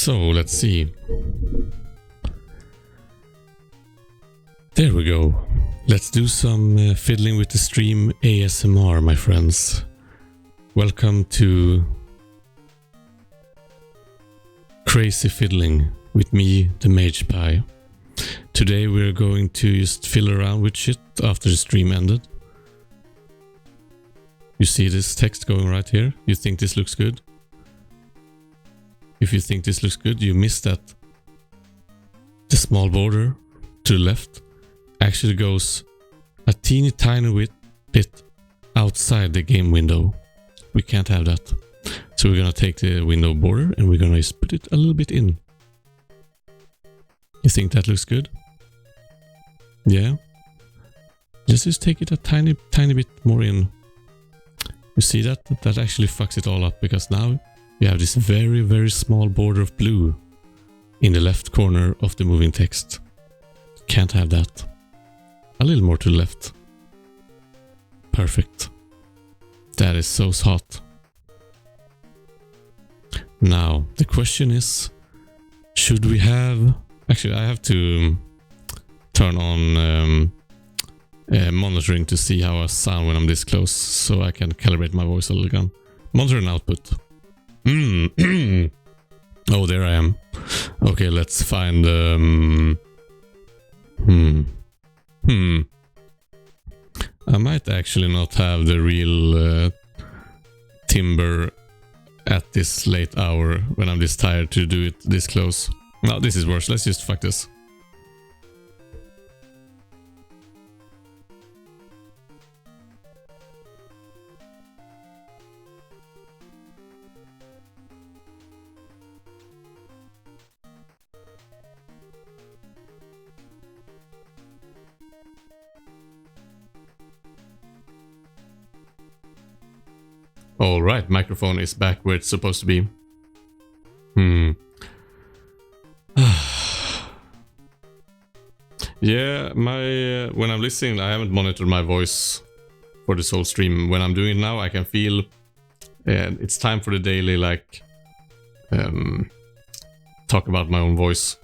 So let's see. There we go. Let's do some fiddling with the stream ASMR, my friends. Welcome to Crazy Fiddling with me, TheMagePie. Today we're going to just fiddle around with shit after the stream ended. You see this text going right here? You think this looks good? If you think this looks good, you missed that. The small border to the left actually goes a teeny tiny bit outside the game window. We can't have that. So we're gonna take the window border and we're gonna just put it a little bit in. You think that looks good? Yeah? Let's just take it a tiny bit more in. You see that? That actually fucks it all up, because now we have this very small border of blue in the left corner of the moving text. Can't have that. A little more to the left. Perfect. That is so hot. Now, the question is, should we have... Actually, I have to turn on monitoring to see how I sound when I'm this close, so I can calibrate my voice a little again. Monitor and output. Oh, there I am. Okay, let's find... I might actually not have the real timbre at this late hour when I'm this tired to do it this close. No, this is worse. Let's just fuck this. Alright, microphone is back where it's supposed to be. Yeah, when I'm listening, I haven't monitored my voice for this whole stream. When I'm doing it now, I can feel it's time for the daily, like, talk about my own voice.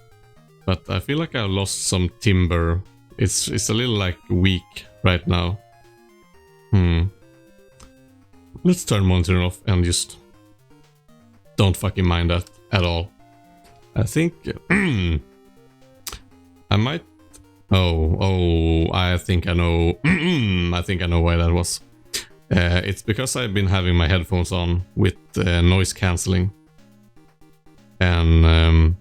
But I feel like I've lost some timbre. It's a little, like, weak right now. Let's turn monitoring off and just don't fucking mind that at all. I think I might... Oh, I think I know. I think I know why that was. It's because I've been having my headphones on with noise cancelling. And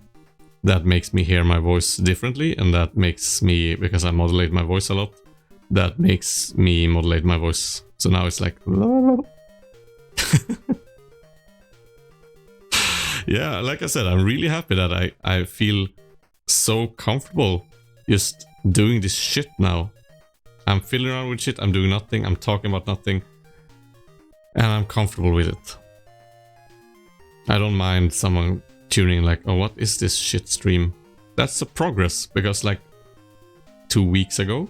that makes me hear my voice differently, and that makes me, because I modulate my voice a lot, that makes me modulate my voice. So now it's like... Yeah, like I said, I'm really happy that I feel so comfortable just doing this shit now. I'm fiddling around with shit, I'm doing nothing, I'm talking about nothing, and I'm comfortable with it. I don't mind someone tuning in like, oh, what is this shit stream? That's a progress, because like 2 weeks ago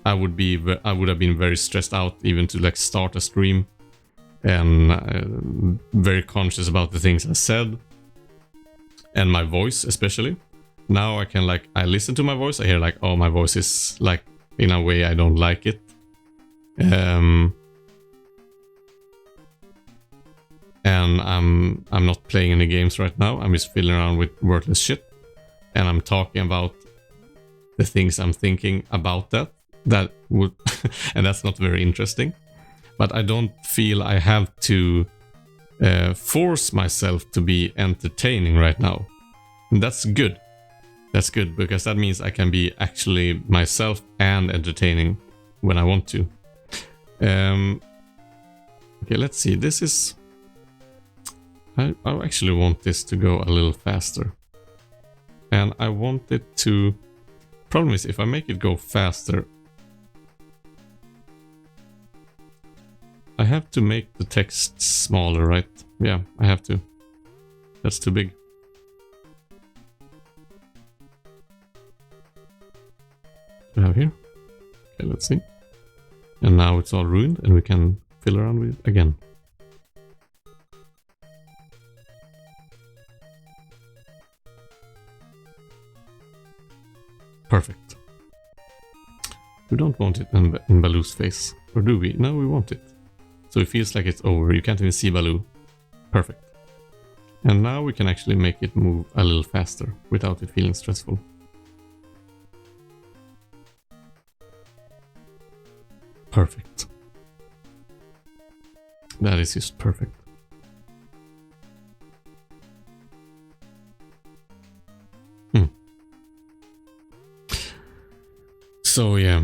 I would have been very stressed out even to like start a stream, and very conscious about the things I said and my voice especially. Now I can, like, I listen to my voice, I hear like, oh, my voice is like in a way I don't like it. And I'm not playing any games right now. I'm just fiddling around with worthless shit, and I'm talking about the things I'm thinking about that would and that's not very interesting. But I don't feel I have to force myself to be entertaining right now. And that's good. That's good, because that means I can be actually myself and entertaining when I want to. Okay, let's see. This is... I actually want this to go a little faster. And I want it to... Problem is, if I make it go faster, I have to make the text smaller, right? Yeah, I have to. That's too big. We have here. Okay, let's see. And now it's all ruined, and we can fiddle around with it again. Perfect. We don't want it in Baloo's face. Or do we? No, we want it. So it feels like it's over. You can't even see Baloo. Perfect. And now we can actually make it move a little faster without it feeling stressful. Perfect. That is just perfect. So yeah.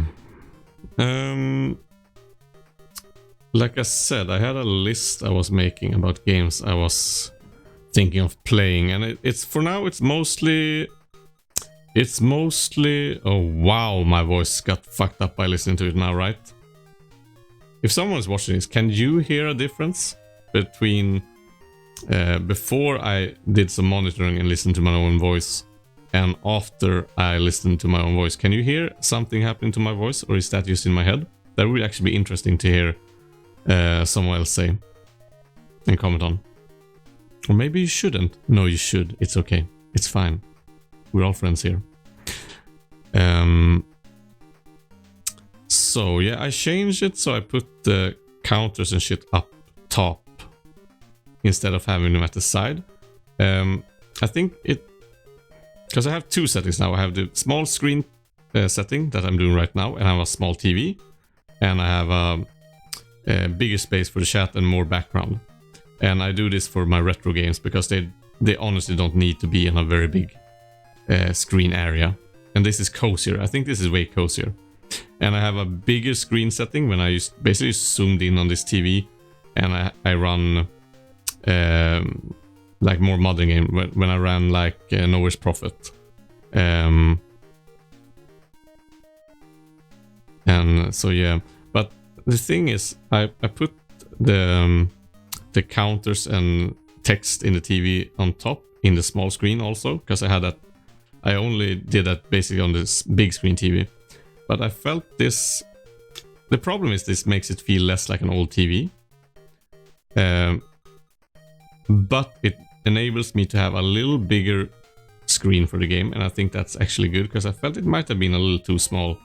Like I said, I had a list I was making about games I was thinking of playing, and it's for now it's mostly oh wow, my voice got fucked up by listening to it now, right? If someone is watching this, can you hear a difference between before I did some monitoring and listened to my own voice and after I listened to my own voice? Can you hear something happening to my voice, or is that just in my head? That would actually be interesting to hear someone else say and comment on. Or maybe you shouldn't. No, you should. It's okay. It's fine. We're all friends here. So yeah, I changed it so I put the counters and shit up top instead of having them at the side. I think it, because I have two settings now. I have the small screen setting that I'm doing right now, and I have a small TV, and I have a bigger space for the chat and more background. And I do this for my retro games because they honestly don't need to be in a very big screen area. And this is cozier. I think this is way cozier. And I have a bigger screen setting when I basically zoomed in on this TV, and I run like more modern game when I ran like Nowhere's Prophet. And so yeah, but the thing is, I put the counters and text in the TV on top in the small screen also, because I had that. I only did that basically on this big screen TV, but I felt this. The problem is this makes it feel less like an old TV, but it enables me to have a little bigger screen for the game, and I think that's actually good because I felt it might have been a little too small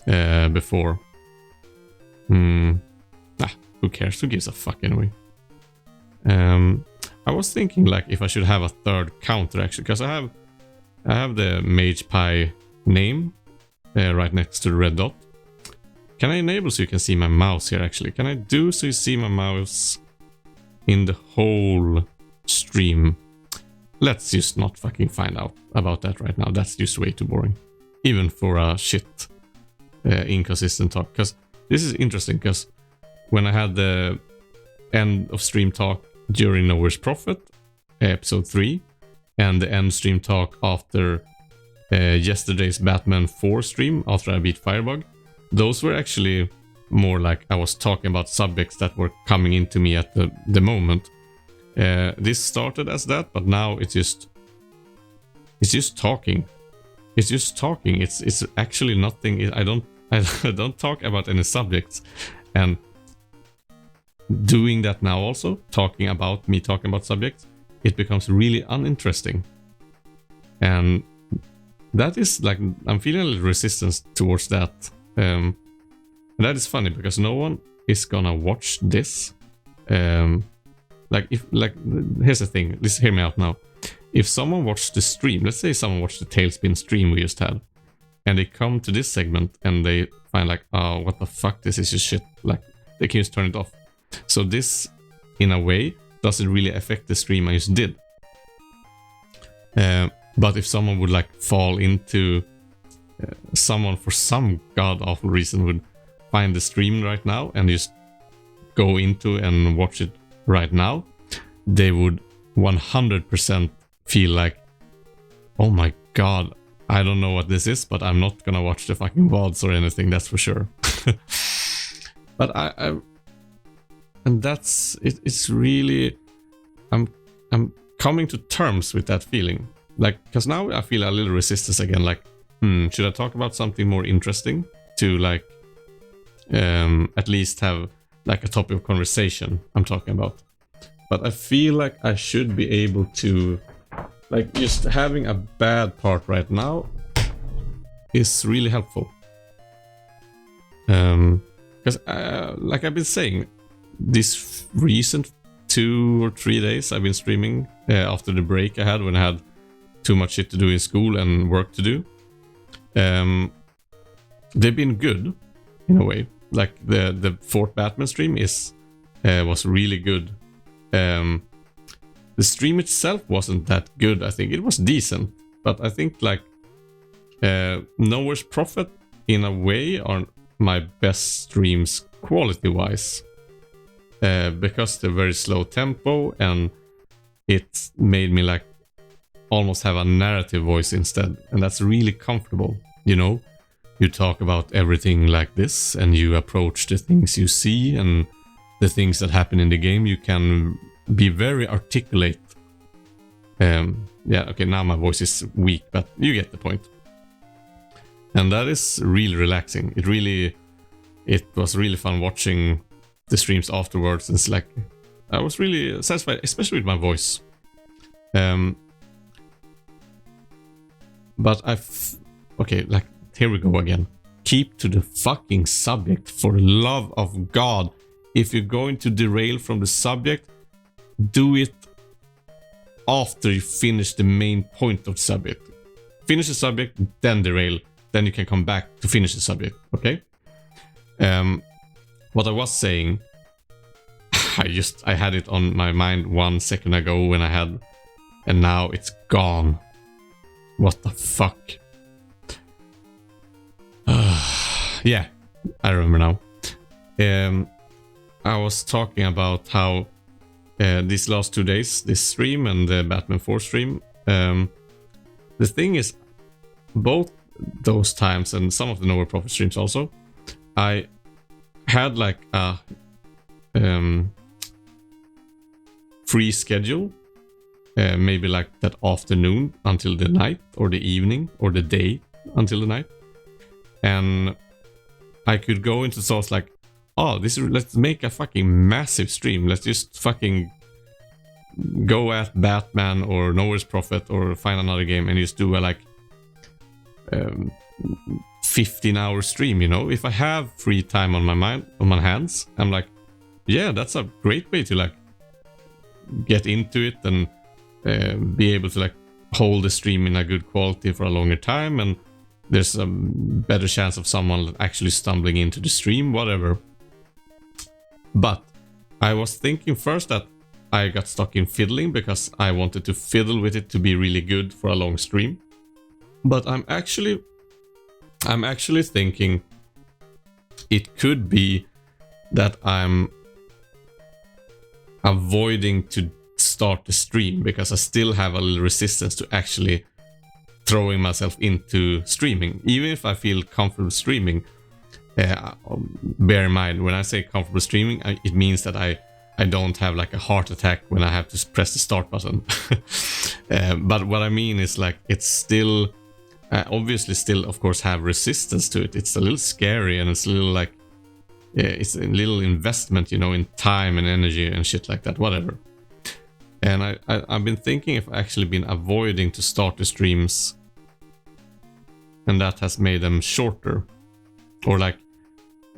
before. Who cares? Who gives a fuck anyway? I was thinking like if I should have a third counter actually, because I have the MagePie name right next to the red dot. Can I enable so you can see my mouse here actually? Can I do so you see my mouse in the whole stream? Let's just not fucking find out about that right now. That's just way too boring. Even for a shit inconsistent talk. Because this is interesting, because when I had the end of stream talk during Nowhere's Prophet, episode 3, and the end stream talk after yesterday's Batman 4 stream, after I beat Firebug, those were actually more like I was talking about subjects that were coming into me at the moment. This started as that, but now it's just talking. It's just talking. It's actually nothing. I don't talk about any subjects, and doing that now also, talking about subjects, it becomes really uninteresting. And that is like, I'm feeling a little resistance towards that. And that is funny because no one is gonna watch this. Here's the thing, hear me out now. If someone watched the stream, let's say someone watched the TALESPIN stream we just had, and they come to this segment and they find like, oh, what the fuck, this is just shit. Like, they can just turn it off. So this, in a way, doesn't really affect the stream I just did. But if someone would like fall into, someone for some god awful reason would find the stream right now and just go into and watch it right now, they would 100% feel like, oh my god, I don't know what this is, but I'm not gonna watch the fucking VODs or anything, that's for sure. But and that's it, it's really, I'm coming to terms with that feeling, like, because now I feel a little resistance again, like, should I talk about something more interesting to like at least have like a topic of conversation I'm talking about. But I feel like I should be able to, like, just having a bad part right now is really helpful. Because like I've been saying, this recent 2 or 3 days I've been streaming after the break I had when I had too much shit to do in school and work to do. They've been good in a way. Like the Fort Batman stream was really good. The stream itself wasn't that good. I think it was decent, but I think like Nowhere's Prophet in a way are my best streams quality wise, because they're very slow tempo and it made me like almost have a narrative voice instead, and that's really comfortable. You know, you talk about everything like this and you approach the things you see and the things that happen in the game. You can be very articulate. Yeah, okay, now my voice is weak, but you get the point. And that is really relaxing. It was really fun watching the streams afterwards. It's like I was really satisfied, especially with my voice. But okay, like here we go again. Keep to the fucking subject, for the love of God. If you're going to derail from the subject, do it after you finish the main point of the subject. Finish the subject, then derail. Then you can come back to finish the subject, okay? What I was saying, I had it on my mind 1 second ago when I had, and now it's gone. What the fuck? Yeah, I remember now. I was talking about how these last 2 days, this stream and the Batman 4 stream, the thing is, both those times and some of the Nowhere Prophet streams also, I had like a free schedule, maybe like that afternoon until the night, or the evening, or the day until the night, and I could go into thoughts like, oh, let's make a fucking massive stream. Let's just fucking go at Batman or Nowhere's Prophet or find another game and just do a like 15-hour stream, you know? If I have free time on my hands, I'm like, yeah, that's a great way to like get into it and be able to like hold the stream in a good quality for a longer time, and there's a better chance of someone actually stumbling into the stream, whatever. But I was thinking first that I got stuck in fiddling because I wanted to fiddle with it to be really good for a long stream. But I'm actually thinking it could be that I'm avoiding to start the stream because I still have a little resistance to actually throwing myself into streaming. Even if I feel comfortable streaming, bear in mind, when I say comfortable streaming, it means that I don't have like a heart attack when I have to press the start button. But what I mean is like, it's still obviously still of course have resistance to it. It's a little scary and it's a little like, it's a little investment, you know, in time and energy and shit like that, whatever. And I've been thinking if I've actually been avoiding to start the streams, and that has made them shorter, or like,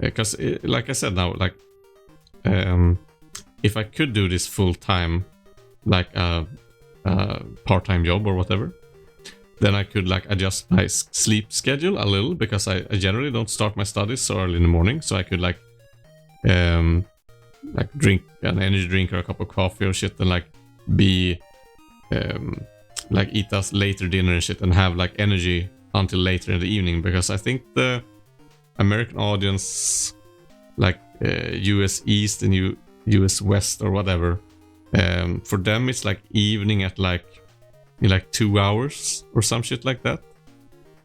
because like I said now, like if I could do this full time, like a part-time job or whatever, then I could like adjust my sleep schedule a little, because I generally don't start my studies so early in the morning, so I could like drink an energy drink or a cup of coffee or shit, and like be like eat a later dinner and shit and have like energy until later in the evening, because I think the American audience, like US East and US West or whatever, for them it's like evening at like in like 2 hours or some shit like that.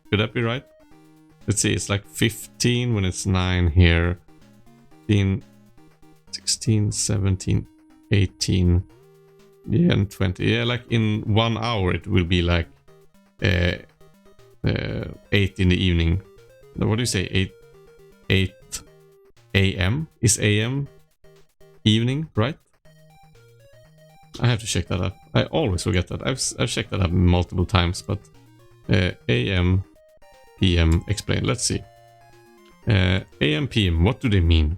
Could that be right? Let's see, it's like 15 when it's 9 here, 15, 16, 17, 18, yeah, and 20. Yeah, like in 1 hour it will be like 8 in the evening. What do you say? 8 a.m. Is a.m. evening, right? I have to check that up. I always forget that. I've checked that up multiple times, but a.m. PM explain. Let's see. AM, PM, what do they mean?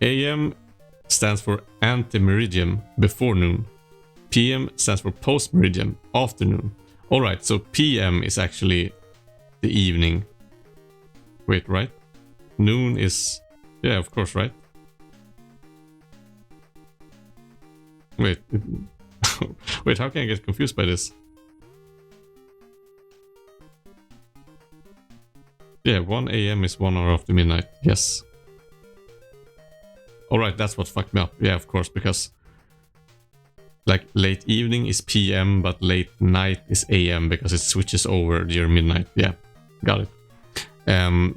AM stands for ante-meridian, before noon. PM stands for post-meridian, afternoon. Alright, so PM is actually the evening. Wait, right? Noon is... yeah, of course, right? Wait. Wait, how can I get confused by this? Yeah, 1 AM is 1 hour after midnight. Yes. Alright, that's what fucked me up. Yeah, of course, because... like, late evening is PM, but late night is AM, because it switches over during midnight. Yeah, got it.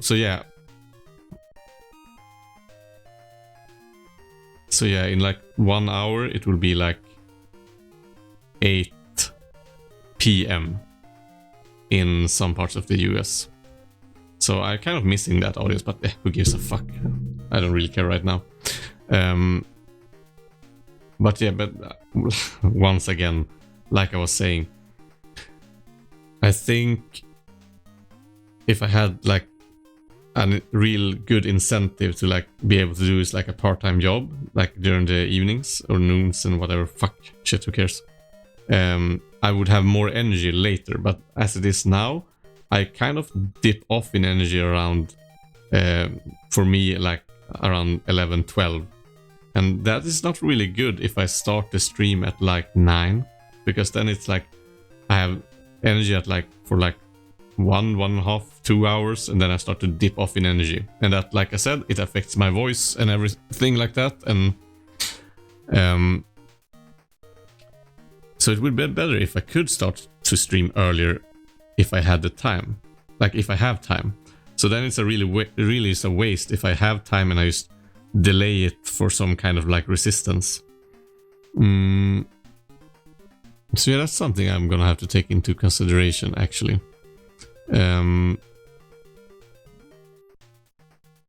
So yeah. So yeah, in like 1 hour, it will be like 8 PM in some parts of the US. So I'm kind of missing that audience, but who gives a fuck? I don't really care right now. But yeah, but once again, like I was saying, I think if I had like a real good incentive to like be able to do this like a part-time job, like during the evenings or noons and whatever, fuck, shit, who cares? I would have more energy later, but as it is now, I kind of dip off in energy around, for me, like around 11, 12. And that is not really good if I start the stream at like 9, because then it's like I have energy at like for like 1.5, 2 hours, and then I start to dip off in energy. And that, like I said, it affects my voice and everything like that. And so it would be better if I could start to stream earlier if I had the time, like if I have time. So then it's a really is a waste if I have time and I just delay it for some kind of like resistance. So yeah, that's something I'm gonna have to take into consideration actually.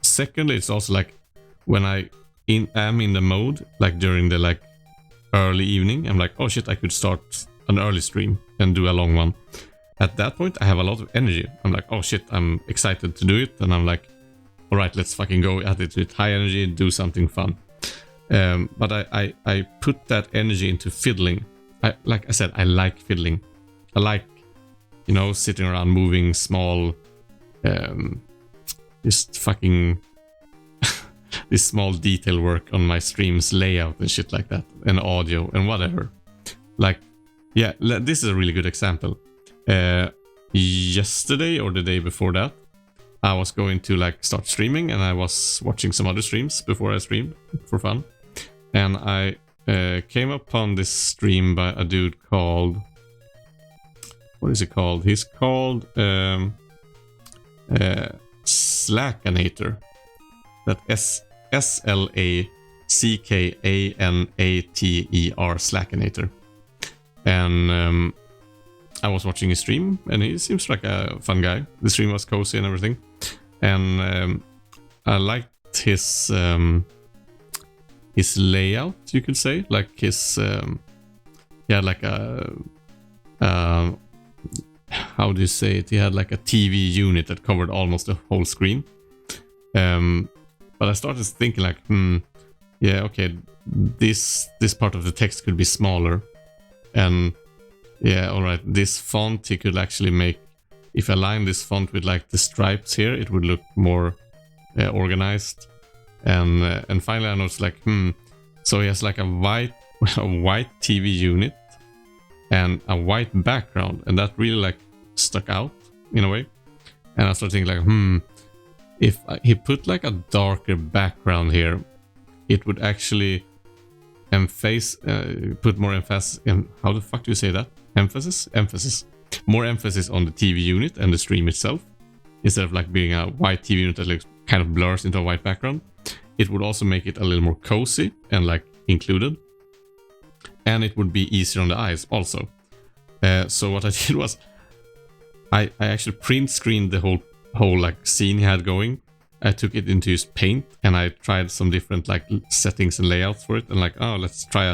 Secondly, it's also like when I am in the mode, like during the like early evening, I'm like, oh shit, I could start an early stream and do a long one. At that point, I have a lot of energy. I'm like, oh shit, I'm excited to do it, and I'm like, all right, let's fucking go at it with high energy, do something fun. But I put that energy into fiddling. Like I said, I like fiddling. I like, you know, sitting around moving small, just fucking this small detail work on my streams layout and shit like that, and audio and whatever. Like, yeah, this is a really good example. Yesterday or the day before that, I was going to like start streaming, and I was watching some other streams before I streamed for fun. And I came upon this stream by a dude called... what is he called? He's called Slackanator. That SLACKANATER, Slackanator. And I was watching his stream, and he seems like a fun guy. The stream was cozy and everything. And I liked his layout, you could say. Like his... he had like a... how do you say it? He had like a TV unit that covered almost the whole screen. But I started thinking like, yeah, okay, this part of the text could be smaller. And yeah, alright, this font he could actually make, if I align this font with like the stripes here, it would look more organized. And finally I noticed like, so he has like a white TV unit and a white background, and that really like stuck out in a way. And I started thinking like, if he put like a darker background here, it would actually put more emphasis in, how the fuck do you say that? Emphasis. More emphasis on the TV unit and the stream itself, instead of like being a white TV unit that looks kind of blurs into a white background. It would also make it a little more cozy and like included, and it would be easier on the eyes also. So what I did was I actually print screened the whole like scene he had going. I took it into his paint, and I tried some different like settings and layouts for it, and like, oh, let's try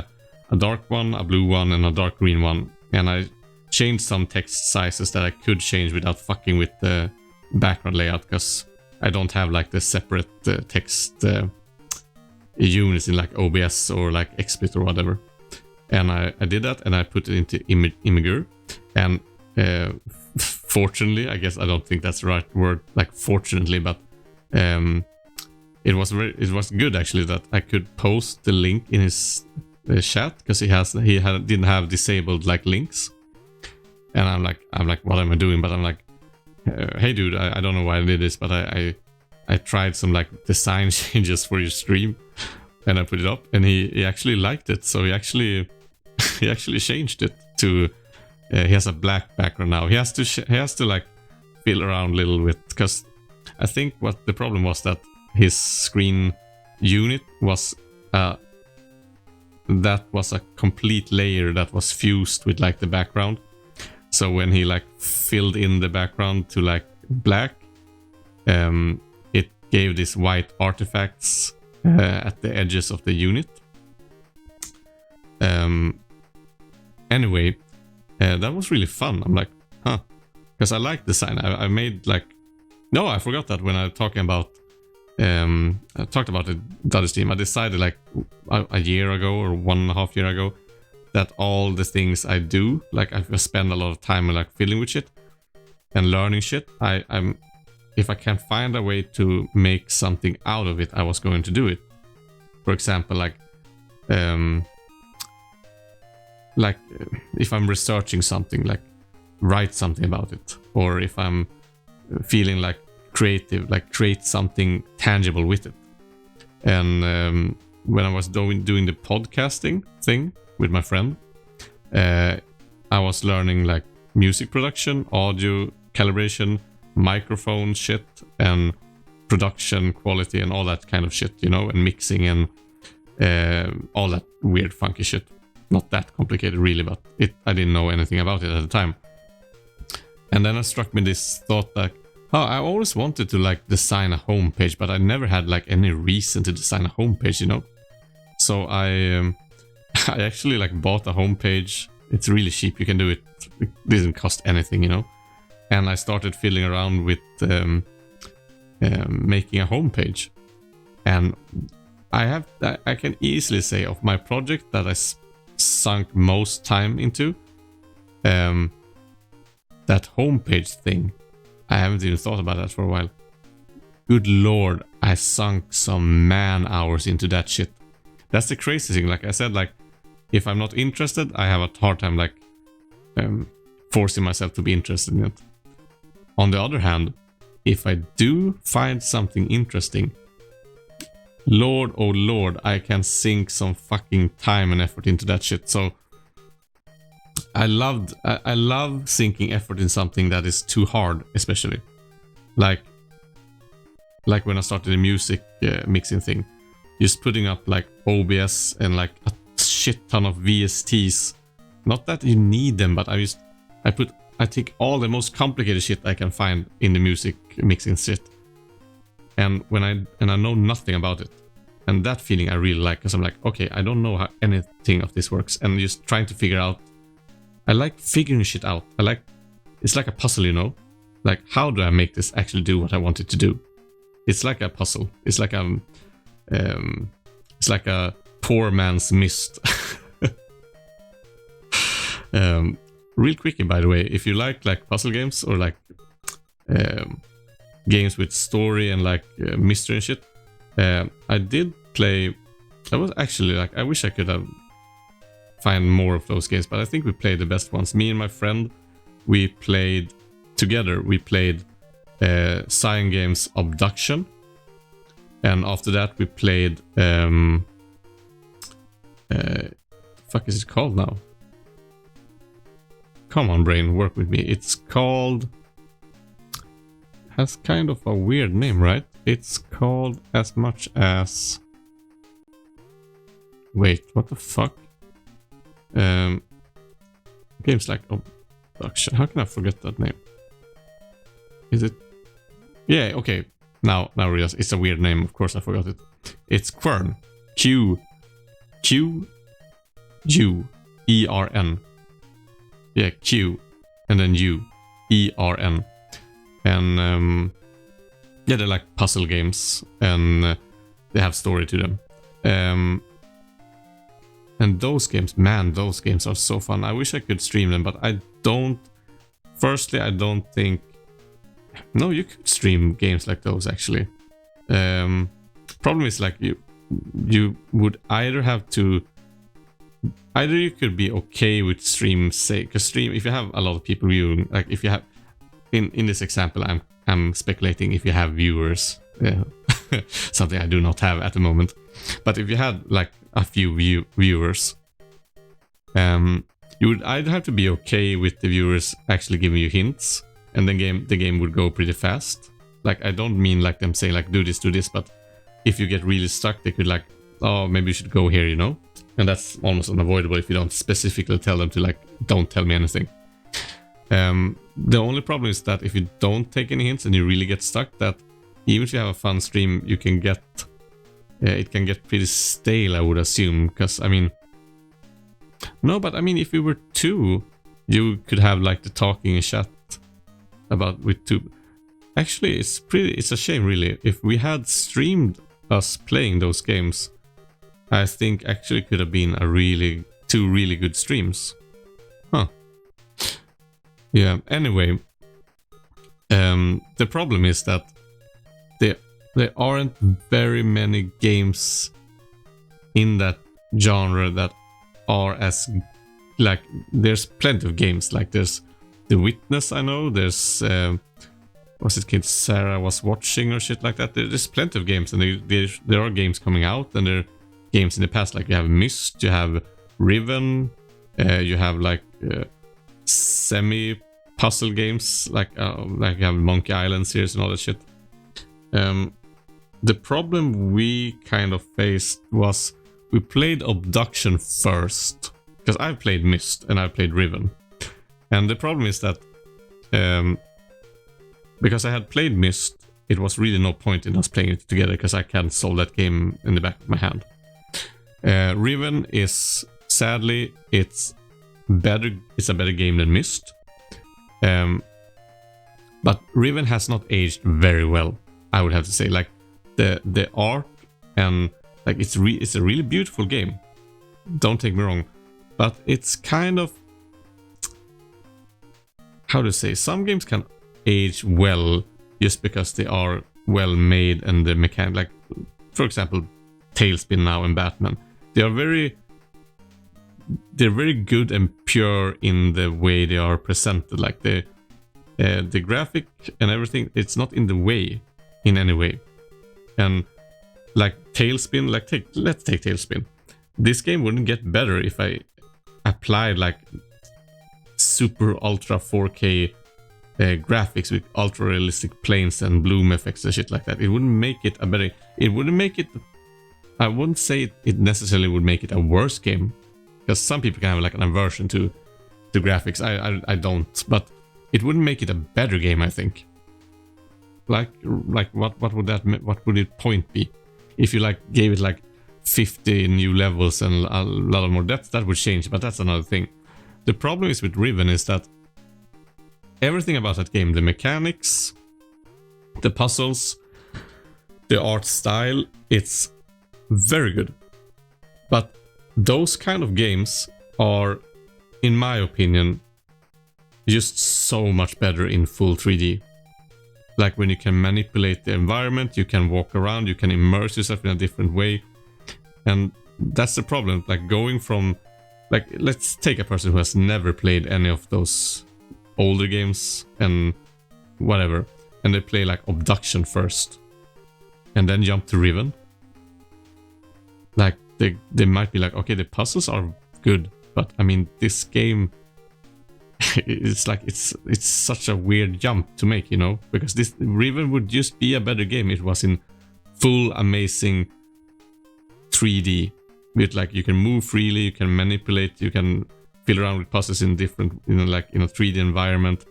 a dark one, a blue one, and a dark green one. And I changed some text sizes that I could change without fucking with the background layout, because I don't have like the separate text units in like OBS or like XSplit or whatever. And I did that, and I put it into Imgur, and fortunately, I guess I don't think that's the right word, like fortunately, but it was good actually that I could post the link in his chat, because he didn't have disabled like links. And I'm like, what am I doing? But I'm like, hey dude, I don't know why I did this, but I tried some like design changes for your stream, and I put it up, and he actually liked it. So he actually changed it to he has a black background now. He has to like fill around a little bit, because I think what the problem was that his screen unit was that was a complete layer that was fused with like the background. So when he like filled in the background to like black, it gave these white artifacts at the edges of the unit. Anyway, that was really fun. I'm like, huh, because I like design. I made like, no, I forgot that when I was talking about I talked about the other Steam. I decided like a year ago or 1.5 years ago that all the things I do, like I spend a lot of time like fiddling with shit and learning shit. I'm if I can find a way to make something out of it, I was going to do it. For example, like if I'm researching something, like write something about it, or if I'm feeling like creative, like create something tangible with it. And when I was doing the podcasting thing with my friend, I was learning like music production, audio calibration, microphone shit, and production quality and all that kind of shit, you know, and mixing and all that weird funky shit. Not that complicated really, but I didn't know anything about it at the time. And then it struck me this thought that I always wanted to like design a homepage, but I never had like any reason to design a homepage, you know. So I actually like bought a homepage. It's really cheap. You can do it. It doesn't cost anything, you know. And I started fiddling around with making a homepage. And I can easily say of my project that I sunk most time into, that homepage thing. I haven't even thought about that for a while. Good lord, I sunk some man hours into that shit. That's the crazy thing. Like I said, like if I'm not interested, I have a hard time like forcing myself to be interested in it. On the other hand, if I do find something interesting, Lord, oh Lord, I can sink some fucking time and effort into that shit. So I love sinking effort in something that is too hard, especially like when I started the music mixing thing, just putting up like OBS and like a shit ton of VSTs. Not that you need them, but I take all the most complicated shit I can find in the music mixing shit, and I know nothing about it, and that feeling I really like, because I'm like, okay, I don't know how anything of this works, and just trying to figure out. I like figuring shit out. It's like a puzzle, you know? Like, how do I make this actually do what I want it to do? It's like a puzzle. It's like a poor man's Myst. Real quickly, by the way, if you like puzzle games or like games with story and like mystery and shit, I did play. I was actually like, I wish I could have find more of those games, but I think we played the best ones. Me and my friend, we played together. We played Cyan Games Abduction, and after that we played fuck is it called now? Come on, brain, work with me. It's called, has kind of a weird name, right? It's called as much as, wait, what the fuck? Games like Abduction. How can I forget that name? Is it? Yeah, okay. Now I realize it's a weird name. Of course I forgot it. It's Quern. Q-U-E-R-N. Yeah, Q, and then U, ERN, and yeah, they're like puzzle games, and they have story to them. And those games, man, those games are so fun. I wish I could stream them, but I don't. Firstly, I don't think. No, you could stream games like those actually. Problem is like you would either have to. Either you could be okay with stream, say, because stream, if you have a lot of people viewing, like if you have, in this example, I'm speculating if you have viewers, something I do not have at the moment. But if you had like a few viewers, you would either have to be okay with the viewers actually giving you hints, and then the game would go pretty fast. Like, I don't mean like them saying like do this, but if you get really stuck, they could like, oh, maybe you should go here, you know? And that's almost unavoidable if you don't specifically tell them to like, don't tell me anything. The only problem is that if you don't take any hints and you really get stuck, that even if you have a fun stream, you can get, it can get pretty stale, I would assume. Because, I mean, no, but I mean, if we were two, you could have like the talking and chat about with two. Actually, it's a shame really. If we had streamed us playing those games, I think actually could have been two really good streams. Huh. Yeah, anyway. The problem is that there aren't very many games in that genre that are as, like, there's plenty of games. Like, there's The Witness, I know. There's, was it Kid Sarah Was Watching or shit like that? There's plenty of games, and there are games coming out, and there are games in the past. Like, you have Myst, you have Riven, you have, like, semi-puzzle games, like you have Monkey Island series and all that shit. The problem we kind of faced was we played Abduction first, because I played Myst and I played Riven. And the problem is that because I had played Myst, it was really no point in us playing it together because I can't solve that game in the back of my hand. Riven is, sadly, it's a better game than Myst. But Riven has not aged very well, I would have to say. Like, the art and like it's a really beautiful game. Don't take me wrong, but it's kind of, how to say, some games can age well just because they are well made and the mechanic, like for example TALESPIN now and Batman, they're very good and pure in the way they are presented. Like the graphic and everything, it's not in the way in any way. And like TALESPIN, like let's take TALESPIN. This game wouldn't get better if I applied like super ultra 4K graphics with ultra realistic planes and bloom effects and shit like that. It wouldn't make it a better. It wouldn't make it. I wouldn't say it necessarily would make it a worse game, because some people can have like an aversion to graphics. I don't, but it wouldn't make it a better game, I think. Like what would it point be? If you like gave it like 50 new levels and a lot of more depth, that would change, but that's another thing. The problem is with Riven is that everything about that game, the mechanics, the puzzles, the art style, it's very good. But those kind of games are, in my opinion, just so much better in full 3D. Like when you can manipulate the environment, you can walk around, you can immerse yourself in a different way. And that's the problem. Like going from, like, let's take a person who has never played any of those older games and whatever, and they play like Abduction first and then jump to Riven. Like they might be like, okay, the puzzles are good, but I mean this game, it's like it's such a weird jump to make, you know, because this Riven would just be a better game if it was in full amazing 3D with like you can move freely, you can manipulate, you can fiddle around with puzzles in different, you know, like in a 3D environment,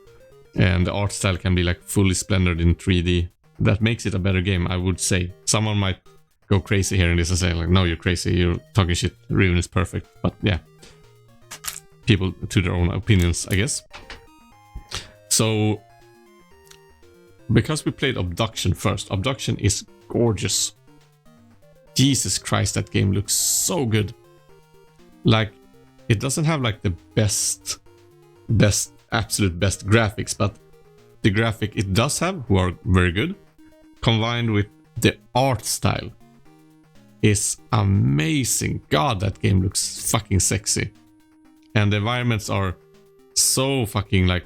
and the art style can be like fully splendored in 3D. That makes it a better game, I would say. Someone might go crazy here in this and say like, no, you're crazy, you're talking shit, Riven is perfect. But yeah, people to their own opinions, I guess. So, because we played Abduction first, Abduction is gorgeous. Jesus Christ, that game looks so good. Like, it doesn't have like the absolute best graphics, but the graphic it does have, who are very good, combined with the art style, is amazing. God, that game looks fucking sexy. And the environments are so fucking like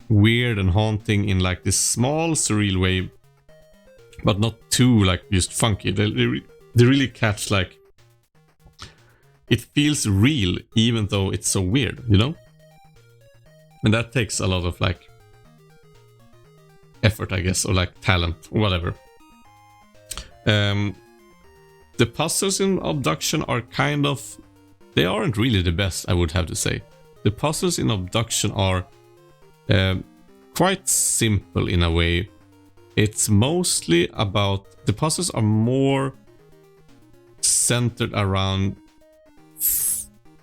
weird and haunting in like this small surreal way, but not too like just funky. They really catch like, it feels real even though it's so weird, you know? And that takes a lot of like effort, I guess, or like talent or whatever. The puzzles in Abduction are kind of, they aren't really the best, I would have to say. The puzzles in Abduction are quite simple in a way. It's mostly about, the puzzles are more centered around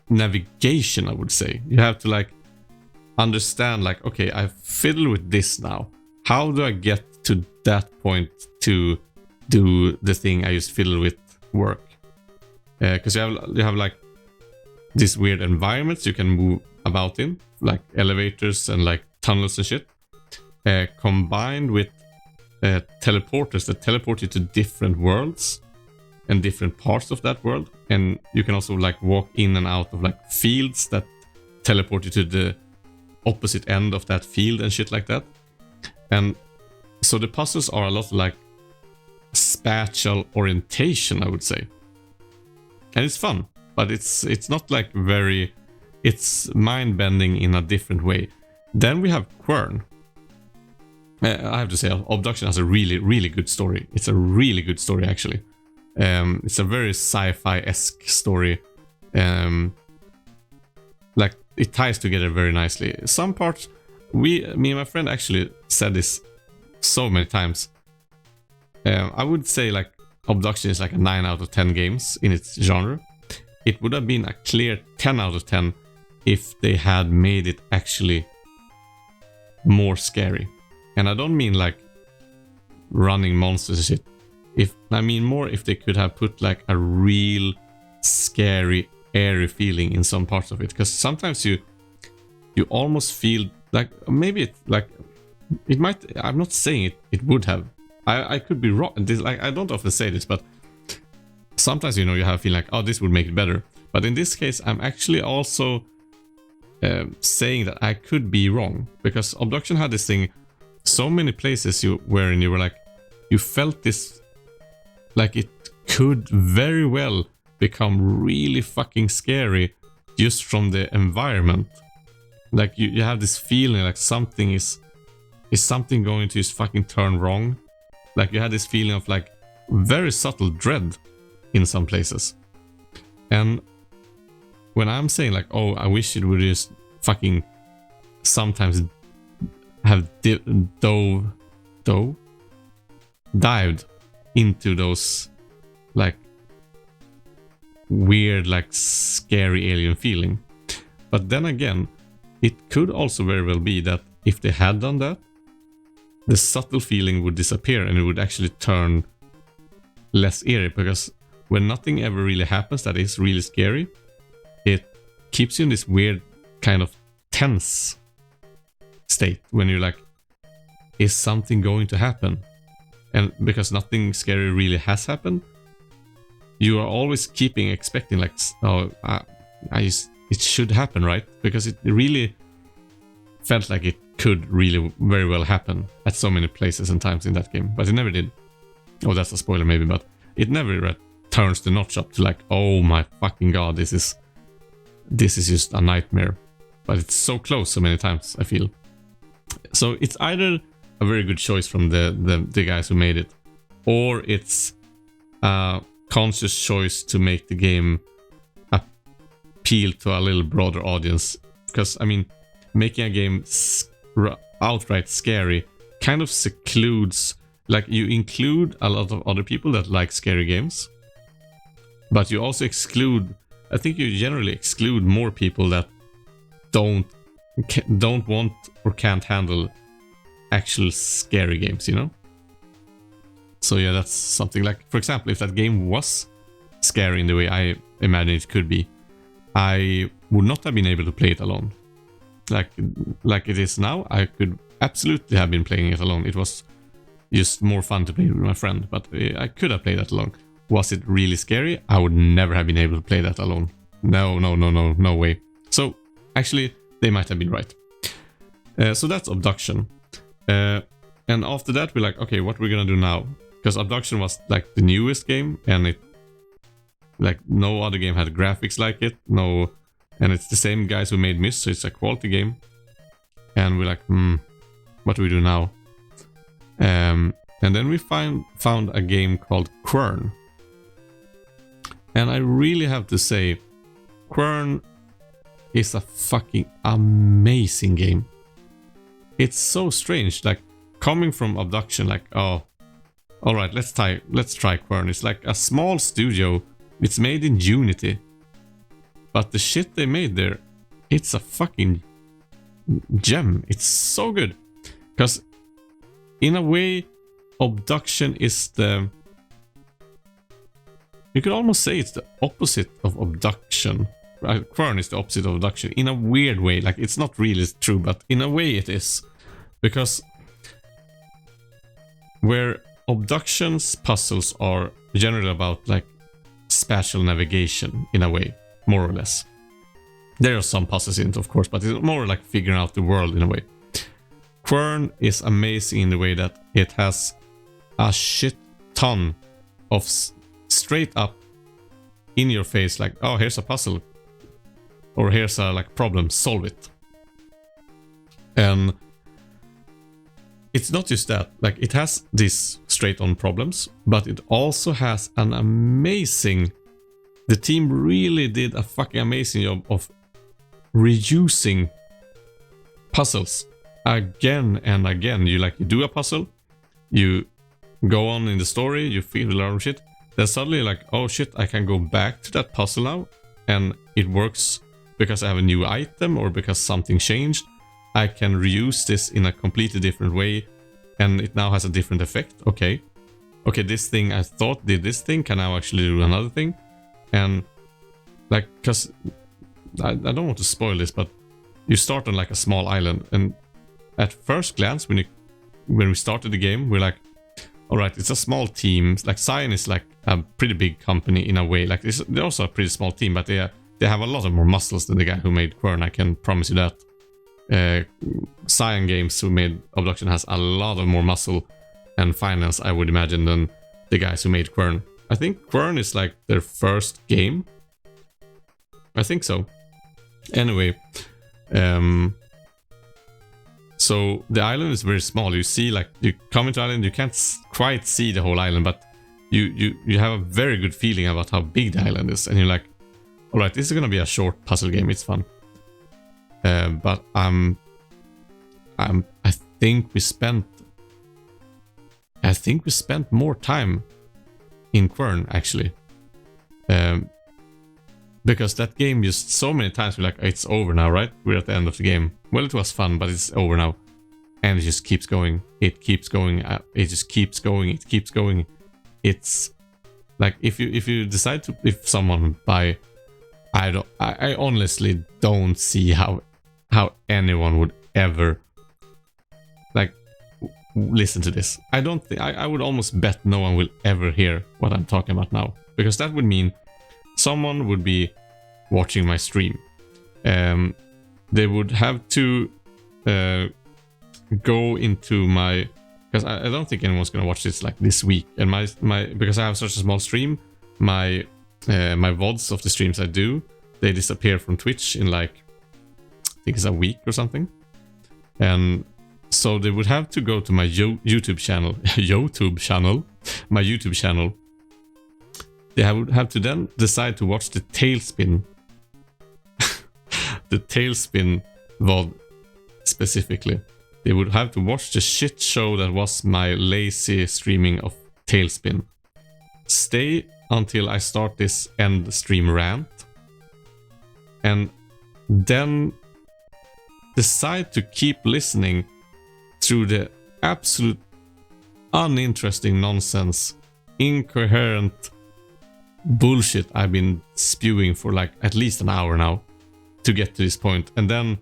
navigation, I would say. You have to like understand like, okay, I fiddle with this now. How do I get to that point to do the thing I just fiddle with work? Because you have like these weird environments you can move about in, like elevators and like tunnels and shit, combined with teleporters that teleport you to different worlds and different parts of that world. And you can also like walk in and out of like fields that teleport you to the opposite end of that field and shit like that. And so the puzzles are a lot like spatial orientation, I would say. And it's fun, but it's not like very, it's mind-bending in a different way. Then we have Quern. I have to say, Abduction has a really, really good story. It's a really good story, actually. It's a very sci-fi-esque story. Like, it ties together very nicely. Some parts, me and my friend actually said this so many times. I would say like Abduction is like a 9 out of 10 games in its genre. It would have been a clear 10 out of 10 if they had made it actually more scary. And I don't mean like running monsters and shit. I mean more if they could have put like a real scary, airy feeling in some parts of it. Because sometimes you almost feel like, maybe it like, it might, I'm not saying it would have. I could be wrong. Like, I don't often say this, but sometimes, you know, you have a feeling like, oh, this would make it better. But in this case, I'm actually also saying that I could be wrong. Because Abduction had this thing, so many places wherein you were like, you felt this, like it could very well become really fucking scary just from the environment. Like you have this feeling like something is something going to just fucking turn wrong. Like you had this feeling of like very subtle dread in some places. And when I'm saying like, oh, I wish it would just fucking sometimes have dived into those like weird, like scary alien feeling. But then again, it could also very well be that if they had done that, the subtle feeling would disappear and it would actually turn less eerie, because when nothing ever really happens that is really scary, it keeps you in this weird kind of tense state when you're like, is something going to happen? And because nothing scary really has happened, you are always expecting like, oh, it should happen, right? Because it really felt like it could really very well happen at so many places and times in that game, but it never did. Oh, that's a spoiler maybe, but it never turns the notch up to like, oh my fucking god, this is just a nightmare. But it's so close so many times, I feel. So it's either a very good choice from the guys who made it, or it's a conscious choice to make the game appeal to a little broader audience. Because, I mean, making a game outright scary kind of secludes, like you include a lot of other people that like scary games, but you also exclude, I think you generally exclude more people that don't want or can't handle actual scary games, you know? So yeah, that's something like, for example, if that game was scary in the way I imagine it could be, I would not have been able to play it alone. Like it is now, I could absolutely have been playing it alone. It was just more fun to play with my friend, but I could have played that alone. Was it really scary? I would never have been able to play that alone. No way. So actually, they might have been right. So that's Abduction. And after that, we're like, okay, what we're gonna do now? Because Abduction was like the newest game, and it like no other game had graphics like it. No, and it's the same guys who made Myst, so it's a quality game. And we're like, what do we do now? And then we found a game called Quern. And I really have to say, Quern is a fucking amazing game. It's so strange, like coming from Abduction, like, oh, all right, let's try Quern. It's like a small studio. It's made in Unity, but the shit they made there, it's a fucking gem. It's so good, because in a way, Abduction is the, you could almost say it's the opposite of Abduction. Quern is the opposite of Abduction in a weird way. Like, it's not really true, but in a way it is. Because where Abduction's puzzles are generally about like spatial navigation in a way, more or less. There are some puzzles in it, of course, but it's more like figuring out the world in a way. Quern is amazing in the way that it has a shit ton of straight up in your face, like, oh, here's a puzzle, or here's a like problem, solve it. And it's not just that, like, it has these straight on problems, but it also has an amazing, the team really did a fucking amazing job of reusing puzzles again and again. You do a puzzle, you go on in the story, you feel a lot of shit, then suddenly like, oh shit, I can go back to that puzzle now, and it works because I have a new item or because something changed. I can reuse this in a completely different way, and it now has a different effect. Okay, this thing I thought did this thing can now actually do another thing. And like, because I don't want to spoil this, but you start on like a small island, and at first glance when we started the game, we're like, all right, it's a small team. Like, Cyan is like a pretty big company in a way. Like, they're also a pretty small team, but they have a lot of more muscles than the guy who made Quern. I can promise you that. Cyan Games, who made Abduction, has a lot of more muscle and finance, I would imagine, than the guys who made Quern. I think Quern is like their first game. I think so. Anyway, so the island is very small. You see, like, you come into the island, you can't quite see the whole island, but you have a very good feeling about how big the island is, and you're like, all right, this is gonna be a short puzzle game. It's fun. But I think we spent more time in Quern, actually, because that game just so many times we're like, it's over now, right? We're at the end of the game. Well, it was fun, but it's over now, and it just keeps going. It keeps going. It just keeps going. It keeps going. It's like, if you decide to, if someone buy, I honestly don't see how anyone would ever like listen to this. I don't think, I would almost bet no one will ever hear what I'm talking about now, because that would mean someone would be watching my stream. They would have to go into my, because I don't think anyone's gonna watch this like this week, and my because I have such a small stream, my VODs of the streams I do, they disappear from Twitch in like, I think it's a week or something. And so they would have to go to my YouTube channel, my YouTube channel. They would have to then decide to watch the TALESPIN, the TALESPIN VOD specifically. They would have to watch the shit show that was my lazy streaming of TALESPIN. Stay until I start this end stream rant, and then decide to keep listening through the absolute uninteresting nonsense, incoherent bullshit I've been spewing for like at least an hour now to get to this point, and then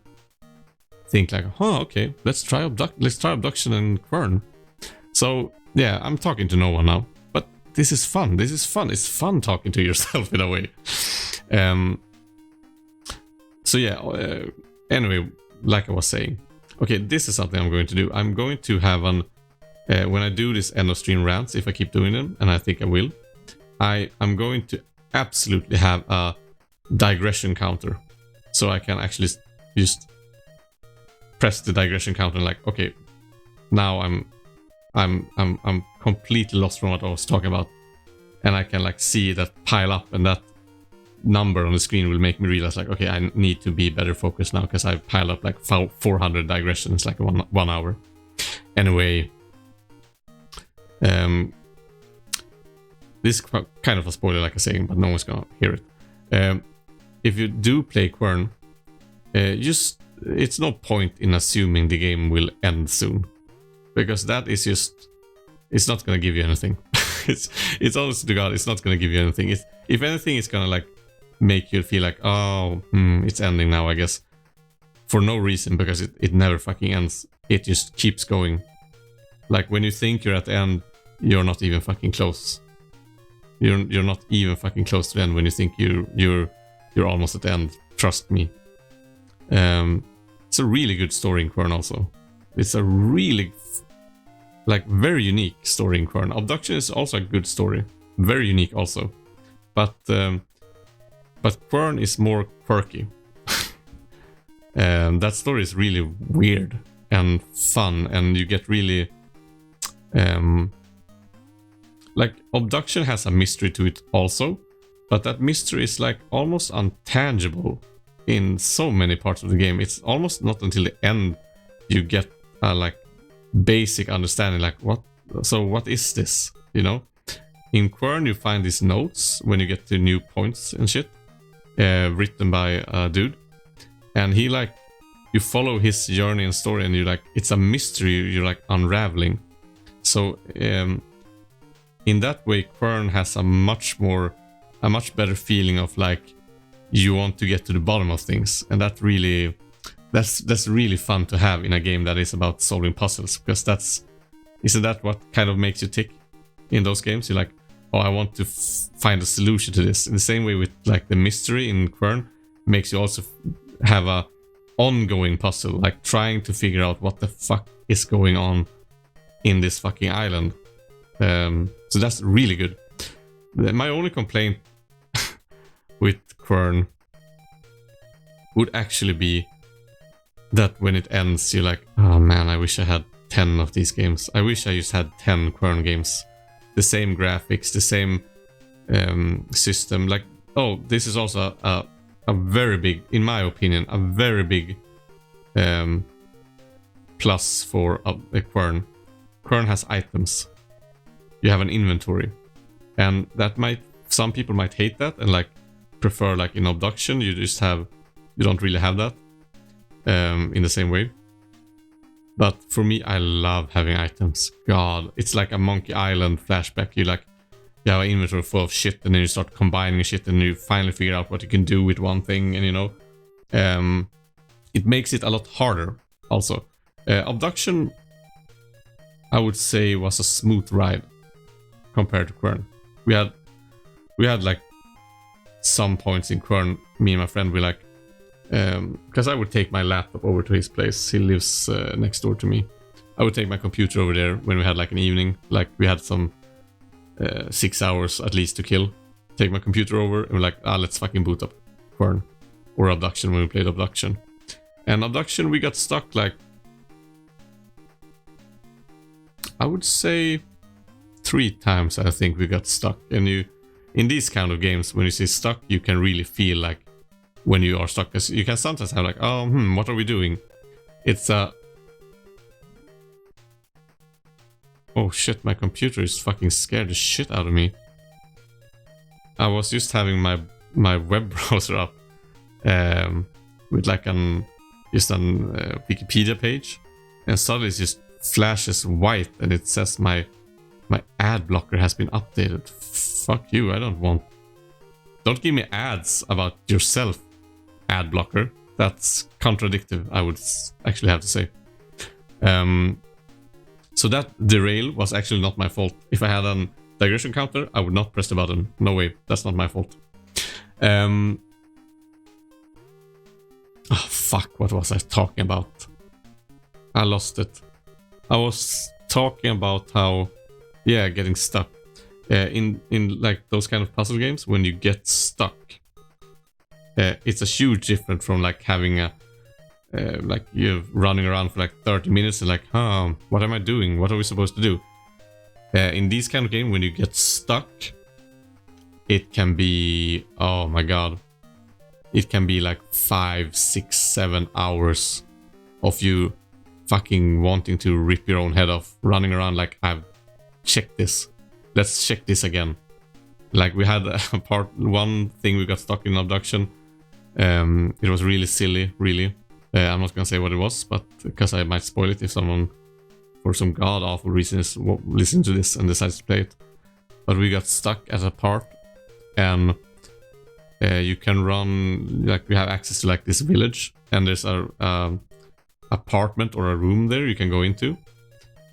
think like, okay, let's try abduction and Quern. So yeah, I'm talking to no one now, but this is fun. It's fun talking to yourself in a way. So yeah, anyway, like I was saying, okay, this is something I'm going to do. I'm going to have when I do this end of stream rants, if I keep doing them, and I think I will, I'm going to absolutely have a digression counter, so I can actually just press the digression counter and like, okay, now I'm completely lost from what I was talking about, and I can like see that pile up, and that number on the screen will make me realize like, okay, I need to be better focused now because I've piled up like 400 digressions like 1 hour. Anyway, this is kind of a spoiler, like I was saying, but no one's gonna hear it. If you do play Quern, it's no point in assuming the game will end soon, because that is just, it's not gonna give you anything. it's honest to God, it's not gonna give you anything. If anything, it's gonna like make you feel like, it's ending now, I guess, for no reason, because it never fucking ends. It just keeps going. Like when you think you're at the end, you're not even fucking close. You're not even fucking close to the end when you think you're almost at the end. Trust me. It's a really good story in Quern also. It's a really like very unique story in Quern. Abduction is also a good story, very unique also, but Quern is more quirky. That story is really weird and fun, and you get really like Abduction has a mystery to it also, but that mystery is like almost untangible in so many parts of the game. It's almost not until the end you get a like basic understanding, like what is this, you know? In Quern you find these notes when you get to new points and shit, written by a dude, and he like, you follow his journey and story, and you like, it's a mystery you're like unraveling. So in that way, Quern has a much better feeling of like, you want to get to the bottom of things, and that's really fun to have in a game that is about solving puzzles, because isn't that what kind of makes you tick in those games? You're like, oh, I want to find a solution to this. In the same way with like the mystery in Quern makes you also have a ongoing puzzle, like trying to figure out what the fuck is going on in this fucking island. So that's really good. My only complaint with Quern would actually be that when it ends, you're like, oh man, I wish I had 10 of these games. I wish I just had 10 Quern games. The same graphics, the same system. Like, oh, this is also a very big, in my opinion, a very big plus for a Quern. Quern has items. You have an inventory, and that some people might hate that and like prefer, like in Abduction you don't really have that in the same way. But for me, I love having items. God, it's like a Monkey Island flashback. You have an inventory full of shit, and then you start combining shit, and you finally figure out what you can do with one thing, and you know, it makes it a lot harder also. Abduction, I would say, was a smooth ride compared to Quern. We had like some points in Quern, me and my friend, we like, because I would take my laptop over to his place. He lives next door to me. I would take my computer over there when we had like an evening, like we had some 6 hours at least to kill. Take my computer over and we're like, let's fucking boot up Quern or Abduction when we played Abduction. And Abduction, we got stuck like, I would say 3 times. I think we got stuck. And in these kind of games, when you say stuck, you can really feel like when you are stuck, because you can sometimes have like, what are we doing? It's oh shit, my computer is fucking scared the shit out of me. I was just having my web browser up with like an just on Wikipedia page, and suddenly it just flashes white and it says my ad blocker has been updated. Fuck you, I don't give me ads about yourself, ad blocker. That's contradictive, I would actually have to say. So that derail was actually not my fault. If I had a digression counter, I would not press the button. No way, that's not my fault. Oh fuck, what was I talking about? I lost it. I was talking about how, yeah, getting stuck. In like those kind of puzzle games, when you get stuck, it's a huge difference from like having a like you're running around for like 30 minutes and like, what am I doing? What are we supposed to do? In these kind of games, when you get stuck, it can be, oh my god, it can be like 5, 6, 7 hours of you fucking wanting to rip your own head off, running around like, I've checked this. Let's check this again. Like we had one thing we got stuck in abduction. It was really silly, really. I'm not gonna say what it was, but because I might spoil it if someone, for some god awful reasons, listen to this and decides to play it. But we got stuck at a part, and you can run, like we have access to like this village, and there's a apartment or a room there you can go into.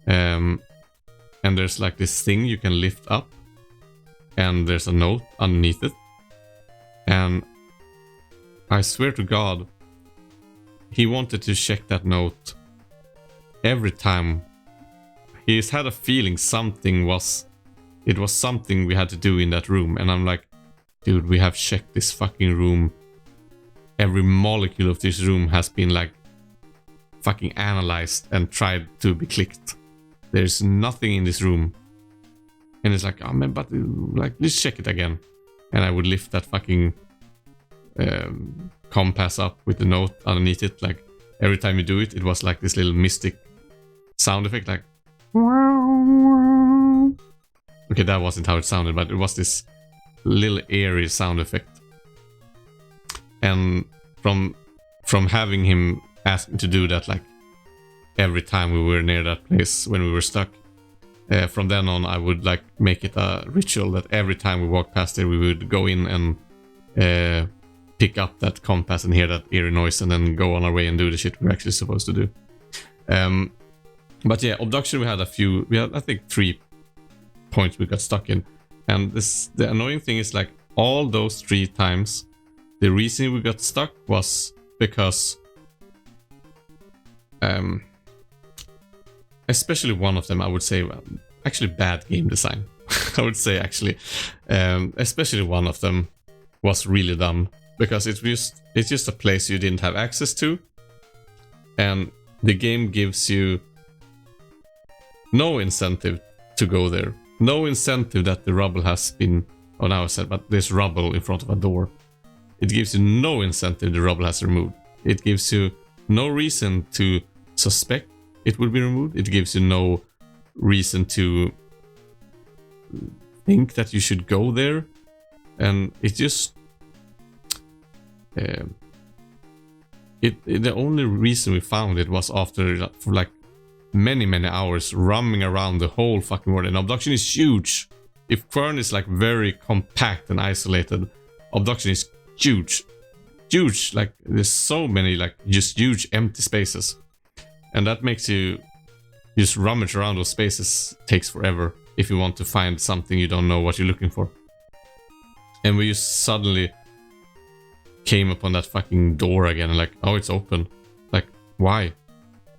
And there's like this thing you can lift up, and there's a note underneath it. And I swear to God, he wanted to check that note every time. He's had a feeling something was something we had to do in that room. And I'm like, dude, we have checked this fucking room. Every molecule of this room has been like fucking analyzed and tried to be clicked. There's nothing in this room. And it's like, oh man, but like, let's check it again. And I would lift that fucking compass up with the note underneath it. Like every time you do it, it was like this little mystic sound effect, like, okay, that wasn't how it sounded, but it was this little eerie sound effect. And from having him ask me to do that, like every time we were near that place when we were stuck, from then on I would like make it a ritual that every time we walked past there we would go in and pick up that compass and hear that eerie noise and then go on our way and do the shit we're actually supposed to do. But yeah, abduction, we had I think 3 points we got stuck in. And the annoying thing is, like, all those 3 times, the reason we got stuck was because especially one of them, I would say, actually bad game design. I would say, actually, especially one of them was really dumb, because it's just a place you didn't have access to, and the game gives you no incentive to go there. No incentive that the rubble has been, oh now I said, but there's rubble in front of a door. It gives you no incentive the rubble has removed. It gives you no reason to suspect it will be removed. It gives you no reason to think that you should go there. And it just... the only reason we found it was after, for like many hours roaming around the whole fucking world. And abduction is huge. If Quern is like very compact and isolated, abduction is huge. Huge, like there's so many like just huge empty spaces. And that makes you just rummage around those spaces. Takes forever if you want to find something you don't know what you're looking for. And we just suddenly came upon that fucking door again and like, oh, it's open. Like, why?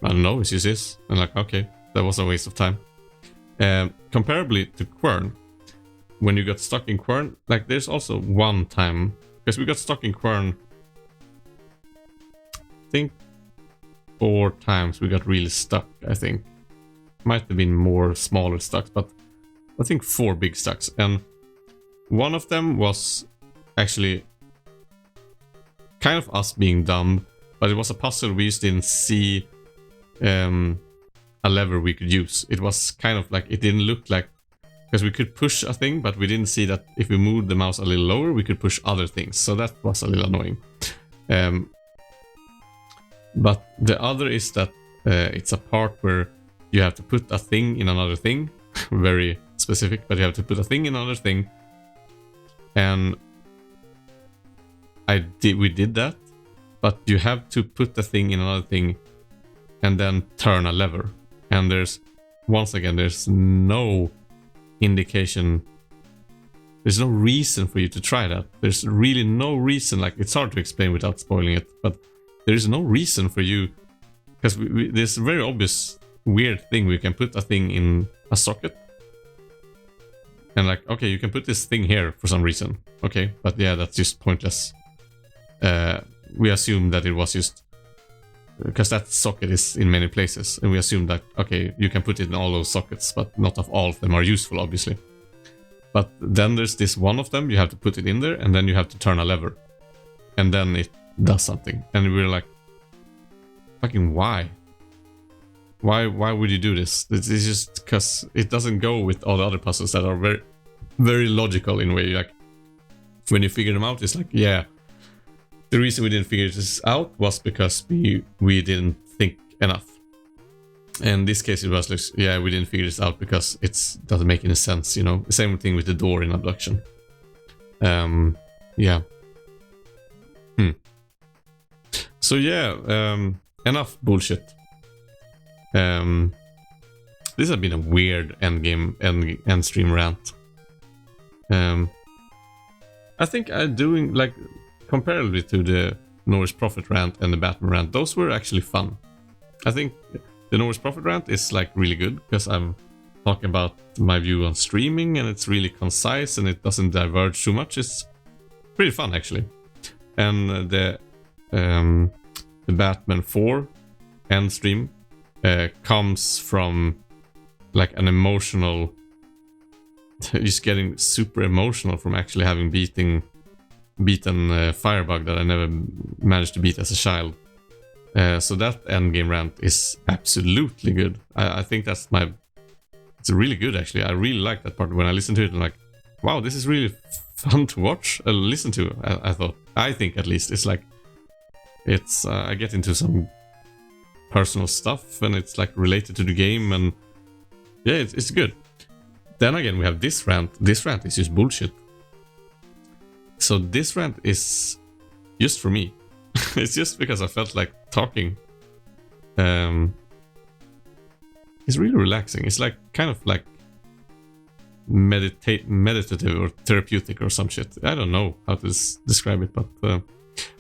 I don't know, it's just this. And like, okay, that was a waste of time. Comparably to Quern, when you got stuck in Quern, like there's also one time, because we got stuck in Quern, I think 4 times we got really stuck, I think. Might have been more smaller stucks, but I think 4 big stucks. And one of them was actually kind of us being dumb, but it was a puzzle we just didn't see a lever we could use. It was kind of like, it didn't look like, because we could push a thing, but we didn't see that if we moved the mouse a little lower, we could push other things. So that was a little annoying. But the other is that it's a part where you have to put a thing in another thing. Very specific, but you have to put a thing in another thing. And we did that, but you have to put the thing in another thing and then turn a lever. And there's no indication. There's no reason for you to try that. There's really no reason. Like, it's hard to explain without spoiling it, but there is no reason for you, because there's a very obvious weird thing. We can put a thing in a socket and like, okay, you can put this thing here for some reason. Okay, but yeah, that's just pointless. We assume that it was just because that socket is in many places, and we assume that, okay, you can put it in all those sockets, but not all of them are useful, obviously. But then there's this one of them, you have to put it in there, and then you have to turn a lever, and then it does something. And we're like, fucking why? Why would you do this? It's just because it doesn't go with all the other puzzles that are very, very logical in a way. Like, when you figure them out, it's like, yeah, the reason we didn't figure this out was because we didn't think enough. In this case, it was like, yeah, we didn't figure this out because it doesn't make any sense, you know. Same thing with the door in Abduction. Yeah. So yeah, enough bullshit. This has been a weird end stream rant. I think I'm doing, like, comparatively to the Norris Prophet rant and the Batman rant, those were actually fun. I think the Norris Prophet rant is like really good because I'm talking about my view on streaming and it's really concise and it doesn't diverge too much. It's pretty fun actually. And the Batman 4 end stream comes from like an emotional, just getting super emotional from actually having beaten Firebug that I never managed to beat as a child. So that endgame rant is absolutely good. I think it's really good actually. I really like that part. When I listen to it, I'm like, wow, this is really fun to watch, listen to. I think at least it's like, it's I get into some personal stuff and it's like related to the game, and yeah, it's good. Then again, we have this rant. This rant is just bullshit. So this rant is just for me. It's just because I felt like talking. It's really relaxing. It's like kind of like meditative or therapeutic or some shit. I don't know how to describe it,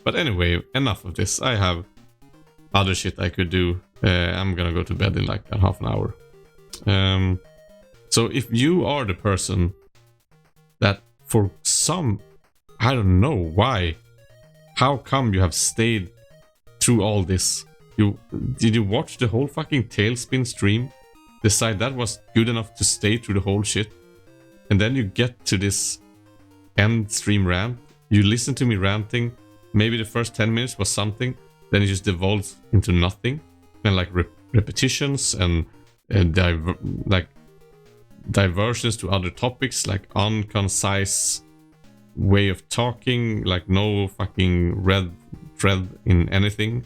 but anyway, enough of this. I have other shit I could do. I'm gonna go to bed in like a half an hour. So if you are the person that for some, I don't know why, how come you have stayed through all this? Did you watch the whole fucking TALESPIN stream, decide that was good enough to stay through the whole shit, and then you get to this end stream rant, you listen to me ranting, maybe the first 10 minutes was something, then it just devolves into nothing, and like repetitions and diversions to other topics, like unconcise way of talking, like no fucking red thread in anything.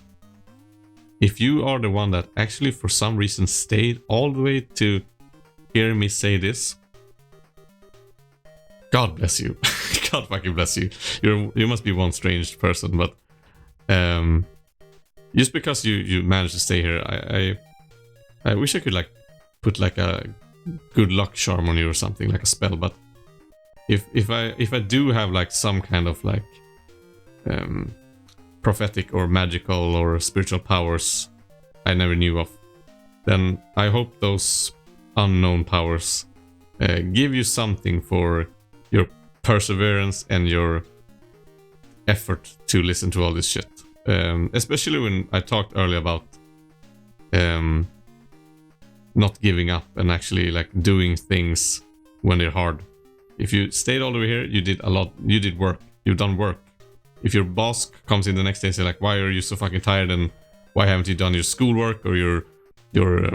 If you are the one that actually for some reason stayed all the way to hear me say this, God bless you. God fucking bless you. You must be one strange person, but just because you managed to stay here, I wish I could like put like a good luck charm on you or something, like a spell, but if I do have like some kind of like prophetic or magical or spiritual powers I never knew of, then I hope those unknown powers give you something for your perseverance and your effort to listen to all this shit. Especially when I talked earlier about not giving up and actually like doing things when they're hard. If you stayed all the way here, you did a lot. You did work. You've done work. If your boss comes in the next day and say like, why are you so fucking tired and why haven't you done your schoolwork or your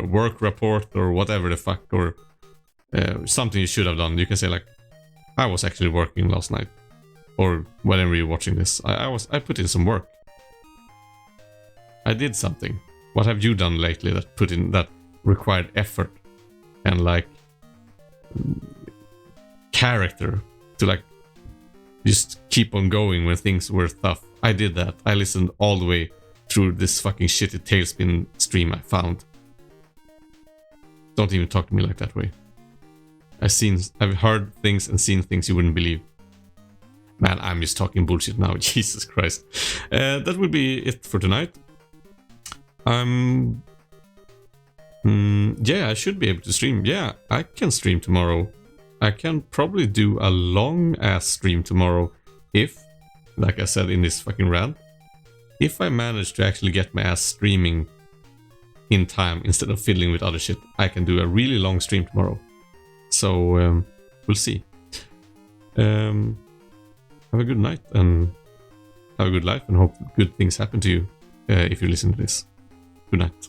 work report or whatever the fuck, or something you should have done, you can say like, I was actually working last night, or whenever you're watching this, I put in some work. I did something. What have you done lately that required effort and like character to like just keep on going when things were tough? I did that. I listened all the way through this fucking shitty TALESPIN stream I found. Don't even talk to me like that way. I've heard things and seen things you wouldn't believe. Man, I'm just talking bullshit now. Jesus Christ. That will be it for tonight. Yeah, I should be able to stream. Yeah, I can stream tomorrow. I can probably do a long ass stream tomorrow if, like I said in this fucking rant, if I manage to actually get my ass streaming in time instead of fiddling with other shit, I can do a really long stream tomorrow. So we'll see. Have a good night and have a good life, and hope good things happen to you if you listen to this. Good night.